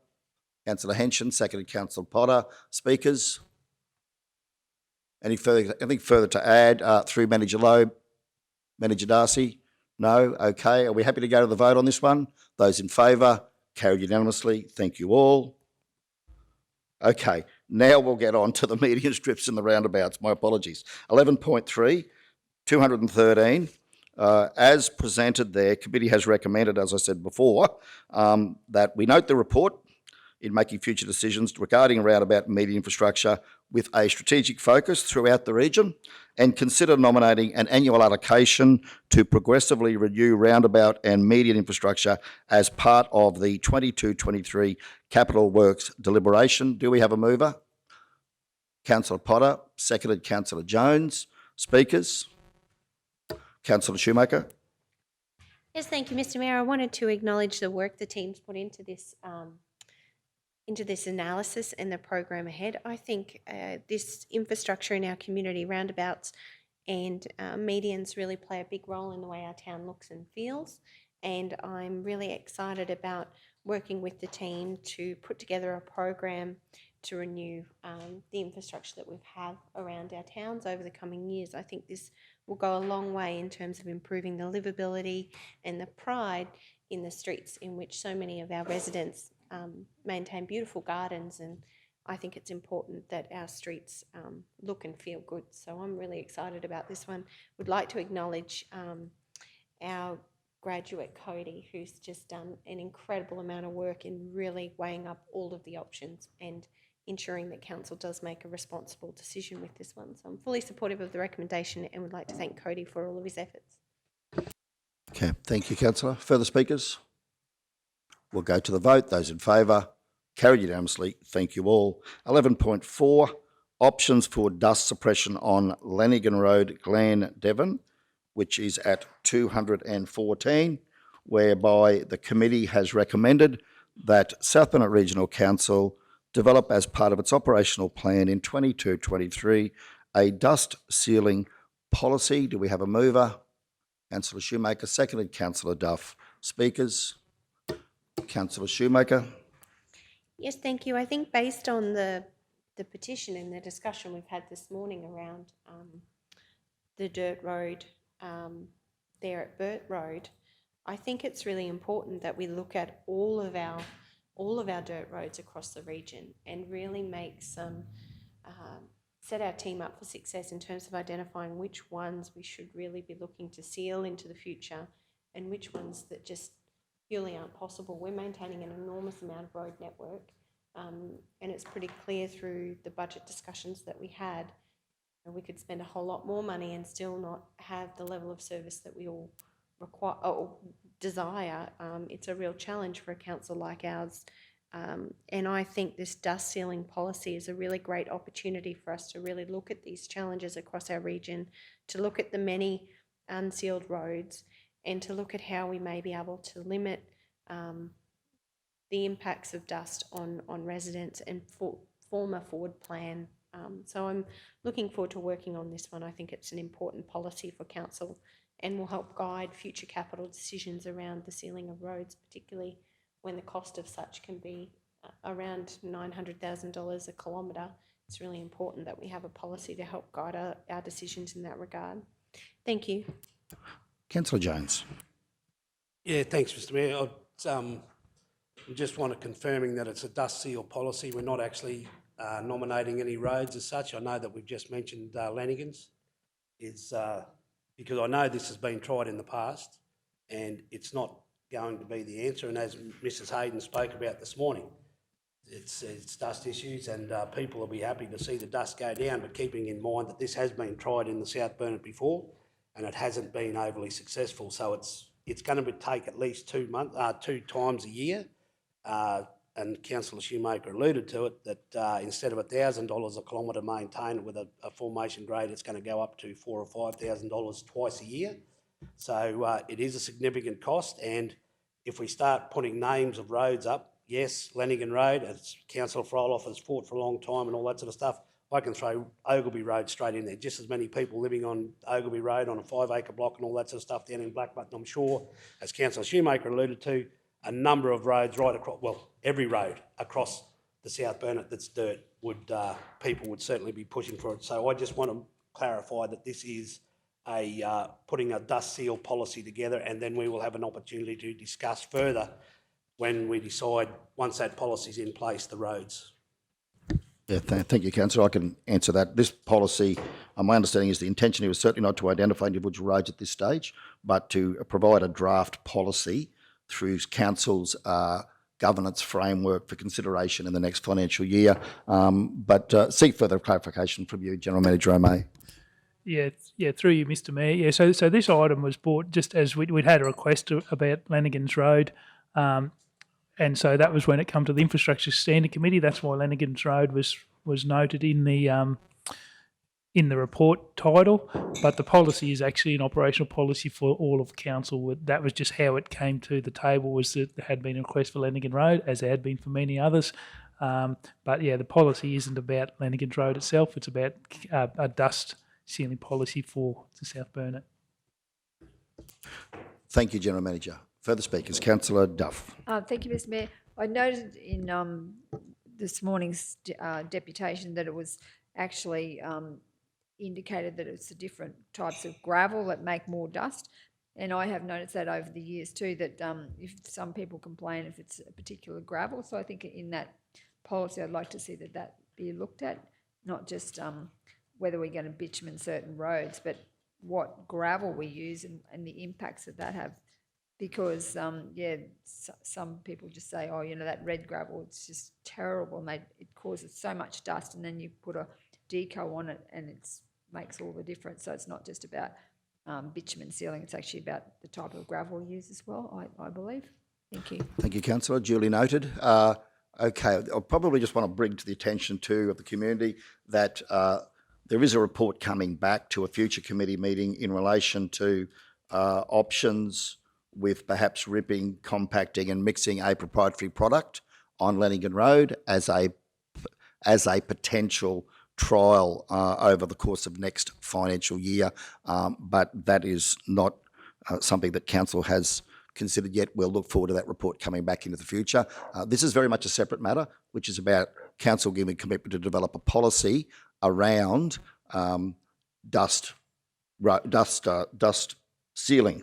Councillor Henshin, seconded Councillor Potter. Speakers? Anything further to add through Manager Loeb? Manager Darcy? No? Okay. Are we happy to go to the vote on this one? Those in favour? Carried unanimously. Thank you all. Okay. Now we'll get on to the median strips and the roundabouts. My apologies. 11.3, 213. As presented there, committee has recommended, as I said before, that we note the report in making future decisions regarding roundabout and median infrastructure with a strategic focus throughout the region, and consider nominating an annual allocation to progressively renew roundabout and median infrastructure as part of the 22-23 Capital Works Deliberation. Do we have a mover? Councillor Potter, seconded Councillor Jones. Speakers? Councillor Schumacher. Yes, thank you, Mr. Mayor. I wanted to acknowledge the work the team's put into this analysis and the program ahead. I think this infrastructure in our community, roundabouts and medians, really play a big role in the way our town looks and feels. And I'm really excited about working with the team to put together a program to renew the infrastructure that we have around our towns over the coming years. I think this will go a long way in terms of improving the livability and the pride in the streets in which so many of our residents maintain beautiful gardens, and I think it's important that our streets look and feel good. So I'm really excited about this one. Would like to acknowledge our graduate Cody, who's just done an incredible amount of work in really weighing up all of the options and ensuring that council does make a responsible decision with this one. So I'm fully supportive of the recommendation and would like to thank Cody for all of his efforts. Okay, thank you, Councillor. Further speakers? We'll go to the vote. Those in favour? Carried unanimously. Thank you all. 11.4, options for dust suppression on Lanigan Road, Glen, Devon, which is at 214, whereby the committee has recommended that South Bennett Regional Council develop as part of its operational plan in 22-23 a dust sealing policy. Do we have a mover? Councillor Schumacher, seconded Councillor Duff. Speakers? Councillor Schumacher. Yes, thank you. I think based on the petition and the discussion we've had this morning around the dirt road there at Burt Road, I think it's really important that we look at all of our dirt roads across the region and really make some set our team up for success in terms of identifying which ones we should really be looking to seal into the future and which ones that just purely aren't possible. We're maintaining an enormous amount of road network, and it's pretty clear through the budget discussions that we had, and we could spend a whole lot more money and still not have the level of service that we all require or desire. It's a real challenge for a council like ours, and I think this dust sealing policy is a really great opportunity for us to really look at these challenges across our region, to look at the many unsealed roads, and to look at how we may be able to limit the impacts of dust on residents and form a forward plan. So I'm looking forward to working on this one. I think it's an important policy for council and will help guide future capital decisions around the sealing of roads, particularly when the cost of such can be around $900,000 a kilometre. It's really important that we have a policy to help guide our decisions in that regard. Thank you. Councillor Jones. Yeah, thanks, Mr. Mayor. I just want to confirming that it's a dust seal policy. We're not actually nominating any roads as such. I know that we've just mentioned Lanigan's, because I know this has been tried in the past and it's not going to be the answer. And as Mrs Hayden spoke about this morning, it's dust issues, and people will be happy to see the dust go down, but keeping in mind that this has been tried in the South Burnett before and it hasn't been overly successful. So it's going to take at least 2 times a year. And Councillor Schumacher alluded to it, that instead of $1,000 a kilometre maintained with a formation grade, it's going to go up to $4,000 or $5,000 twice a year. So it is a significant cost, and if we start putting names of roads up, yes, Lanigan Road, as Councillor Froeloff has fought for a long time and all that sort of stuff, I can throw Ogilvy Road straight in there. Just as many people living on Ogilvy Road on a 5-acre block and all that sort of stuff down in Blackbutton. I'm sure, as Councillor Schumacher alluded to, a number of roads right across, well, every road across the South Burnett that's dirt people would certainly be pushing for it. So I just want to clarify that this is putting a dust seal policy together, and then we will have an opportunity to discuss further when we decide, once that policy's in place, the roads. Yeah, thank you, Councillor. I can answer that. This policy, my understanding is the intention here is certainly not to identify individual roads at this stage, but to provide a draft policy through Council's governance framework for consideration in the next financial year. But seek further clarification from you, General Manager O'May. Yeah, through you, Mr Mayor. Yeah, so this item was brought just as we'd had a request about Lanigan's Road, and so that was when it come to the Infrastructure Standing Committee. That's why Lanigan's Road was noted in the report title, but the policy is actually an operational policy for all of council. That was just how it came to the table, was that there had been a request for Lanigan Road, as there had been for many others. But yeah, the policy isn't about Lanigan's Road itself. It's about a dust sealing policy for the South Burnett. Thank you, General Manager. Further speakers, Councillor Duff. Thank you, Mr Mayor. I noted in this morning's deputation that it was actually indicated that it's the different types of gravel that make more dust. And I have noticed that over the years too, that if some people complain if it's a particular gravel. So I think in that policy, I'd like to see that be looked at, not just whether we're going to bitumen certain roads, but what gravel we use and the impacts that have. Because, some people just say, oh, that red gravel, it's just terrible, and it causes so much dust, and then you put a deco on it and it makes all the difference. So it's not just about bitumen sealing, it's actually about the type of gravel we use as well, I believe. Thank you. Thank you, Councillor. Duly noted. Okay, I'll probably just want to bring to the attention too of the community that there is a report coming back to a future committee meeting in relation to options with perhaps ripping, compacting and mixing a proprietary product on Lanigan Road as a potential trial over the course of next financial year. But that is not something that Council has considered yet. We'll look forward to that report coming back into the future. This is very much a separate matter, which is about Council giving a commitment to develop a policy around dust sealing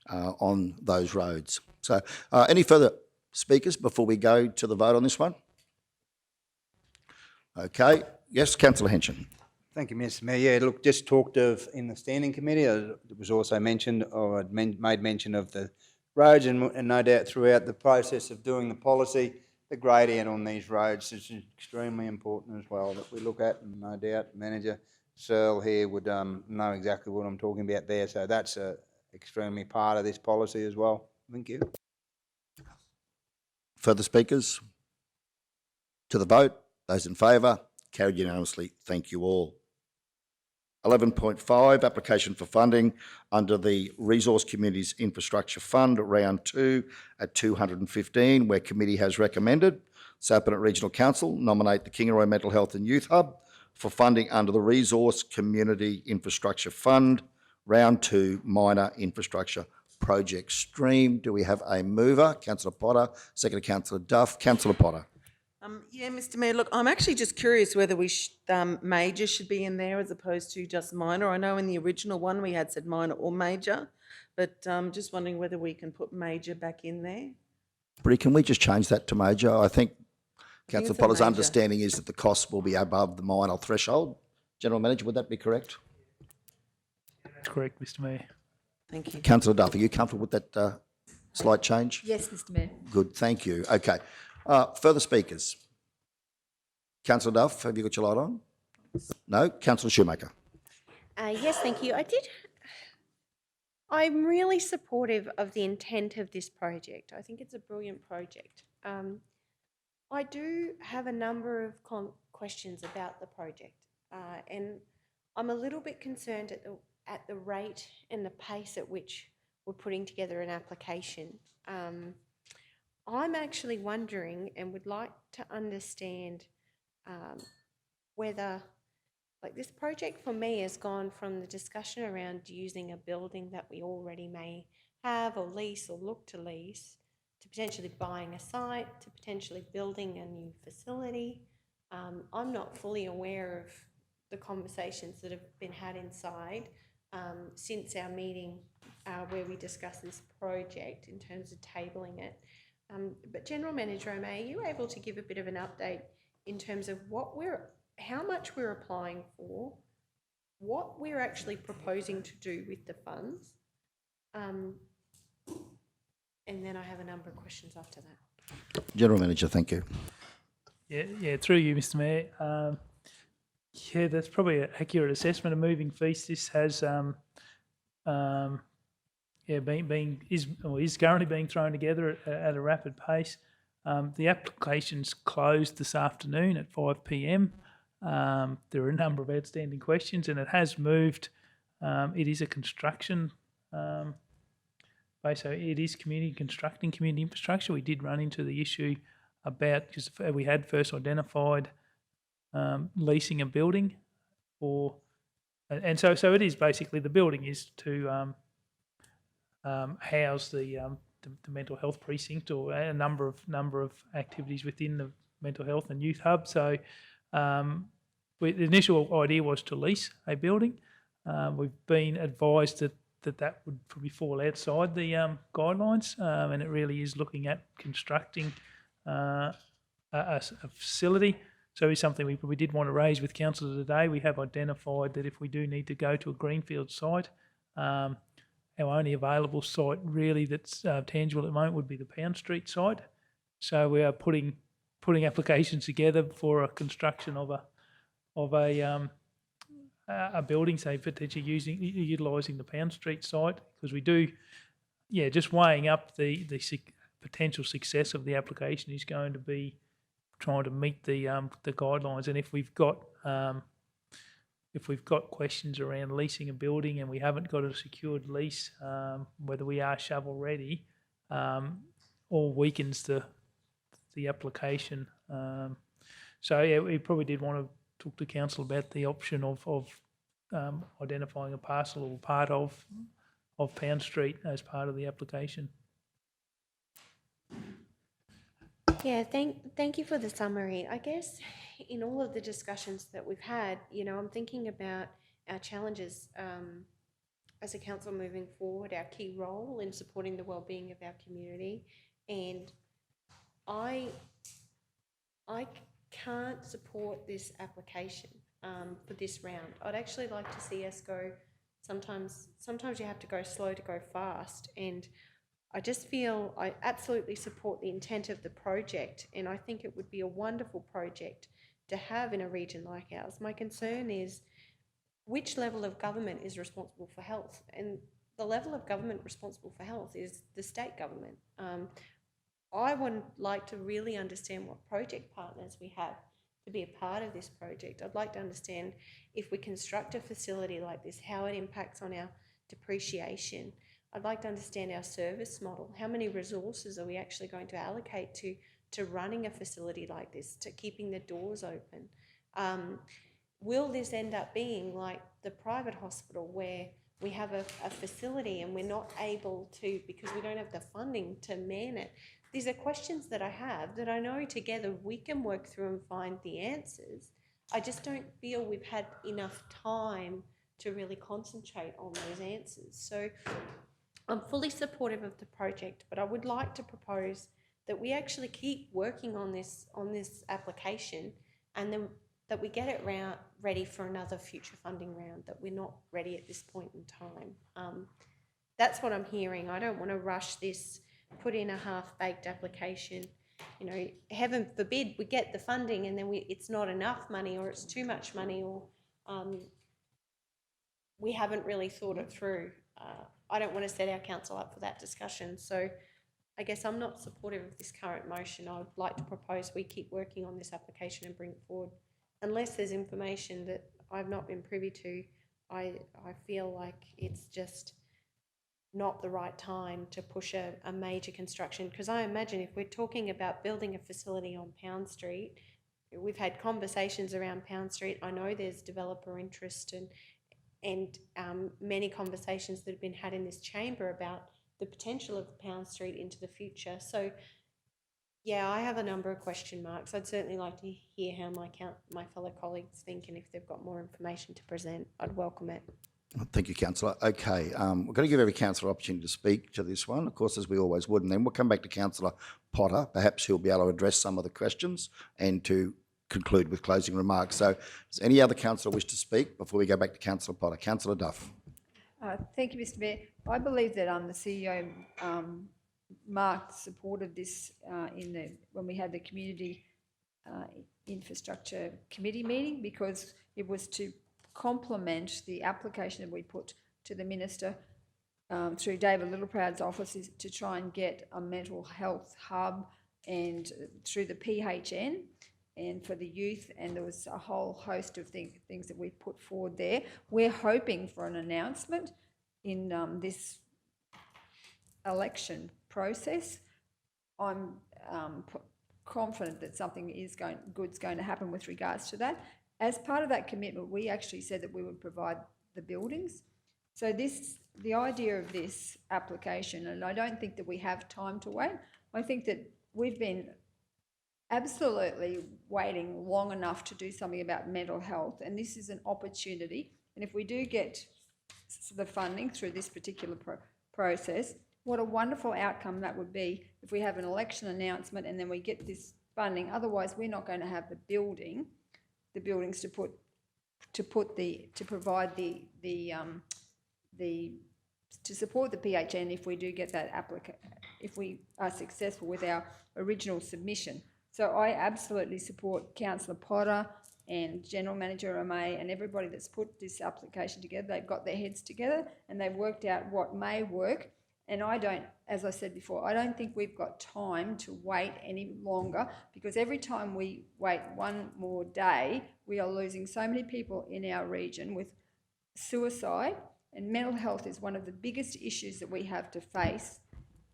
on those roads. So any further speakers before we go to the vote on this one? Okay. Yes, Councillor Henson. Thank you, Mr Mayor. Yeah, look, just talked of in the standing committee, it was also mentioned, or I'd made mention of the roads, and no doubt throughout the process of doing the policy, the gradient on these roads is extremely important as well that we look at, and no doubt Manager Searle here would know exactly what I'm talking about there. So that's extremely part of this policy as well. Thank you. Further speakers? To the vote. Those in favour? Carried unanimously. Thank you all. 11.5, application for funding under the Resource Communities Infrastructure Fund, round 2 at 215, where committee has recommended South Burnett Regional Council nominate the Kingaroy Mental Health and Youth Hub for funding under the Resource Community Infrastructure Fund, round 2, minor infrastructure project stream. Do we have a mover? Councillor Potter, second to Councillor Duff. Councillor Potter. Yeah, Mr Mayor, look, I'm actually just curious whether we major should be in there as opposed to just minor. I know in the original one we had said minor or major, but just wondering whether we can put major back in there. Bri, can we just change that to major? I think Councillor it's a Potter's major. understanding is that the costs will be above the minor threshold. General Manager, would that be correct? That's correct, Mr Mayor. Thank you. Councillor Duff, are you comfortable with that slight change? Yes, Mr Mayor. Good, thank you. Okay. Further speakers? Councillor Duff, have you got your light on? No? Councillor Schumacher? Yes, thank you. I'm really supportive of the intent of this project. I think it's a brilliant project. I do have a number of questions about the project, and I'm a little bit concerned at the rate and the pace at which we're putting together an application. I'm actually wondering and would like to understand whether, like, this project for me has gone from the discussion around using a building that we already may have or lease or look to lease, to potentially buying a site, to potentially building a new facility. I'm not fully aware of the conversations that have been had inside since our meeting where we discussed this project in terms of tabling it. But General Manager O'May, are you able to give a bit of an update in terms of how much we're applying for, what we're actually proposing to do with the funds? And then I have a number of questions after that. General Manager, thank you. Yeah, through you, Mr Mayor. Yeah, that's probably an accurate assessment of moving feast. This has is currently being thrown together at a rapid pace. The application's closed this afternoon at 5 p.m. There are a number of outstanding questions, and it has moved. It is a construction base, so it is constructing community infrastructure. We did run into the issue about, because we had first identified leasing a building and so it is basically, the building is to house the mental health precinct or a number of activities within the mental health and youth hub. So the initial idea was to lease a building. We've been advised that would probably fall outside the guidelines, and it really is looking at constructing a facility. So it's something we did want to raise with council today. We have identified that if we do need to go to a greenfield site, our only available site really that's tangible at the moment would be the Pound Street site. So we are putting applications together for a construction of a building, say potentially utilising the Pound Street site, because we do, just weighing up the potential success of the application is going to be trying to meet the guidelines. And if we've got questions around leasing a building and we haven't got a secured lease, whether we are shovel ready, all weakens the application. We probably did want to talk to council about the option of identifying a parcel or part of Pound Street as part of the application. Yeah, thank you for the summary. I guess in all of the discussions that we've had, I'm thinking about our challenges as a council moving forward, our key role in supporting the wellbeing of our community, and I can't support this application for this round. I'd actually like to see us go. Sometimes you have to go slow to go fast, and I just feel I absolutely support the intent of the project, and I think it would be a wonderful project to have in a region like ours. My concern is which level of government is responsible for health, and the level of government responsible for health is the state government. I would like to really understand what project partners we have to be a part of this project. I'd like to understand, if we construct a facility like this, how it impacts on our depreciation. I'd like to understand our service model. How many resources are we actually going to allocate to running a facility like this, to keeping the doors open? Will this end up being like the private hospital, where we have a facility and we're not able to, because we don't have the funding to man it? These are questions that I have that I know together we can work through and find the answers. I just don't feel we've had enough time to really concentrate on those answers. So I'm fully supportive of the project, but I would like to propose that we actually keep working on this application, and then that we get it ready for another future funding round, that we're not ready at this point in time. That's what I'm hearing. I don't want to rush this, put in a half-baked application. You know, heaven forbid we get the funding and then it's not enough money, or it's too much money, or we haven't really thought it through. I don't want to set our council up for that discussion. So I guess I'm not supportive of this current motion. I would like to propose we keep working on this application and bring it forward. Unless there's information that I've not been privy to, I feel like it's just not the right time to push a major construction. Because I imagine if we're talking about building a facility on Pound Street, we've had conversations around Pound Street. I know there's developer interest and many conversations that have been had in this chamber about the potential of Pound Street into the future. So yeah, I have a number of question marks. I'd certainly like to hear how my fellow colleagues think, and if they've got more information to present, I'd welcome it. Thank you, Councillor. Okay, we're going to give every councillor opportunity to speak to this one, of course, as we always would, and then we'll come back to Councillor Potter. Perhaps he'll be able to address some of the questions and to conclude with closing remarks. So does any other councillor wish to speak before we go back to Councillor Potter? Councillor Duff. Thank you, Mr Mayor. I believe that the CEO, Mark, supported this when we had the Community Infrastructure Committee meeting, because it was to complement the application that we put to the Minister through David Littleproud's office, is to try and get a mental health hub, and through the PHN and for the youth, and there was a whole host of things that we put forward there. We're hoping for an announcement in this election process. I'm confident that something good's going to happen with regards to that. As part of that commitment, we actually said that we would provide the buildings. So the idea of this application, and I don't think that we have time to wait. I think that we've been absolutely waiting long enough to do something about mental health, and this is an opportunity. And if we do get the funding through this particular process, what a wonderful outcome that would be if we have an election announcement and then we get this funding. Otherwise, we're not going to have the buildings to provide to support the PHN if we do get that if we are successful with our original submission. So I absolutely support Councillor Potter and General Manager O'May and everybody that's put this application together. They've got their heads together and they've worked out what may work. And I don't, as I said before, I don't think we've got time to wait any longer, because every time we wait one more day, we are losing so many people in our region with suicide, and mental health is one of the biggest issues that we have to face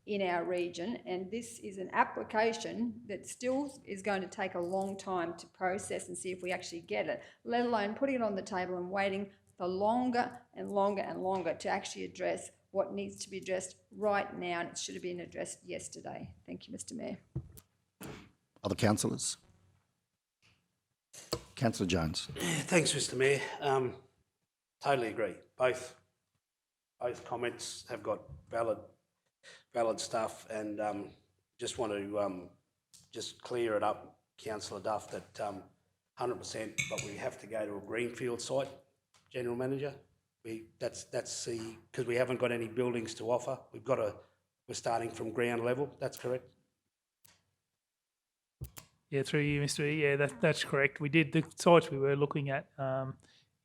in our region. And this is an application that still is going to take a long time to process and see if we actually get it, let alone putting it on the table and waiting for longer and longer and longer to actually address what needs to be addressed right now, and it should have been addressed yesterday. Thank you, Mr Mayor. Other councillors? Councillor Jones. Thanks, Mr Mayor. Totally agree. Both comments have got valid stuff, and just want to just clear it up, Councillor Duff, that 100%, but we have to go to a greenfield site, General Manager. That's because we haven't got any buildings to offer. We're starting from ground level. That's correct. Yeah, through you, Mr. E. Yeah, that's correct. We did, the sites we were looking at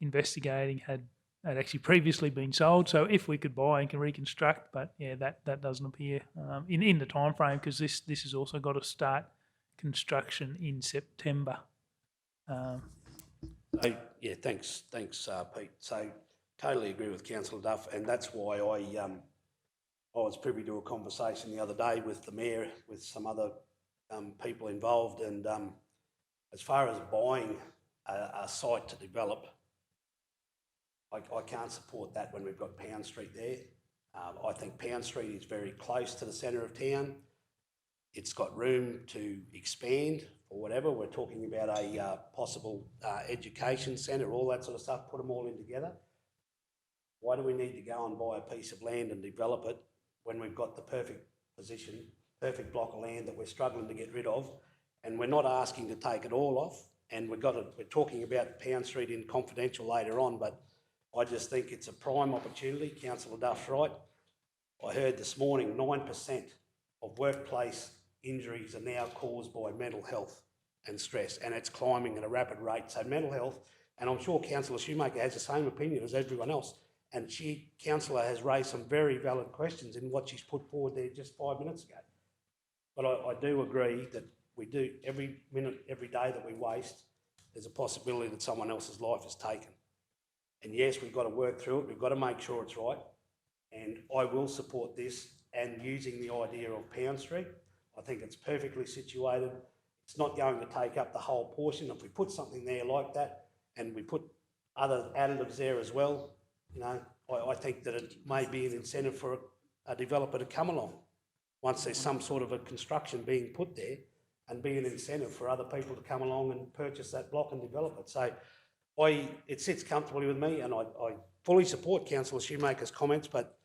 investigating had actually previously been sold. So if we could buy and can reconstruct, but yeah, that doesn't appear in the time frame, because this has also got to start construction in September. Yeah, thanks, Pete. So totally agree with Councillor Duff, and that's why I was privy to a conversation the other day with the Mayor, with some other people involved, and as far as buying a site to develop, I can't support that when we've got Pound Street there. I think Pound Street is very close to the centre of town. It's got room to expand or whatever. We're talking about a possible education centre, all that sort of stuff, put them all in together. Why do we need to go and buy a piece of land and develop it when we've got the perfect position perfect block of land that we're struggling to get rid of, and we're not asking to take it all off. And we're talking about Pound Street in confidential later on, but I just think it's a prime opportunity. Councillor Duff's right. I heard this morning 9% of workplace injuries are now caused by mental health and stress, and it's climbing at a rapid rate. So mental health, and I'm sure Councillor Schumacher has the same opinion as everyone else, and Councillor has raised some very valid questions in what she's put forward there just 5 minutes ago. But I do agree that we do, every minute, every day that we waste, there's a possibility that someone else's life is taken. And yes, we've got to work through it. We've got to make sure it's right. And I will support this and using the idea of Pound Street. I think it's perfectly situated. It's not going to take up the whole portion. If we put something there like that and we put other additives there as well, you know, I think that it may be an incentive for a developer to come along once there's some sort of a construction being put there, and be an incentive for other people to come along and purchase that block and develop it. So it sits comfortably with me, and I fully support Councillor Schumacher's comments, but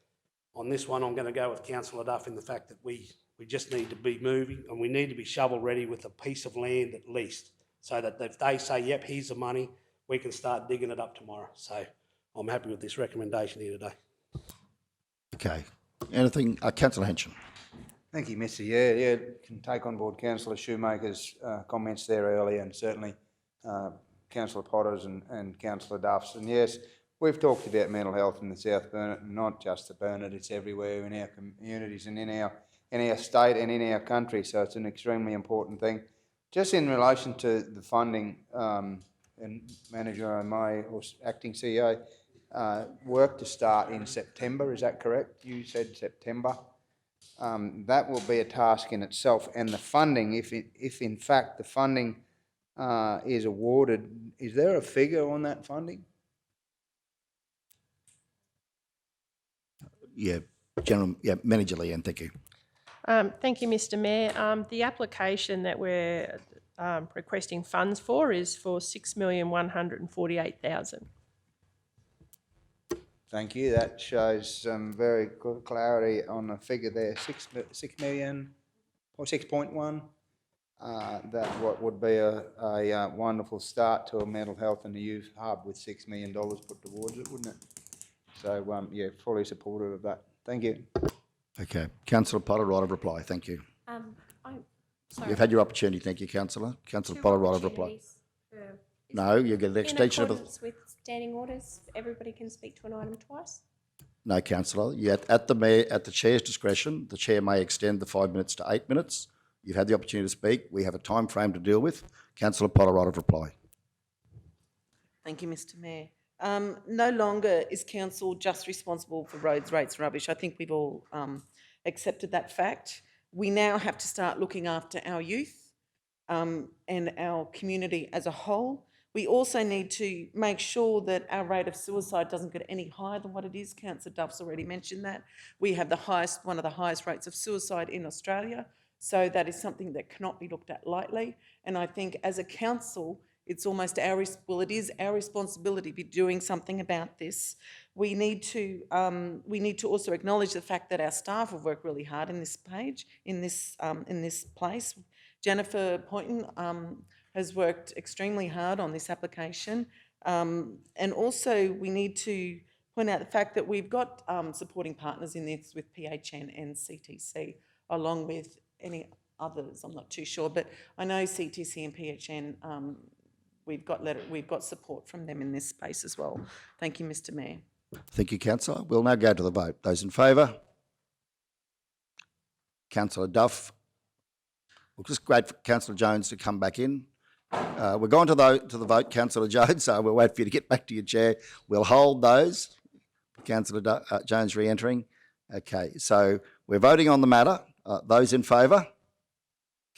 on this one I'm going to go with Councillor Duff in the fact that we just need to be moving, and we need to be shovel ready with a piece of land at least, so that if they say, yep, here's the money, we can start digging it up tomorrow. So I'm happy with this recommendation here today. Okay. Anything? Councillor Henson. Thank you, Mr. Yeah, can take on board Councillor Schumacher's comments there earlier, and certainly Councillor Potter's and Councillor Duff's. And yes, we've talked about mental health in the South Burnett, and not just the Burnett, it's everywhere in our communities and in our state and in our country, so it's an extremely important thing. Just in relation to the funding, and Manager O'May, or Acting CEO, work to start in September, is that correct? You said September. That will be a task in itself, and the funding, if in fact the funding is awarded, is there a figure on that funding? Yeah, Manager Leanne, thank you. Thank you, Mr. Mayor. The application that we're requesting funds for is for $6,148,000. Thank you. That shows some very good clarity on the figure there. 6 million or 6.1. That what would be a wonderful start to a mental health and the youth hub with $6 million put towards it, wouldn't it? So yeah, fully supportive of that. Thank you. Okay, Councillor Potter, right of reply. Thank you. Sorry. You've had your opportunity. Thank you, Councillor. Councillor Potter, right of reply. No, you get an extension of In accordance with standing orders, everybody can speak to an item twice? No, Councillor. At the Chair's discretion, the Chair may extend the 5 minutes to 8 minutes. You've had the opportunity to speak. We have a time frame to deal with. Councillor Potter, right of reply. Thank you, Mr. Mayor. No longer is council just responsible for roads, rates, rubbish. I think we've all accepted that fact. We now have to start looking after our youth and our community as a whole. We also need to make sure that our rate of suicide doesn't get any higher than what it is. Councillor Duff's already mentioned that. We have one of the highest rates of suicide in Australia. So that is something that cannot be looked at lightly. And I think as a council, it's almost it is our responsibility to be doing something about this. We need to also acknowledge the fact that our staff have worked really hard in this place. Jennifer Poynton has worked extremely hard on this application. And also we need to point out the fact that we've got supporting partners in this with PHN and CTC, along with any others, I'm not too sure, but I know CTC and PHN, we've got support from them in this space as well. Thank you, Mr. Mayor. Thank you, Councillor. We'll now go to the vote. Those in favour? Councillor Duff. We'll just wait for Councillor Jones to come back in. We're going to the vote, Councillor Jones, so we'll wait for you to get back to your chair. We'll hold those. Councillor Jones re-entering. Okay, so we're voting on the matter. Those in favour?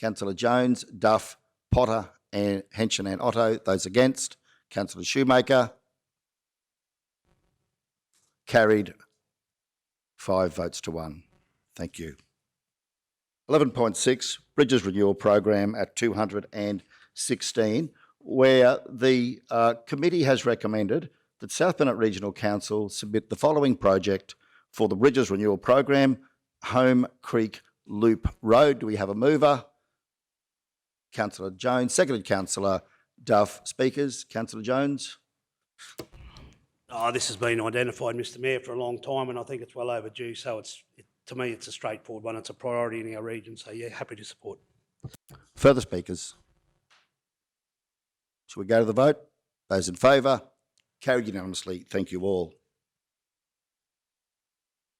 Councillor Jones, Duff, Potter, and Henson and Otto. Those against? Councillor Schumacher. Carried 5 votes to 1. Thank you. 11.6, Bridges Renewal Program at 216, where the committee has recommended that South Burnett Regional Council submit the following project for the Bridges Renewal Program: Home Creek Loop Road. Do we have a mover? Councillor Jones, seconded Councillor Duff. Speakers, Councillor Jones. Oh, this has been identified, Mr Mayor, for a long time, and I think it's well overdue. So to me, it's a straightforward one. It's a priority in our region. So yeah, happy to support. Further speakers? Shall we go to the vote? Those in favour? Carried unanimously. Thank you all.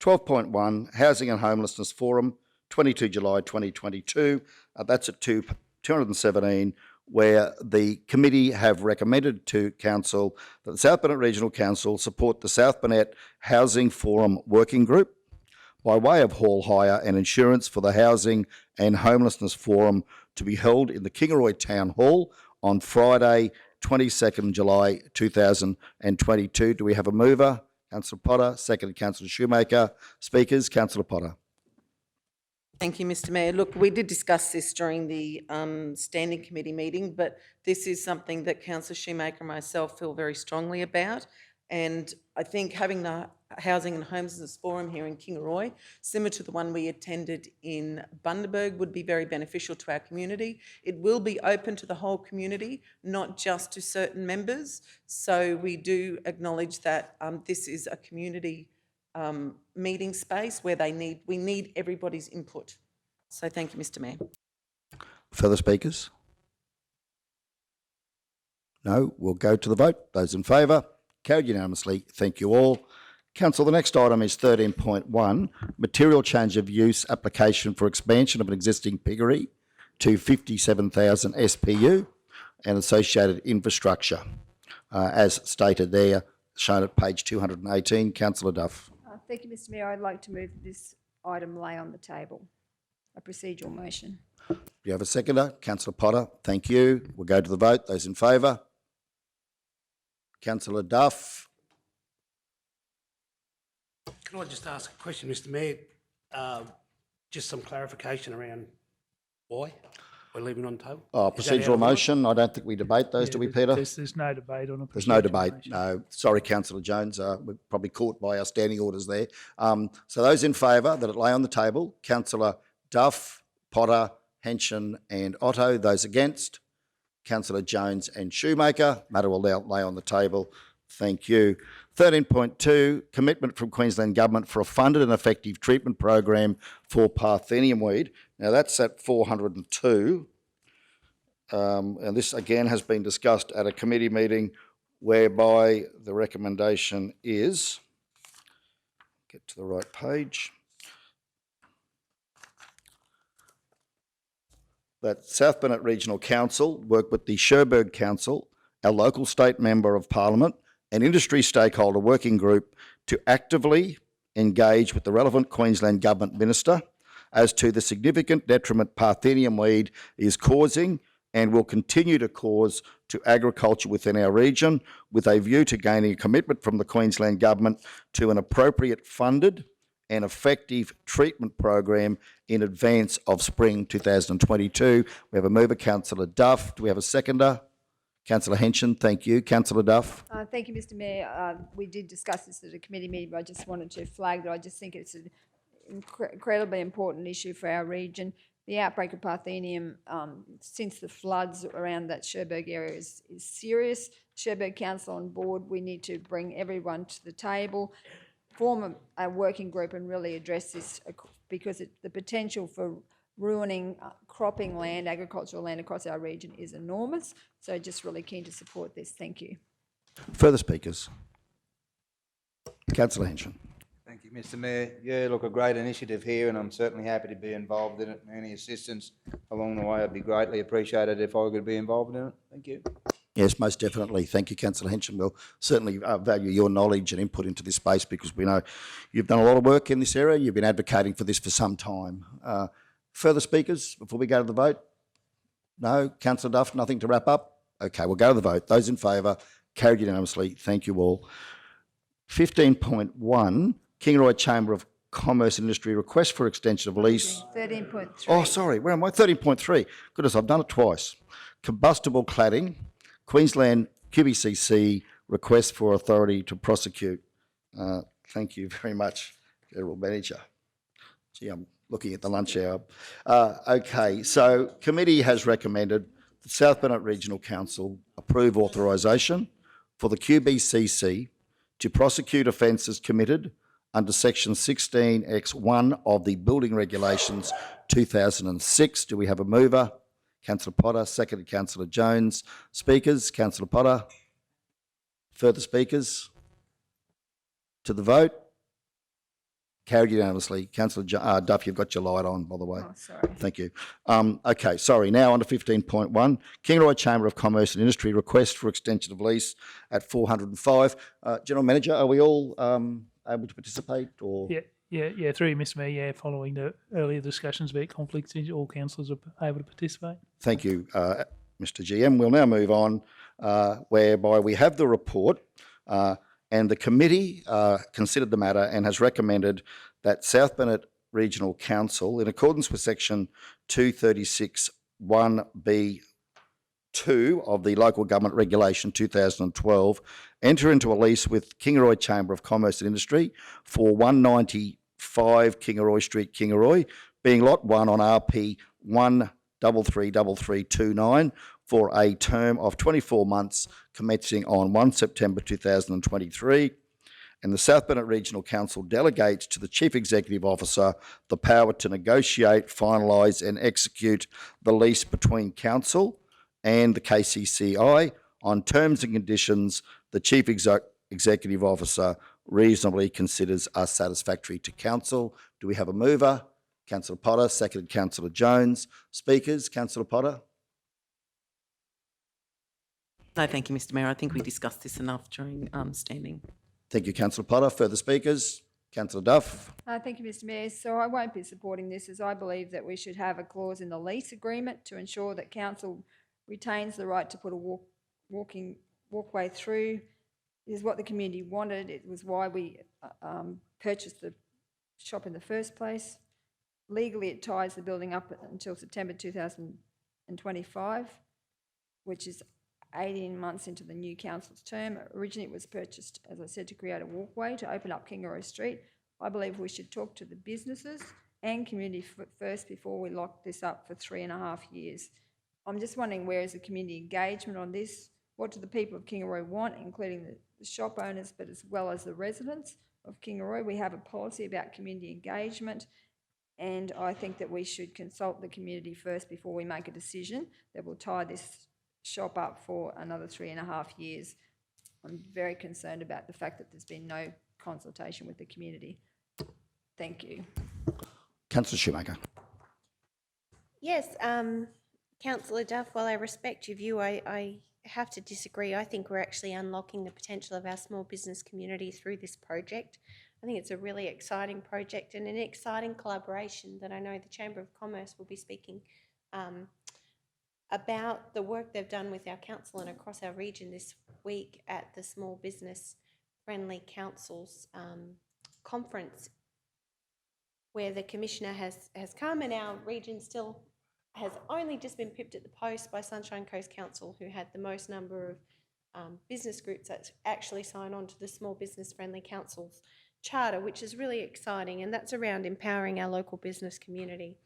12.1, Housing and Homelessness Forum, 22 July 2022. That's at 217, where the committee have recommended to Council that the South Burnett Regional Council support the South Burnett Housing Forum Working Group by way of hall hire and insurance for the Housing and Homelessness Forum to be held in the Kingaroy Town Hall on Friday, 22nd July 2022. Do we have a mover? Councillor Potter, seconded Councillor Schumacher. Speakers, Councillor Potter. Thank you, Mr Mayor. Look, we did discuss this during the standing committee meeting, but this is something that Councillor Schumacher and myself feel very strongly about. And I think having the Housing and Homelessness Forum here in Kingaroy, similar to the one we attended in Bundaberg, would be very beneficial to our community. It will be open to the whole community, not just to certain members. So we do acknowledge that this is a community meeting space where we need everybody's input. So thank you, Mr Mayor. Further speakers? No, we'll go to the vote. Those in favour? Carried unanimously. Thank you all. Council, the next item is 13.1, material change of use application for expansion of an existing piggery to 57,000 SPU and associated infrastructure, as stated there, shown at page 218. Councillor Duff. Thank you, Mr Mayor. I'd like to move this item lay on the table, a procedural motion. Do you have a seconder? Councillor Potter, thank you. We'll go to the vote. Those in favour? Councillor Duff. Can I just ask a question, Mr Mayor? Just some clarification around why we're leaving on the table? Oh, procedural motion. I don't think we debate those, do we, Peter? There's no debate on a There's no procedural debate. motion. No. Sorry, Councillor Jones. We're probably caught by our standing orders there. So those in favour that it lay on the table, Councillor Duff, Potter, Henson and Otto. Those against, Councillor Jones and Schumacher. Matter will now lay on the table. Thank you. 13.2, commitment from Queensland Government for a funded and effective treatment program for Parthenium weed. Now that's at 402. And this again has been discussed at a committee meeting whereby the recommendation is, get to the right page, that South Burnett Regional Council work with the Cherbourg Council, our local state member of Parliament, and industry stakeholder working group to actively engage with the relevant Queensland Government Minister as to the significant detriment Parthenium weed is causing and will continue to cause to agriculture within our region, with a view to gaining a commitment from the Queensland Government to an appropriate funded and effective treatment program in advance of spring 2022. We have a mover, Councillor Duff. Do we have a seconder? Councillor Henson, thank you. Councillor Duff. Thank you, Mr Mayor. We did discuss this at a committee meeting, but I just wanted to flag that I just think it's an incredibly important issue for our region. The outbreak of Parthenium since the floods around that Cherbourg area is serious. Cherbourg Council on board. We need to bring everyone to the table, form a working group and really address this, because the potential for ruining cropping land, agricultural land across our region is enormous. So just really keen to support this. Thank you. Further speakers? Councillor Henson. Thank you, Mr Mayor. Yeah, look, a great initiative here, and I'm certainly happy to be involved in it. And any assistance along the way would be greatly appreciated if I could be involved in it. Thank you. Yes, most definitely. Thank you, Councillor Henson. We'll certainly value your knowledge and input into this space, because we know you've done a lot of work in this area. You've been advocating for this for some time. Further speakers before we go to the vote? No? Councillor Duff, nothing to wrap up? Okay, we'll go to the vote. Those in favour, carried unanimously. Thank you all. 15.1, Kingaroy Chamber of Commerce and Industry request for extension of lease. 13.3. Oh, sorry, where am I? 13.3. Goodness, I've done it twice. Combustible cladding, Queensland QBCC request for authority to prosecute. Thank you very much, General Manager. Gee, I'm looking at the lunch hour. Okay, so committee has recommended the South Burnett Regional Council approve authorisation for the QBCC to prosecute offences committed under section 16X1 of the Building Regulations 2006. Do we have a mover? Councillor Potter, seconded Councillor Jones. Speakers, Councillor Potter. Further speakers? To the vote? Carried unanimously. Councillor Duff, you've got your light on, by the way. Oh, sorry. Thank you. Okay, sorry. Now on to 15.1. Kingaroy Chamber of Commerce and Industry request for extension of lease at 405. General Manager, are we all able to participate? Or Yeah, through you, Mr Mayor, yeah, following the earlier discussions about conflicts, all councillors are able to participate. Thank you, Mr GM. We'll now move on, whereby we have the report, and the committee considered the matter and has recommended that South Burnett Regional Council, in accordance with section 236(1)(b)(2) of the Local Government Regulation 2012, enter into a lease with Kingaroy Chamber of Commerce and Industry for 195 Kingaroy Street, Kingaroy, being Lot 1 on RP 1333329 for a term of 24 months commencing on 1 September 2023. And the South Burnett Regional Council delegates to the Chief Executive Officer the power to negotiate, finalise and execute the lease between Council and the KCCI on terms and conditions the Chief Executive Officer reasonably considers are satisfactory to Council. Do we have a mover? Councillor Potter, seconded Councillor Jones. Speakers, Councillor Potter. No, thank you, Mr Mayor. I think we discussed this enough during standing. Thank you, Councillor Potter. Further speakers? Councillor Duff. Thank you, Mr Mayor. So I won't be supporting this, as I believe that we should have a clause in the lease agreement to ensure that council retains the right to put a walkway through. It is what the community wanted. It was why we purchased the shop in the first place. Legally, it ties the building up until September 2025, which is 18 months into the new council's term. Originally, it was purchased, as I said, to create a walkway to open up Kingaroy Street. I believe we should talk to the businesses and community first before we lock this up for 3.5 years. I'm just wondering, where is the community engagement on this? What do the people of Kingaroy want, including the shop owners, but as well as the residents of Kingaroy? We have a policy about community engagement, and I think that we should consult the community first before we make a decision that will tie this shop up for another 3.5 years. I'm very concerned about the fact that there's been no consultation with the community. Thank you. Councillor Schumacher. Yes, Councillor Duff, while I respect your view, I have to disagree. I think we're actually unlocking the potential of our small business community through this project. I think it's a really exciting project and an exciting collaboration that I know the Chamber of Commerce will be speaking about the work they've done with our council and across our region this week at the Small Business Friendly Councils conference, where the Commissioner has come, and our region still has only just been pipped at the post by Sunshine Coast Council, who had the most number of business groups that actually sign on to the Small Business Friendly Councils Charter, which is really exciting, and that's around empowering our local business community.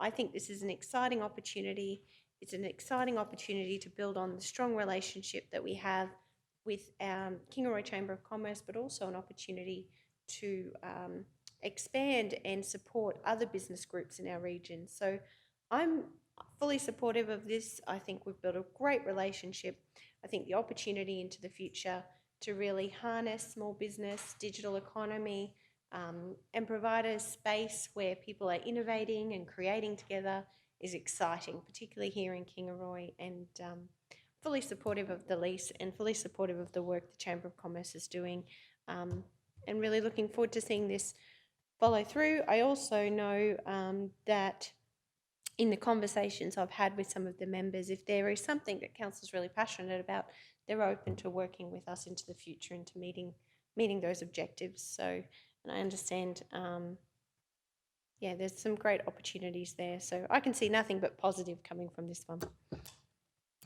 I think this is an exciting opportunity. It's an exciting opportunity to build on the strong relationship that we have with Kingaroy Chamber of Commerce, but also an opportunity to expand and support other business groups in our region. So I'm fully supportive of this. I think we've built a great relationship. I think the opportunity into the future to really harness small business, digital economy, and provide a space where people are innovating and creating together is exciting, particularly here in Kingaroy, and fully supportive of the lease and fully supportive of the work the Chamber of Commerce is doing, and really looking forward to seeing this follow through. I also know that in the conversations I've had with some of the members, if there is something that Council's really passionate about, they're open to working with us into the future, into meeting those objectives. So, and I understand, yeah, there's some great opportunities there. So I can see nothing but positive coming from this one.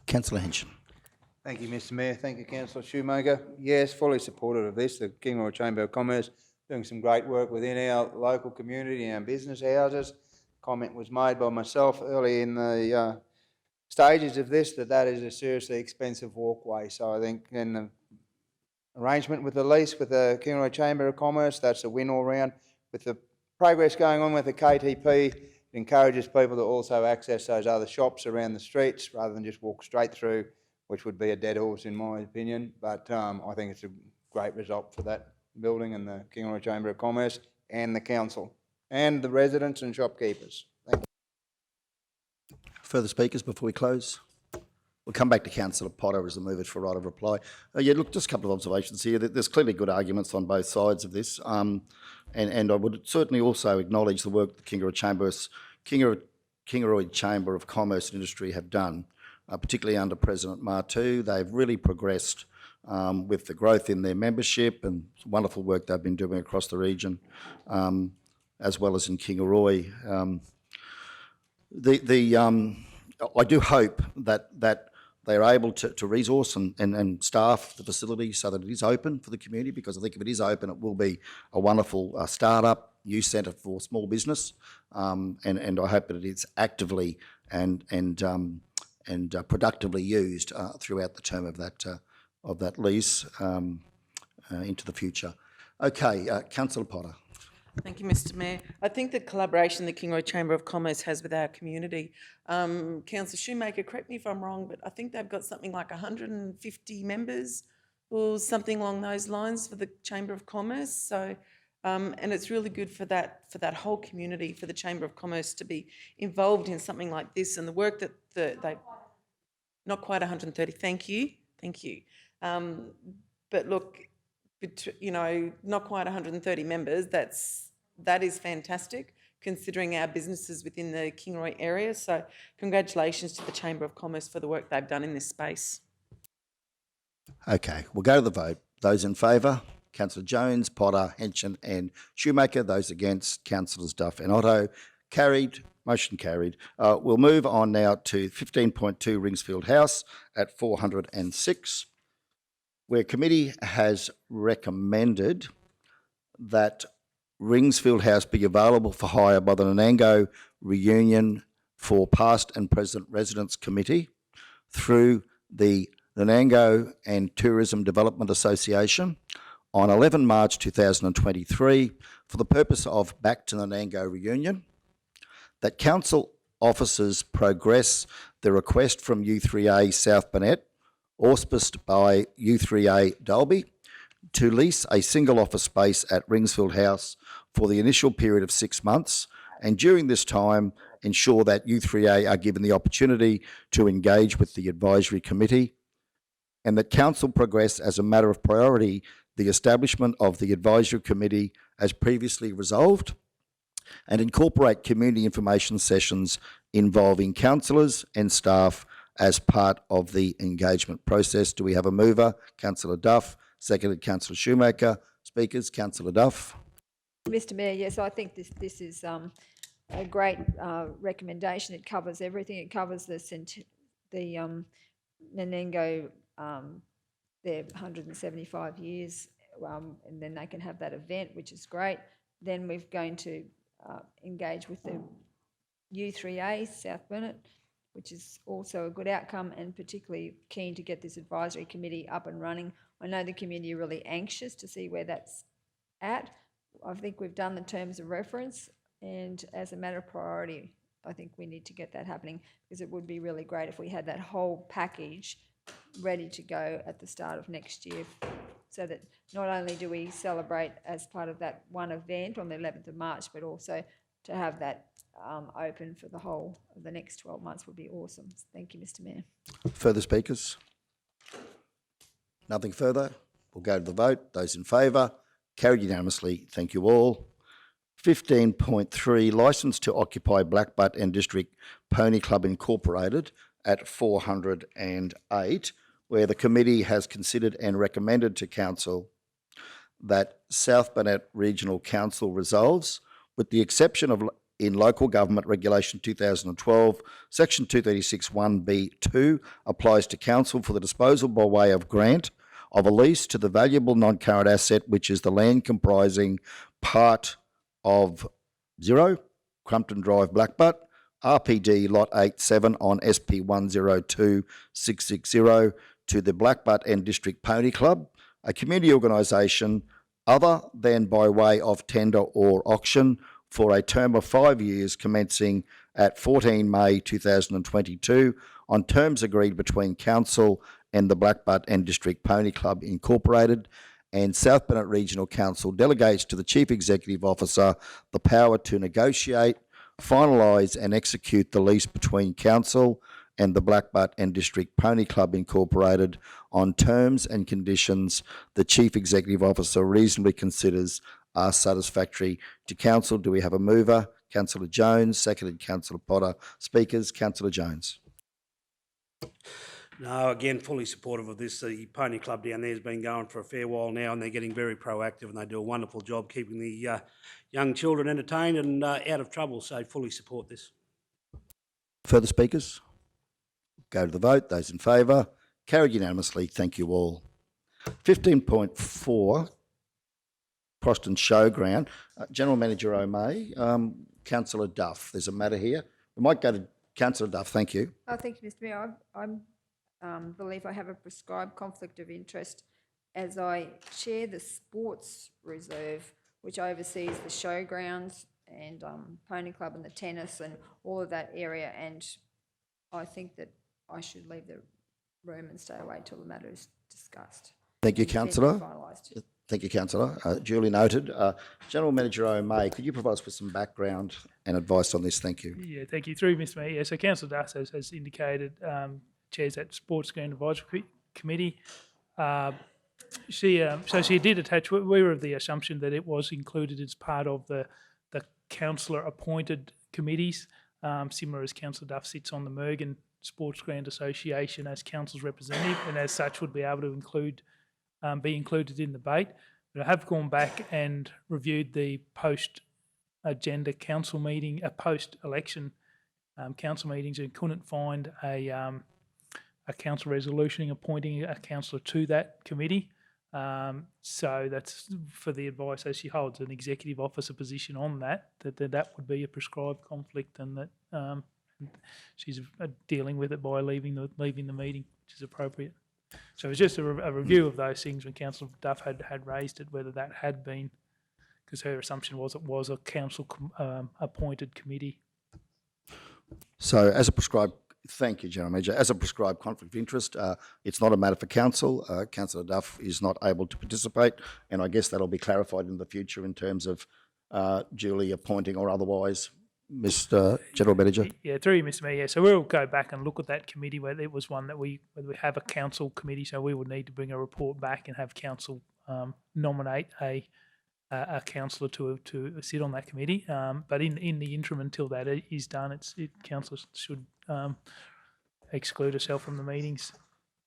Councillor Henson. Thank you, Mr Mayor. Thank you, Councillor Schumacher. Yes, fully supportive of this. The Kingaroy Chamber of Commerce doing some great work within our local community and our business houses. Comment was made by myself early in the stages of this that is a seriously expensive walkway. So I think in the arrangement with the lease with the Kingaroy Chamber of Commerce, that's a win all round. With the progress going on with the KTP, it encourages people to also access those other shops around the streets rather than just walk straight through, which would be a dead horse in my opinion. But I think it's a great result for that building and the Kingaroy Chamber of Commerce and the council and the residents and shopkeepers. Thank you. Further speakers before we close? We'll come back to Councillor Potter as the mover for right of reply. Yeah, look, just a couple of observations here. There's clearly good arguments on both sides of this, and I would certainly also acknowledge the work the Kingaroy Chamber of Commerce and Industry have done, particularly under President Martu. They've really progressed with the growth in their membership and wonderful work they've been doing across the region, as well as in Kingaroy. I do hope that they're able to resource and staff the facility so that it is open for the community, because I think if it is open, it will be a wonderful start-up youth centre for small business, and I hope that it is actively and productively used throughout the term of that lease into the future. Okay, Councillor Potter. Thank you, Mr Mayor. I think the collaboration the Kingaroy Chamber of Commerce has with our community, Councillor Schumacher, correct me if I'm wrong, but I think they've got something like 150 members or something along those lines for the Chamber of Commerce. So, and it's really good for that whole community, for the Chamber of Commerce to be involved in something like this, and the work that they, not quite 130. Thank you. But look, you know, not quite 130 members, that is fantastic considering our businesses within the Kingaroy area. So congratulations to the Chamber of Commerce for the work they've done in this space. Okay, we'll go to the vote. Those in favour, Councillor Jones, Potter, Henson and Schumacher. Those against, Councillors Duff and Otto. Carried, motion carried. We'll move on now to 15.2 Ringsfield House at 406. Where committee has recommended that Ringsfield House be available for hire by the Nanango Reunion for Past and Present Residents Committee through the Nanango and Tourism Development Association on 11 March 2023 for the purpose of Back to Nanango Reunion, that council officers progress the request from U3A South Burnett, auspiced by U3A Dalby, to lease a single office space at Ringsfield House for the initial period of 6 months, and during this time ensure that U3A are given the opportunity to engage with the advisory committee, and that council progress as a matter of priority the establishment of the advisory committee as previously resolved, and incorporate community information sessions involving councillors and staff as part of the engagement process. Do we have a mover? Councillor Duff, seconded Councillor Schumacher. Speakers, Councillor Duff. Mr Mayor, yes, I think this is a great recommendation. It covers everything. It covers the Nanango, their 175 years, and then they can have that event, which is great. Then we're going to engage with the U3A, South Burnett, which is also a good outcome, and particularly keen to get this advisory committee up and running. I know the community are really anxious to see where that's at. I think we've done the terms of reference, and as a matter of priority, I think we need to get that happening, because it would be really great if we had that whole package ready to go at the start of next year, so that not only do we celebrate as part of that one event on the 11th of March, but also to have that open for the whole of the next 12 months would be awesome. Thank you, Mr Mayor. Further speakers? Nothing further. We'll go to the vote. Those in favour? Carried unanimously. Thank you all. 15.3, licence to occupy Blackbutt and District Pony Club Incorporated at 408, where the committee has considered and recommended to council that South Burnett Regional Council resolves, with the exception of in Local Government Regulation 2012, Section 236 1B2 applies to council for the disposal by way of grant of a lease to the valuable non-current asset, which is the land comprising part of 0, Crumpton Drive, Blackbutt, RPD Lot 87 on SP 102660 to the Blackbutt End District Pony Club, a community organisation other than by way of tender or auction for a term of 5 years commencing at 14 May 2022 on terms agreed between Council and the Blackbutt End District Pony Club Incorporated, and South Bennett Regional Council delegates to the Chief Executive Officer the power to negotiate, finalise and execute the lease between Council and the Blackbutt End District Pony Club Incorporated on terms and conditions the Chief Executive Officer reasonably considers are satisfactory to Council. Do we have a mover? Councillor Jones, seconded Councillor Potter. Speakers, Councillor Jones. No, again, fully supportive of this. The Pony Club down there has been going for a fair while now, and they're getting very proactive, and they do a wonderful job keeping the young children entertained and out of trouble, so fully support this. Further speakers? Go to the vote. Those in favour? Carried unanimously. Thank you all. 15.4, Croston Showground. General Manager O'May, Councillor Duff, there's a matter here. We might go to Councillor Duff. Thank you. Oh, thank you, Mr Mayor. I believe I have a prescribed conflict of interest as I chair the Sports Reserve, which oversees the showgrounds and Pony Club and the tennis and all of that area, and I think that I should leave the room and stay away till the matter is discussed. Thank you, Councillor. Finalised. Thank you, Councillor. Duly noted. General Manager O'May, could you provide us with some background and advice on this? Thank you. Yeah, thank you. Through Mr Mayor. Yeah, so Councillor Duss has indicated, chairs that Sports Ground Advisory Committee. She did attach, we were of the assumption that it was included as part of the councillor appointed committees, similar as Councillor Duff sits on the Mergen Sports Ground Association as council's representative, and as such would be able to be included in the debate. But I have gone back and reviewed the post-agenda council meeting, post-election council meetings, and couldn't find a council resolution appointing a councillor to that committee. So that's for the advice, as she holds an executive officer position on that would be a prescribed conflict, and that she's dealing with it by leaving the meeting, which is appropriate. So it was just a review of those things when Councillor Duff had raised it, whether that had been, because her assumption was it was a council appointed committee. So as a prescribed, thank you, General Manager. As a prescribed conflict of interest, it's not a matter for Council. Councillor Duff is not able to participate, and I guess that'll be clarified in the future in terms of duly appointing or otherwise. Mr. General Manager. Yeah, through you, Mr Mayor. Yeah, so we'll go back and look at that committee, whether it was one that whether we have a council committee, so we would need to bring a report back and have council nominate a councillor to sit on that committee. But in the interim, until that is done, council should exclude herself from the meetings.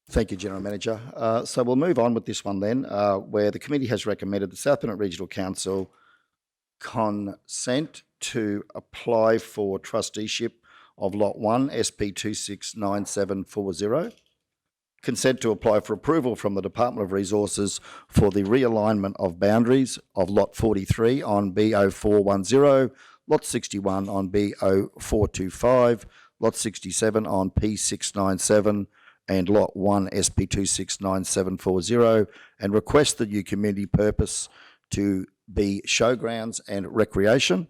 Thank you, General Manager. So we'll move on with this one then, where the committee has recommended the South Bennett Regional Council consent to apply for trusteeship of Lot 1, SP 269740. Consent to apply for approval from the Department of Resources for the realignment of boundaries of Lot 43 on B0410, Lot 61 on B0425, Lot 67 on P697, and Lot 1 SP 269740, and request the new community purpose to be showgrounds and recreation.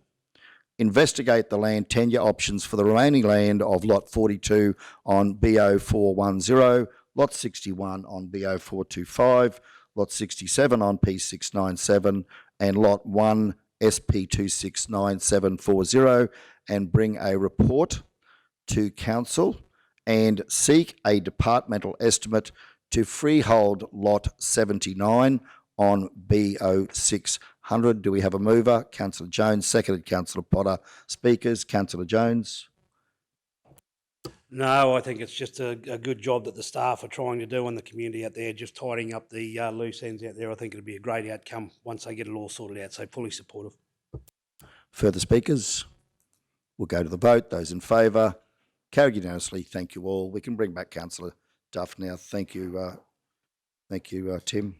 Investigate the land tenure options for the remaining land of Lot 42 on B0410, Lot 61 on B0425, Lot 67 on P697, and Lot 1 SP 269740, and bring a report to Council, and seek a departmental estimate to freehold Lot 79 on B0600. Do we have a mover? Councillor Jones, seconded Councillor Potter. Speakers, Councillor Jones. No, I think it's just a good job that the staff are trying to do and the community out there, just tidying up the loose ends out there. I think it'll be a great outcome once they get it all sorted out, so fully supportive. Further speakers? We'll go to the vote. Those in favour? Carried unanimously. Thank you all. We can bring back Councillor Duff now. Thank you, Thank you, Tim.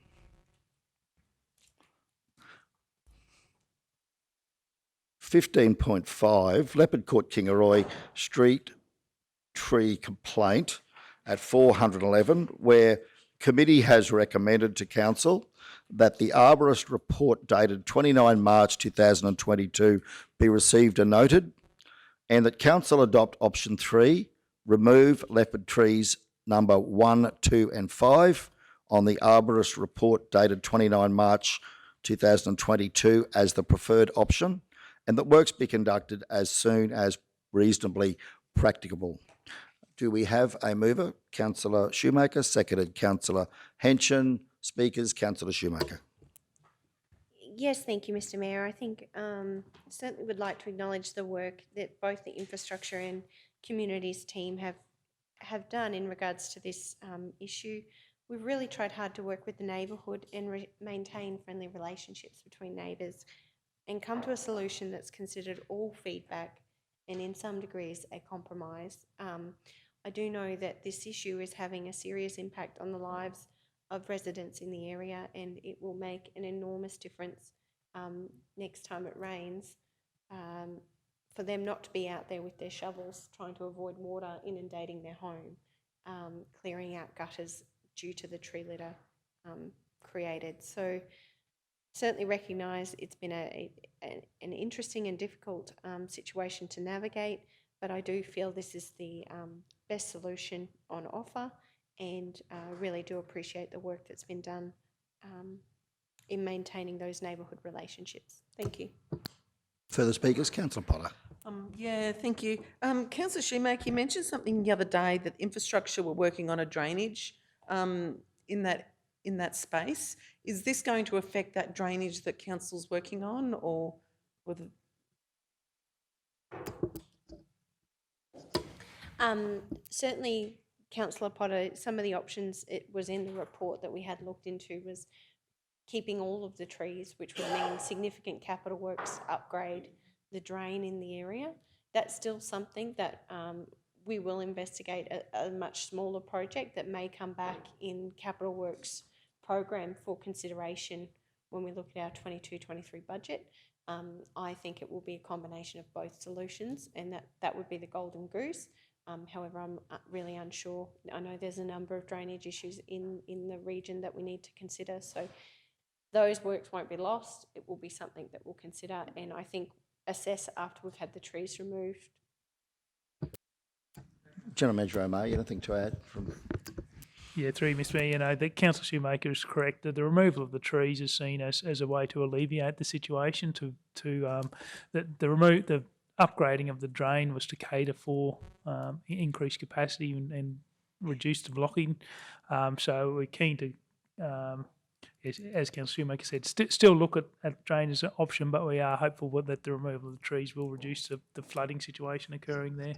(15.5) Leopard Court Kingaroy Street tree complaint at 411, where committee has recommended to council that the arborist report dated 29 March 2022 be received and noted, and that council adopt option 3, remove leopard trees number 1, 2 and 5 on the arborist report dated 29 March 2022 as the preferred option, and that works be conducted as soon as reasonably practicable. Do we have a mover? Councillor Schumacher, seconded Councillor Henson. Speakers, Councillor Schumacher. Yes, thank you, Mr. Mayor. I think certainly would like to acknowledge the work that both the infrastructure and communities team have done in regards to this issue. We've really tried hard to work with the neighbourhood and maintain friendly relationships between neighbours and come to a solution that's considered all feedback and in some degrees a compromise. I do know that this issue is having a serious impact on the lives of residents in the area, and it will make an enormous difference next time it rains for them not to be out there with their shovels trying to avoid water inundating their home, clearing out gutters due to the tree litter created. So certainly recognise it's been an interesting and difficult situation to navigate, but I do feel this is the best solution on offer, and really do appreciate the work that's been done in maintaining those neighbourhood relationships. Thank you. Further speakers, Councillor Potter. Yeah, thank you. Councillor Schumacher, you mentioned something the other day that infrastructure were working on a drainage in that space. Is this going to affect that drainage that council's working on, or whether? Certainly, Councillor Potter, some of the options it was in the report that we had looked into was keeping all of the trees, which would mean significant capital works upgrade the drain in the area. That's still something that we will investigate a much smaller project that may come back in capital works program for consideration when we look at our 22-23 budget. I think it will be a combination of both solutions, and that would be the golden goose. However, I'm really unsure. I know there's a number of drainage issues in the region that we need to consider, so those works won't be lost. It will be something that we'll consider, and I think assess after we've had the trees removed. General Manager O'May, anything to add? Yeah, through Mr. Mayor, the Councillor Schumacher is correct that the removal of the trees is seen as a way to alleviate the situation. The upgrading of the drain was to cater for increased capacity and reduce the blocking. So we're keen to, as Councillor Schumacher said, still look at drain as an option, but we are hopeful that the removal of the trees will reduce the flooding situation occurring there.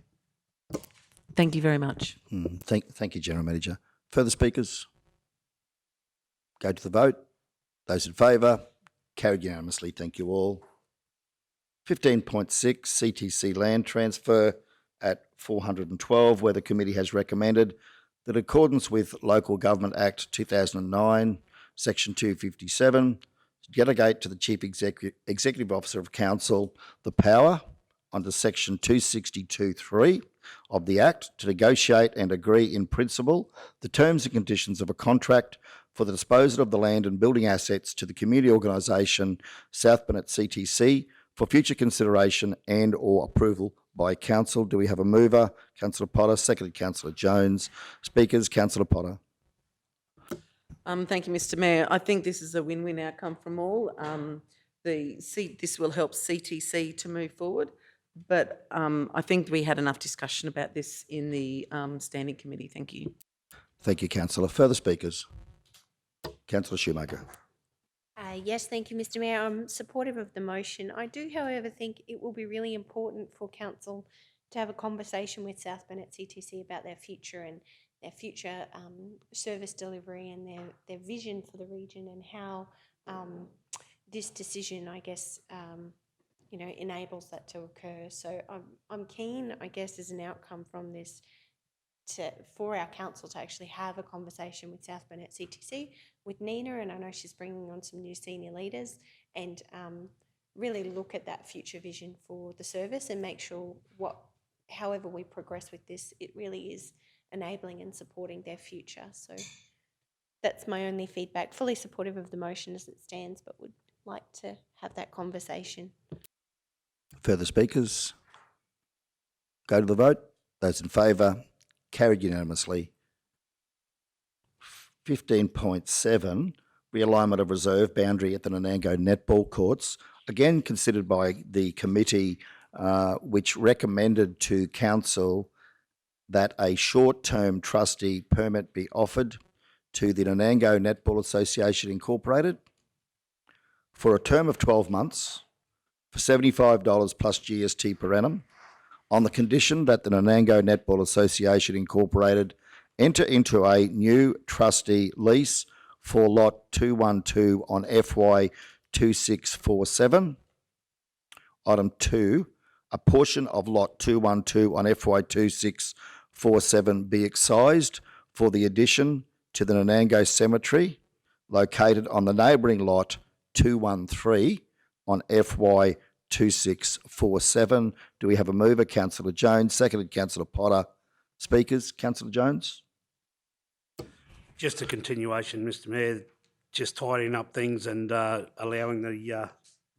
Thank you very much. Thank you, General Manager. Further speakers? Go to the vote. Those in favour? Carried unanimously. Thank you all. 15.6 CTC land transfer at 412, where the committee has recommended that in accordance with Local Government Act 2009, Section 257, delegate to the Chief Executive Officer of Council the power under Section 262(3) of the Act to negotiate and agree in principle the terms and conditions of a contract for the disposal of the land and building assets to the community organisation South Burnett CTC for future consideration and or approval by Council. Do we have a mover? Councillor Potter, seconded Councillor Jones. Speakers, Councillor Potter. Thank you, Mr. Mayor. I think this is a win-win outcome from all. This will help CTC to move forward, but I think we had enough discussion about this in the standing committee. Thank you. Thank you, Councillor. Further speakers? Councillor Schumacher. Yes, thank you, Mr. Mayor. I'm supportive of the motion. I do, however, think it will be really important for Council to have a conversation with South Burnett CTC about their future and their future service delivery and their vision for the region, and how this decision, I guess, enables that to occur. So I'm keen, I guess, as an outcome from this, for our council to actually have a conversation with South Burnett CTC, with Nina, and I know she's bringing on some new senior leaders, and really look at that future vision for the service and make sure however we progress with this, it really is enabling and supporting their future. So that's my only feedback. Fully supportive of the motion as it stands, but would like to have that conversation. Further speakers? Go to the vote. Those in favour? Carried unanimously. 15.7, realignment of reserve boundary at the Nanango netball courts. Again, considered by the committee, which recommended to council that a short-term trustee permit be offered to the Nanango Netball Association Incorporated for a term of 12 months for $75 plus GST per annum, on the condition that the Nanango Netball Association Incorporated enter into a new trustee lease for Lot 212 on FY 2647. Item 2, a portion of Lot 212 on FY 2647 be excised for the addition to the Nanango Cemetery located on the neighbouring Lot 213 on FY 2647. Do we have a mover? Councillor Jones, seconded Councillor Potter. Speakers, Councillor Jones. Just a continuation, Mr Mayor, just tidying up things and allowing the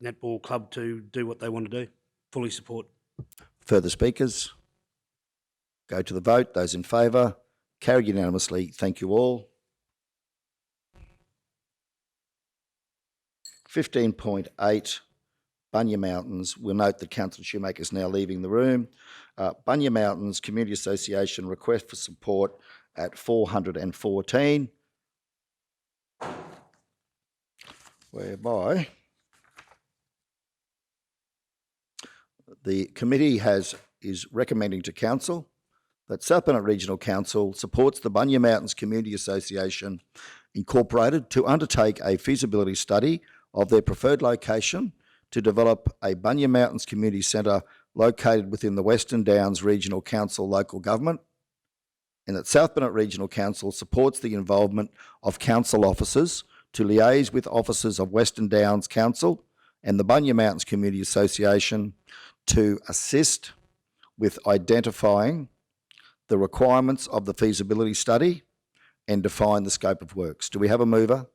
netball club to do what they want to do. Fully support. Further speakers? Go to the vote. Those in favour? Carried unanimously. Thank you all. 15.8, Bunya Mountains. We'll note that Councillor Schumacher is now leaving the room. Bunya Mountains Community Association request for support at 414, whereby the committee is recommending to council that South Burnett Regional Council supports the Bunya Mountains Community Association Incorporated to undertake a feasibility study of their preferred location to develop a Bunya Mountains Community Centre located within the Western Downs Regional Council local government, and that South Burnett Regional Council supports the involvement of council officers to liaise with officers of Western Downs Council and the Bunya Mountains Community Association to assist with identifying the requirements of the feasibility study and define the scope of works. Do we have a mover?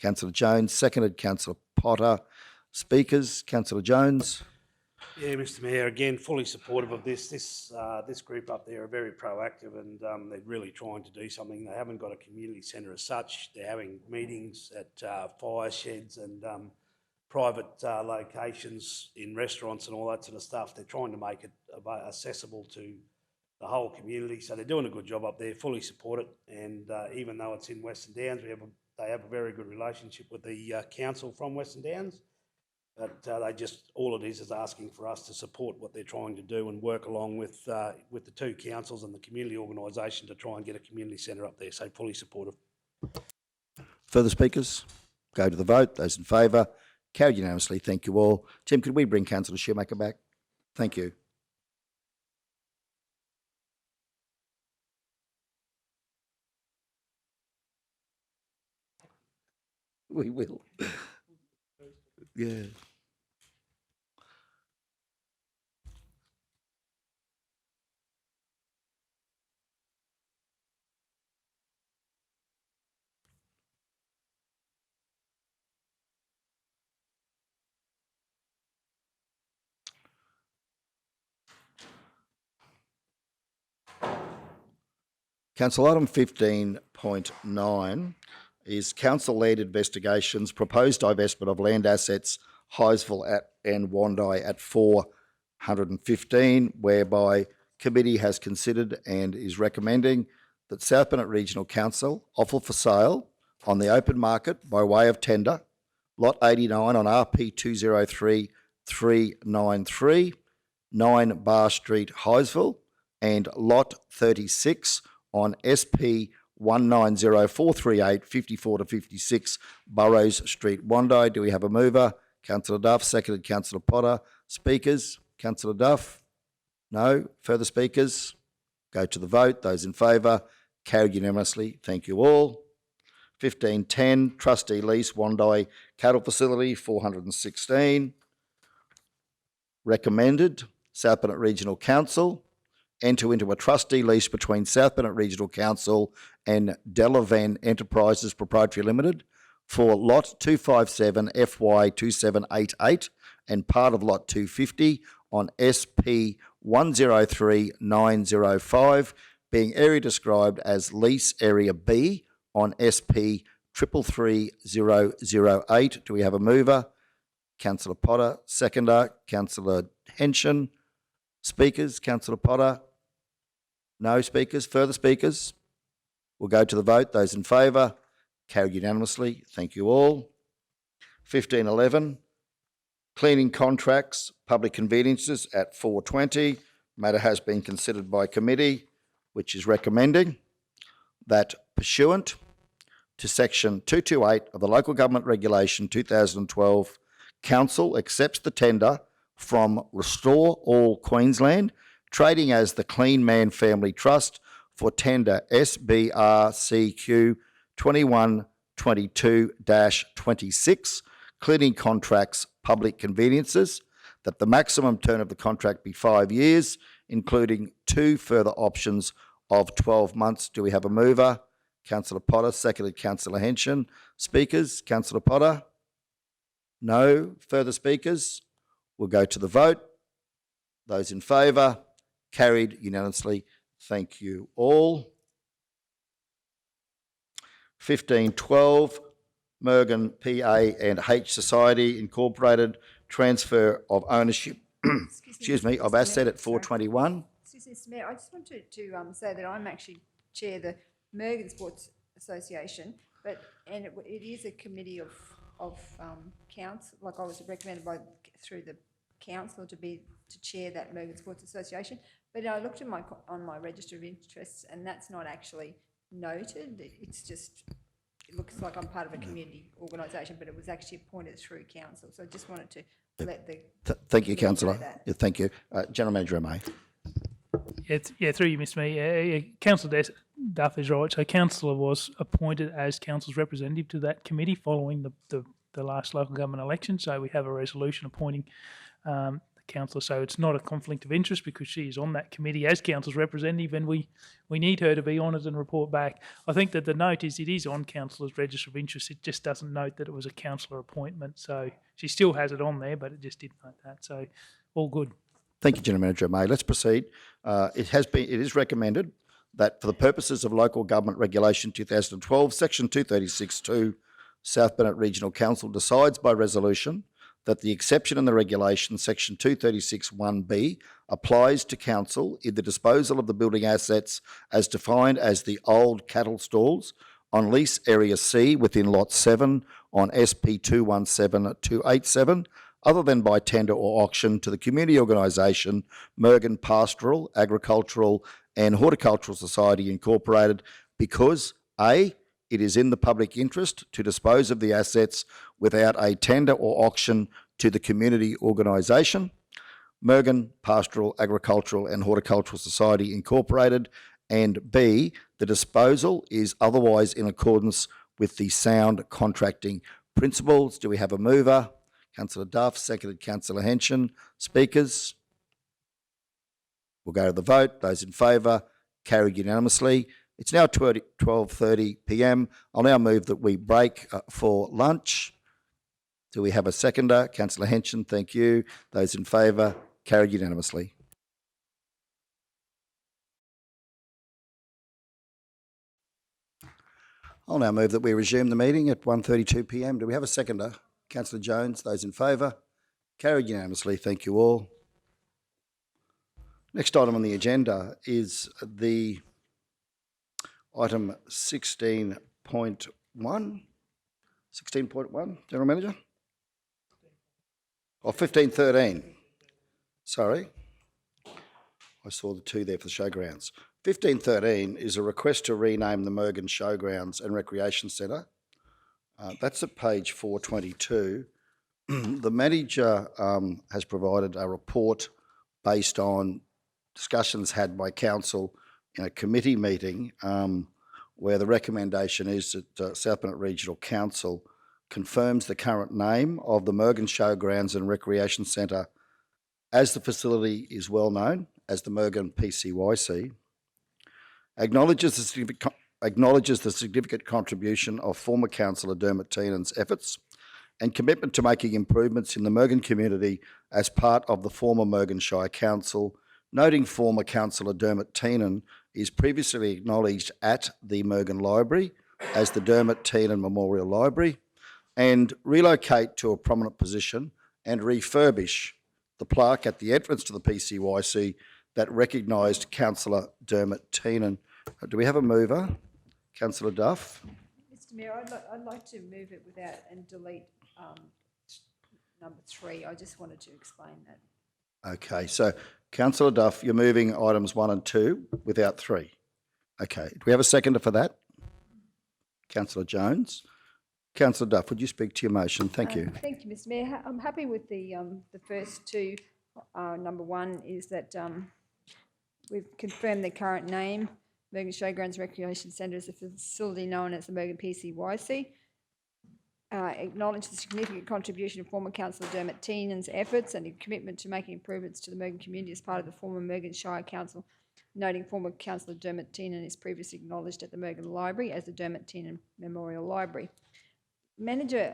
Councillor Jones, seconded Councillor Potter. Speakers, Councillor Jones. Yeah, Mr Mayor, again, fully supportive of this. This group up there are very proactive and they're really trying to do something. They haven't got a community centre as such. They're having meetings at fire sheds and private locations in restaurants and all that sort of stuff. They're trying to make it accessible to the whole community. So they're doing a good job up there, fully support it. And even though it's in Western Downs, they have a very good relationship with the council from Western Downs. But all it is asking for us to support what they're trying to do and work along with the two councils and the community organisation to try and get a community centre up there. So fully supportive. Further speakers? Go to the vote. Those in favour? Carried unanimously. Thank you all. Tim, could we bring Councillor Schumacher back? Thank you. We will. Yeah. Council item 15.9 is council-led investigations, proposed divestment of land assets, Highsville and Wandai at 415, whereby committee has considered and is recommending that South Burnett Regional Council offer for sale on the open market by way of tender, Lot 89 on RP 203393, 9 Bar Street, Highsville, and Lot 36 on SP 190438 54 to 56 Burrows Street, Wandai. Do we have a mover? Councillor Duff, seconded Councillor Potter. Speakers, Councillor Duff? No. Further speakers? Go to the vote. Those in favour, carried unanimously. Thank you all. 1510, trustee lease, Wandai Cattle Facility, 416. Recommended, South Bennett Regional Council enter into a trustee lease between South Bennett Regional Council and Deliberation Enterprises Proprietary Limited for Lot 257 FY 2788 and part of Lot 250 on SP 103905, being area described as Lease Area B on SP 333008. Do we have a mover? Councillor Potter. Seconder, Councillor Henson. Speakers, Councillor Potter. No speakers. Further speakers? We'll go to the vote. Those in favour, carried unanimously. Thank you all. 1511, cleaning contracts, public conveniences at 420. Matter has been considered by committee, which is recommending that pursuant to section 228 of the Local Government Regulation 2012, Council accepts the tender from Restore All Queensland, trading as the Clean Man Family Trust for tender SBRCQ 2122-26, cleaning contracts, public conveniences, that the maximum term of the contract be 5 years, including 2 further options of 12 months. Do we have a mover? Councillor Potter, seconded Councillor Henson. Speakers, Councillor Potter? No further speakers? We'll go to the vote. Those in favour, carried unanimously. Thank you all. 1512, Mergen PA and H Society Incorporated, transfer of ownership of asset at 421. Excuse me, Mr Mayor, I just want to say that I'm actually chair the Mergen Sports Association, but it is a committee of council. Like I was recommended through the council to chair that Mergen Sports Association. But I looked on my register of interests, and that's not actually noted. It's just, it looks like I'm part of a community organisation, but it was actually appointed through council. So I just wanted to let the thank you, Councillor. Yeah, thank you, General Manager May. Yeah, through you, Mr Mayor. Councillor Duff is right. So Councillor was appointed as Council's representative to that committee following the last local government election. So we have a resolution appointing the councillor. So it's not a conflict of interest because she is on that committee as Council's representative, and we need her to be on it and report back. I think that the note is it is on Councillor's register of interest. It just doesn't note that it was a councillor appointment. So she still has it on there, but it just didn't note that. So all good. Thank you, General Manager May. Let's proceed. It is recommended that for the purposes of Local Government Regulation 2012, Section 236(2), South Bennett Regional Council decides by resolution that the exception in the regulation, Section 236(1)(b), applies to Council in the disposal of the building assets as defined as the old cattle stalls on Lease Area C within Lot 7 on SP 217287, other than by tender or auction to the community organisation Mergen Pastoral, Agricultural and Horticultural Society Incorporated, because A, it is in the public interest to dispose of the assets without a tender or auction to the community organisation, Mergen Pastoral, Agricultural and Horticultural Society Incorporated, and B, the disposal is otherwise in accordance with the sound contracting principles. Do we have a mover? Councillor Duff, seconded Councillor Henson. Speakers? We'll go to the vote. Those in favour, carried unanimously. It's now 12:30 p.m. I'll now move that we break for lunch. Do we have a seconder? Councillor Henson, thank you. Those in favour, carried unanimously. I'll now move that we resume the meeting at 1:32 p.m. Do we have a seconder? Councillor Jones, those in favour, carried unanimously. Thank you all. Next item on the agenda is the item 16.1. 16.1, General Manager? Or 1513. Sorry. I saw the two there for the showgrounds. 1513 is a request to rename the Mergen Showgrounds and Recreation Centre. That's at page 422. The manager has provided a report based on discussions had by council in a committee meeting where the recommendation is that South Burnett Regional Council confirms the current name of the Mergen Showgrounds and Recreation Centre as the facility is well known as the Mergen PCYC, acknowledges the significant contribution of former Councillor Dermot Teenan's efforts and commitment to making improvements in the Mergen community as part of the former Mergen Shire Council, noting former Councillor Dermot Teenan is previously acknowledged at the Mergen Library as the Dermot Teenan Memorial Library, and relocate to a prominent position and refurbish the plaque at the entrance to the PCYC that recognised Councillor Dermot Teenan. Do we have a mover? Councillor Duff? Mr Mayor, I'd like to move it without and delete number 3. I just wanted to explain that. Okay, so Councillor Duff, you're moving items 1 and 2 without 3. Okay, do we have a seconder for that? Councillor Jones? Councillor Duff, would you speak to your motion? Thank you. Thank you, Mr Mayor. I'm happy with the first two. Number 1 is that we've confirmed the current name, Mergen Showgrounds Recreation Centre, as a facility known as the Mergen PCYC. Acknowledge the significant contribution of former Councillor Dermot Teenan's efforts and a commitment to making improvements to the Mergen community as part of the former Mergen Shire Council, noting former Councillor Dermot Teenan is previously acknowledged at the Mergen Library as the Dermot Teenan Memorial Library. Manager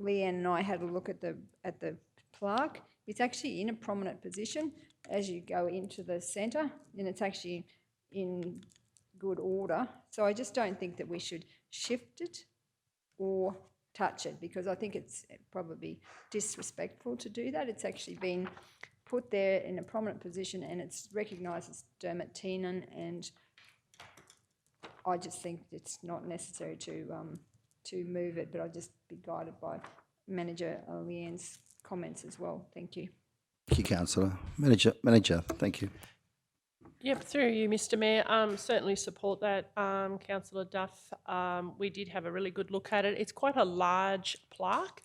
Leanne and I had a look at the plaque. It's actually in a prominent position as you go into the centre, and it's actually in good order. So I just don't think that we should shift it or touch it, because I think it's probably disrespectful to do that. It's actually been put there in a prominent position and it's recognised as Dermot Teenan, and I just think it's not necessary to move it, but I'll just be guided by Manager Leanne's comments as well. Thank you. Thank you, Councillor. Manager, thank you. Yep, through you, Mr Mayor. Certainly support that, Councillor Duff. We did have a really good look at it. It's quite a large plaque,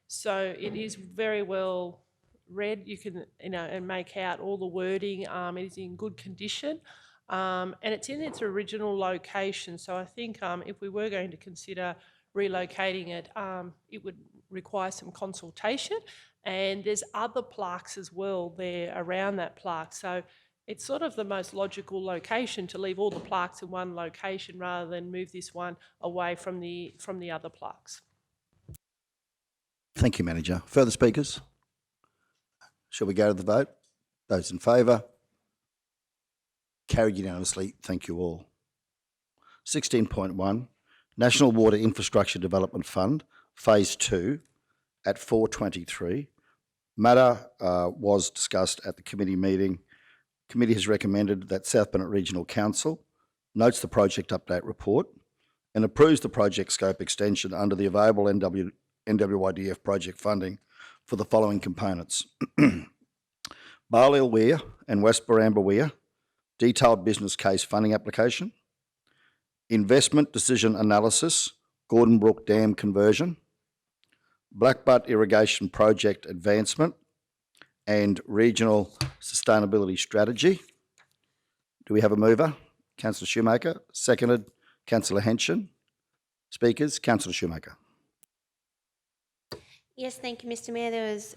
so it is very well read. You can, and make out all the wording. It is in good condition. And it's in its original location. So I think if we were going to consider relocating it, it would require some consultation. And there's other plaques as well there around that plaque. So it's sort of the most logical location to leave all the plaques in one location rather than move this one away from the other plaques. Thank you, Manager. Further speakers? Shall we go to the vote? Those in favour? Carried unanimously. Thank you all. 16.1, National Water Infrastructure Development Fund, Phase 2 at 423. Matter was discussed at the committee meeting. Committee has recommended that South Burnett Regional Council notes the project update report and approves the project scope extension under the available NWIDF project funding for the following components. Barleel Weir and West Baramba Weir, detailed business case funding application, investment decision analysis, Gordon Brook Dam conversion, Blackbutt Irrigation Project advancement, and regional sustainability strategy. Do we have a mover? Councillor Schumacher. Seconded, Councillor Henson. Speakers, Councillor Schumacher. Yes, thank you, Mr Mayor. There was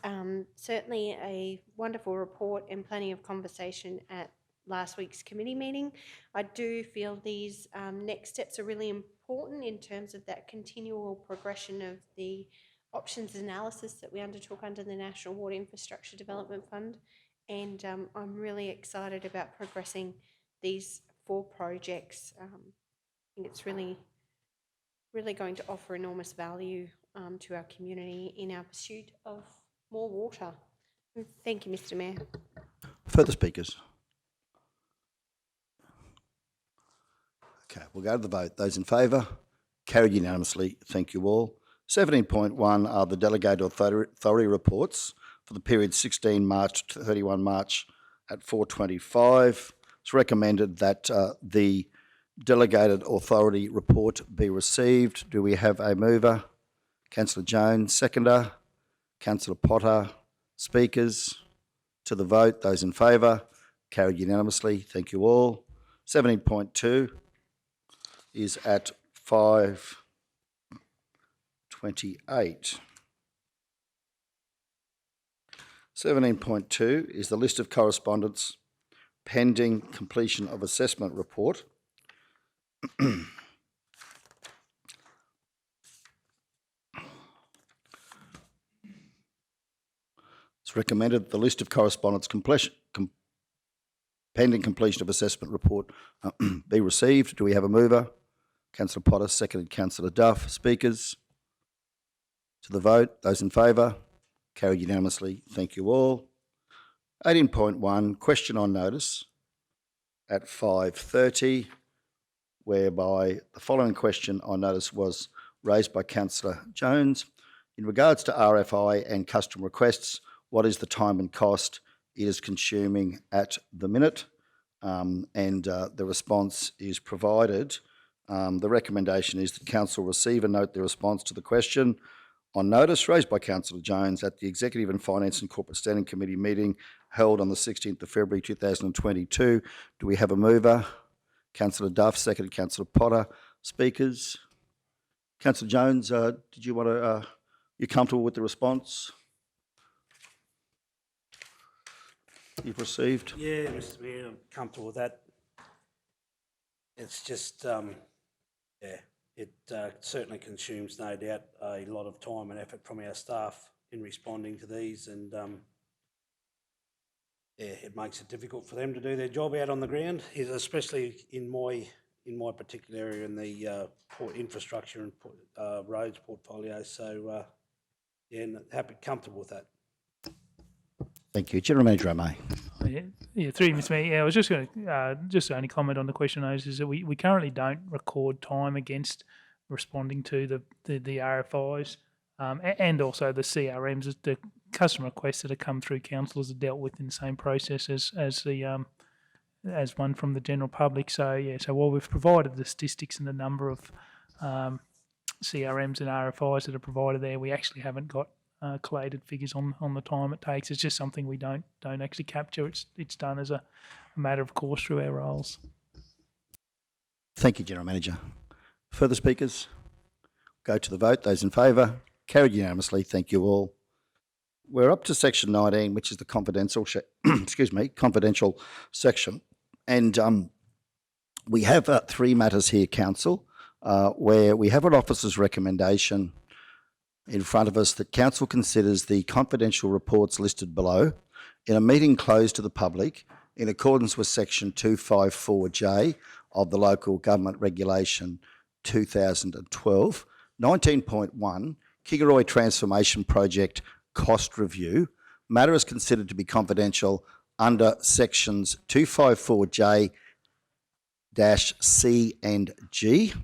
certainly a wonderful report and plenty of conversation at last week's committee meeting. I do feel these next steps are really important in terms of that continual progression of the options analysis that we undertook under the National Water Infrastructure Development Fund, and I'm really excited about progressing these 4 projects. I think it's really going to offer enormous value to our community in our pursuit of more water. Thank you, Mr Mayor. Further speakers? Okay, we'll go to the vote. Those in favour? Carried unanimously. Thank you all. 17.1 are the delegated authority reports for the period 16 March to 31 March at 4:25. It's recommended that the delegated authority report be received. Do we have a mover? Councillor Jones, seconder. Councillor Potter, speakers. To the vote, those in favour. Carried unanimously. Thank you all. 17.2 is at 5:28. 17.2 is the list of correspondence pending completion of assessment report. It's recommended that the list of correspondence pending completion of assessment report be received. Do we have a mover? Councillor Potter, seconded Councillor Duff. Speakers? To the vote. Those in favour? Carried unanimously. Thank you all. 18.1, question on notice at 5:30, whereby the following question on notice was raised by Councillor Jones. In regards to RFI and custom requests, what is the time and cost it is consuming at the minute? The response is provided. The recommendation is that Council receive and note the response to the question on notice raised by Councillor Jones at the Executive and Finance and Corporate Standing Committee meeting held on the 16th of February 2022. Do we have a mover? Councillor Duff, seconded Councillor Potter. Speakers? Councillor Jones, did you want to, you comfortable with the response you've received? Yeah, Mr Mayor, I'm comfortable with that. It's just, it certainly consumes, no doubt, a lot of time and effort from our staff in responding to these, and it makes it difficult for them to do their job out on the ground, especially in my particular area in the port infrastructure and roads portfolio. So, comfortable with that. Thank you. General Manager O'May. Yeah, through you, Mr Mayor. Yeah, I was just going to just only comment on the question notice is that we currently don't record time against responding to the RFIs and also the CRMs. The customer requests that have come through councillors are dealt with in the same process as one from the general public. So yeah, so while we've provided the statistics and the number of CRMs and RFIs that are provided there, we actually haven't got collated figures on the time it takes. It's just something we don't actually capture. It's done as a matter of course through our roles. Thank you, General Manager. Further speakers? Go to the vote. Those in favour? Carried unanimously. Thank you all. We're up to section 19, which is the confidential confidential section, and we have 3 matters here, Council, where we have an officer's recommendation in front of us that Council considers the confidential reports listed below in a meeting closed to the public in accordance with section 254J of the Local Government Regulation 2012. 19.1, Kingaroy Transformation Project Cost Review. Matter is considered to be confidential under sections 254J-C and G.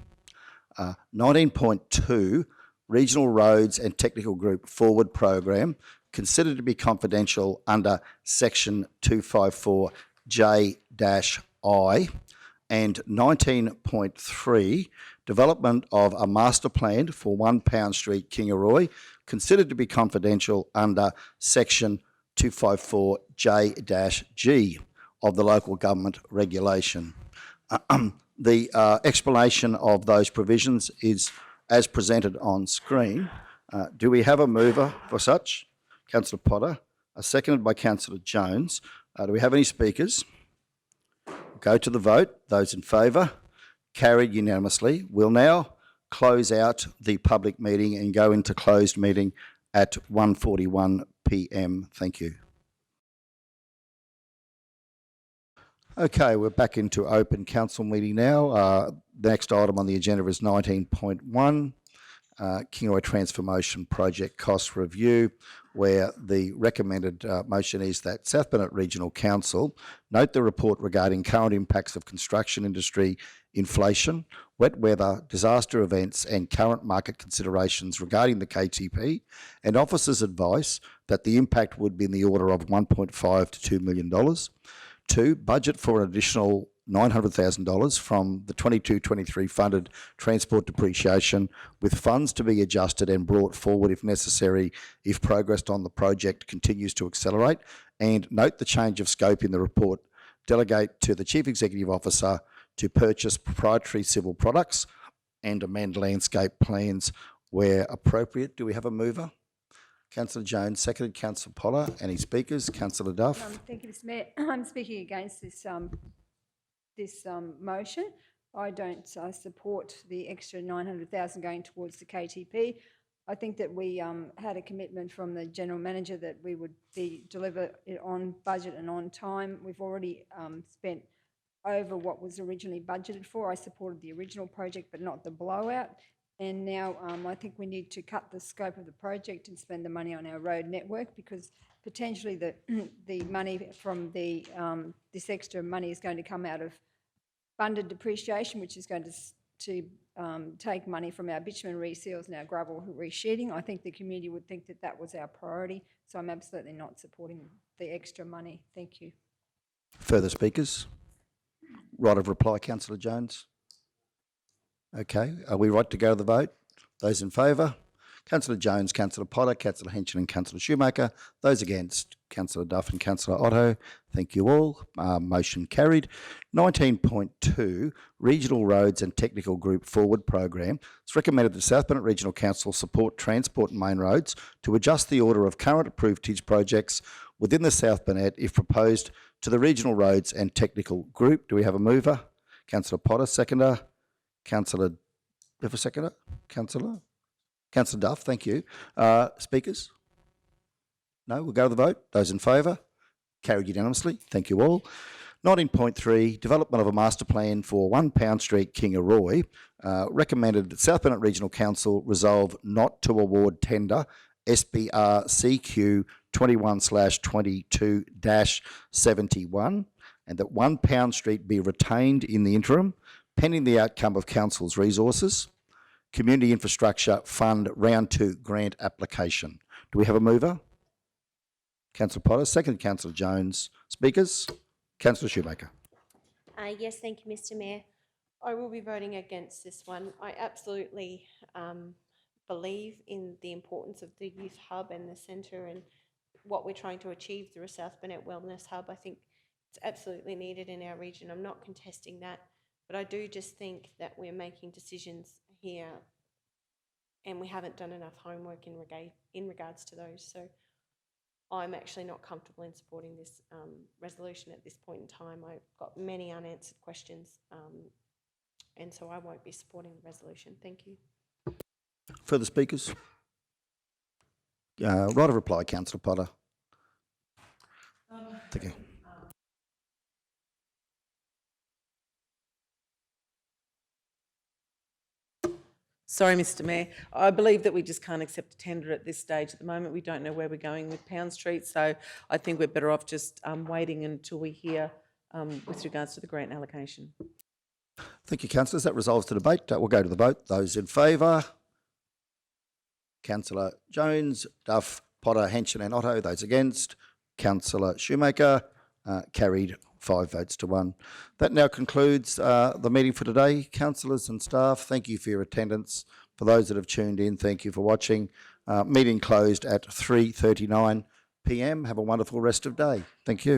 19.2, Regional Roads and Technical Group Forward Program, considered to be confidential under section 254J-I. And 19.3, Development of a Master Plan for 1 Pound Street, Kingaroy, considered to be confidential under section 254J-G of the Local Government Regulation. The explanation of those provisions is as presented on screen. Do we have a mover for such? Councillor Potter, seconded by Councillor Jones. Do we have any speakers? Go to the vote. Those in favour? Carried unanimously. We'll now close out the public meeting and go into closed meeting at 1:41 p.m. Thank you. Okay, we're back into open council meeting now. The next item on the agenda is 19.1, Kingaroy Transformation Project Cost Review, where the recommended motion is that South Burnett Regional Council note the report regarding current impacts of construction industry, inflation, wet weather, disaster events and current market considerations regarding the KTP, and officers' advice that the impact would be in the order of $1.5 to $2 million. 2, budget for an additional $900,000 from the 22-23 funded transport depreciation, with funds to be adjusted and brought forward if necessary if progress on the project continues to accelerate, and note the change of scope in the report delegate to the Chief Executive Officer to purchase proprietary civil products and amend landscape plans where appropriate. Do we have a mover? Councillor Jones, seconded. Councillor Potter. Any speakers? Councillor Duff. Thank you, Mr Mayor. I'm speaking against this motion. I don't support the extra 900,000 going towards the KTP. I think that we had a commitment from the General Manager that we would deliver it on budget and on time. We've already spent over what was originally budgeted for. I supported the original project but not the blowout. And now I think we need to cut the scope of the project and spend the money on our road network, because potentially the money from this extra money is going to come out of funded depreciation, which is going to take money from our bitumen reseals and our gravel resheeting. I think the community would think that that was our priority, so I'm absolutely not supporting the extra money. Thank you. Further speakers? Right of reply, Councillor Jones. Okay, are we right to go to the vote? Those in favour? Councillor Jones, Councillor Potter, Councillor Henson and Councillor Schumacher. Those against? Councillor Duff and Councillor Otto. Thank you all. Motion carried. 19.2, Regional Roads and Technical Group Forward Program. It's recommended that South Burnett Regional Council support Transport and Main Roads to adjust the order of current approved TIDS projects within the South Burnett if proposed to the Regional Roads and Technical Group. Do we have a mover? Councillor Potter, seconder. Councillor, have a seconder? Councillor Duff, thank you. Speakers? No, we'll go to the vote. Those in favour? Carried unanimously. Thank you all. 19.3, development of a master plan for 1 Pound Street, Kingaroy. Recommended that South Burnett Regional Council resolve not to award tender SBRCQ 21/22-71, and that 1 Pound Street be retained in the interim, pending the outcome of Council's resources. Community Infrastructure Fund Round 2 grant application. Do we have a mover? Councillor Potter, second. Councillor Jones. Speakers? Councillor Schumacher. Yes, thank you, Mr Mayor. I will be voting against this one. I absolutely believe in the importance of the youth hub and the centre and what we're trying to achieve through a South Burnett Wellness Hub. I think it's absolutely needed in our region. I'm not contesting that, but I do just think that we're making decisions here and we haven't done enough homework in regards to those. So I'm actually not comfortable in supporting this resolution at this point in time. I've got many unanswered questions, and so I won't be supporting the resolution. Thank you. Further speakers? Right of reply, Councillor Potter. Thank you. Sorry, Mr Mayor. I believe that we just can't accept a tender at this stage. At the moment, we don't know where we're going with Pound Street, so I think we're better off just waiting until we hear with regards to the grant allocation. Thank you, councillors. That resolves the debate. We'll go to the vote. Those in favour? Councillor Jones, Duff, Potter, Henson and Otto. Those against? Councillor Schumacher. Carried 5 votes to 1. That now concludes the meeting for today. Councillors and staff, thank you for your attendance. For those that have tuned in, thank you for watching. Meeting closed at 3:39 p.m. Have a wonderful rest of day. Thank you.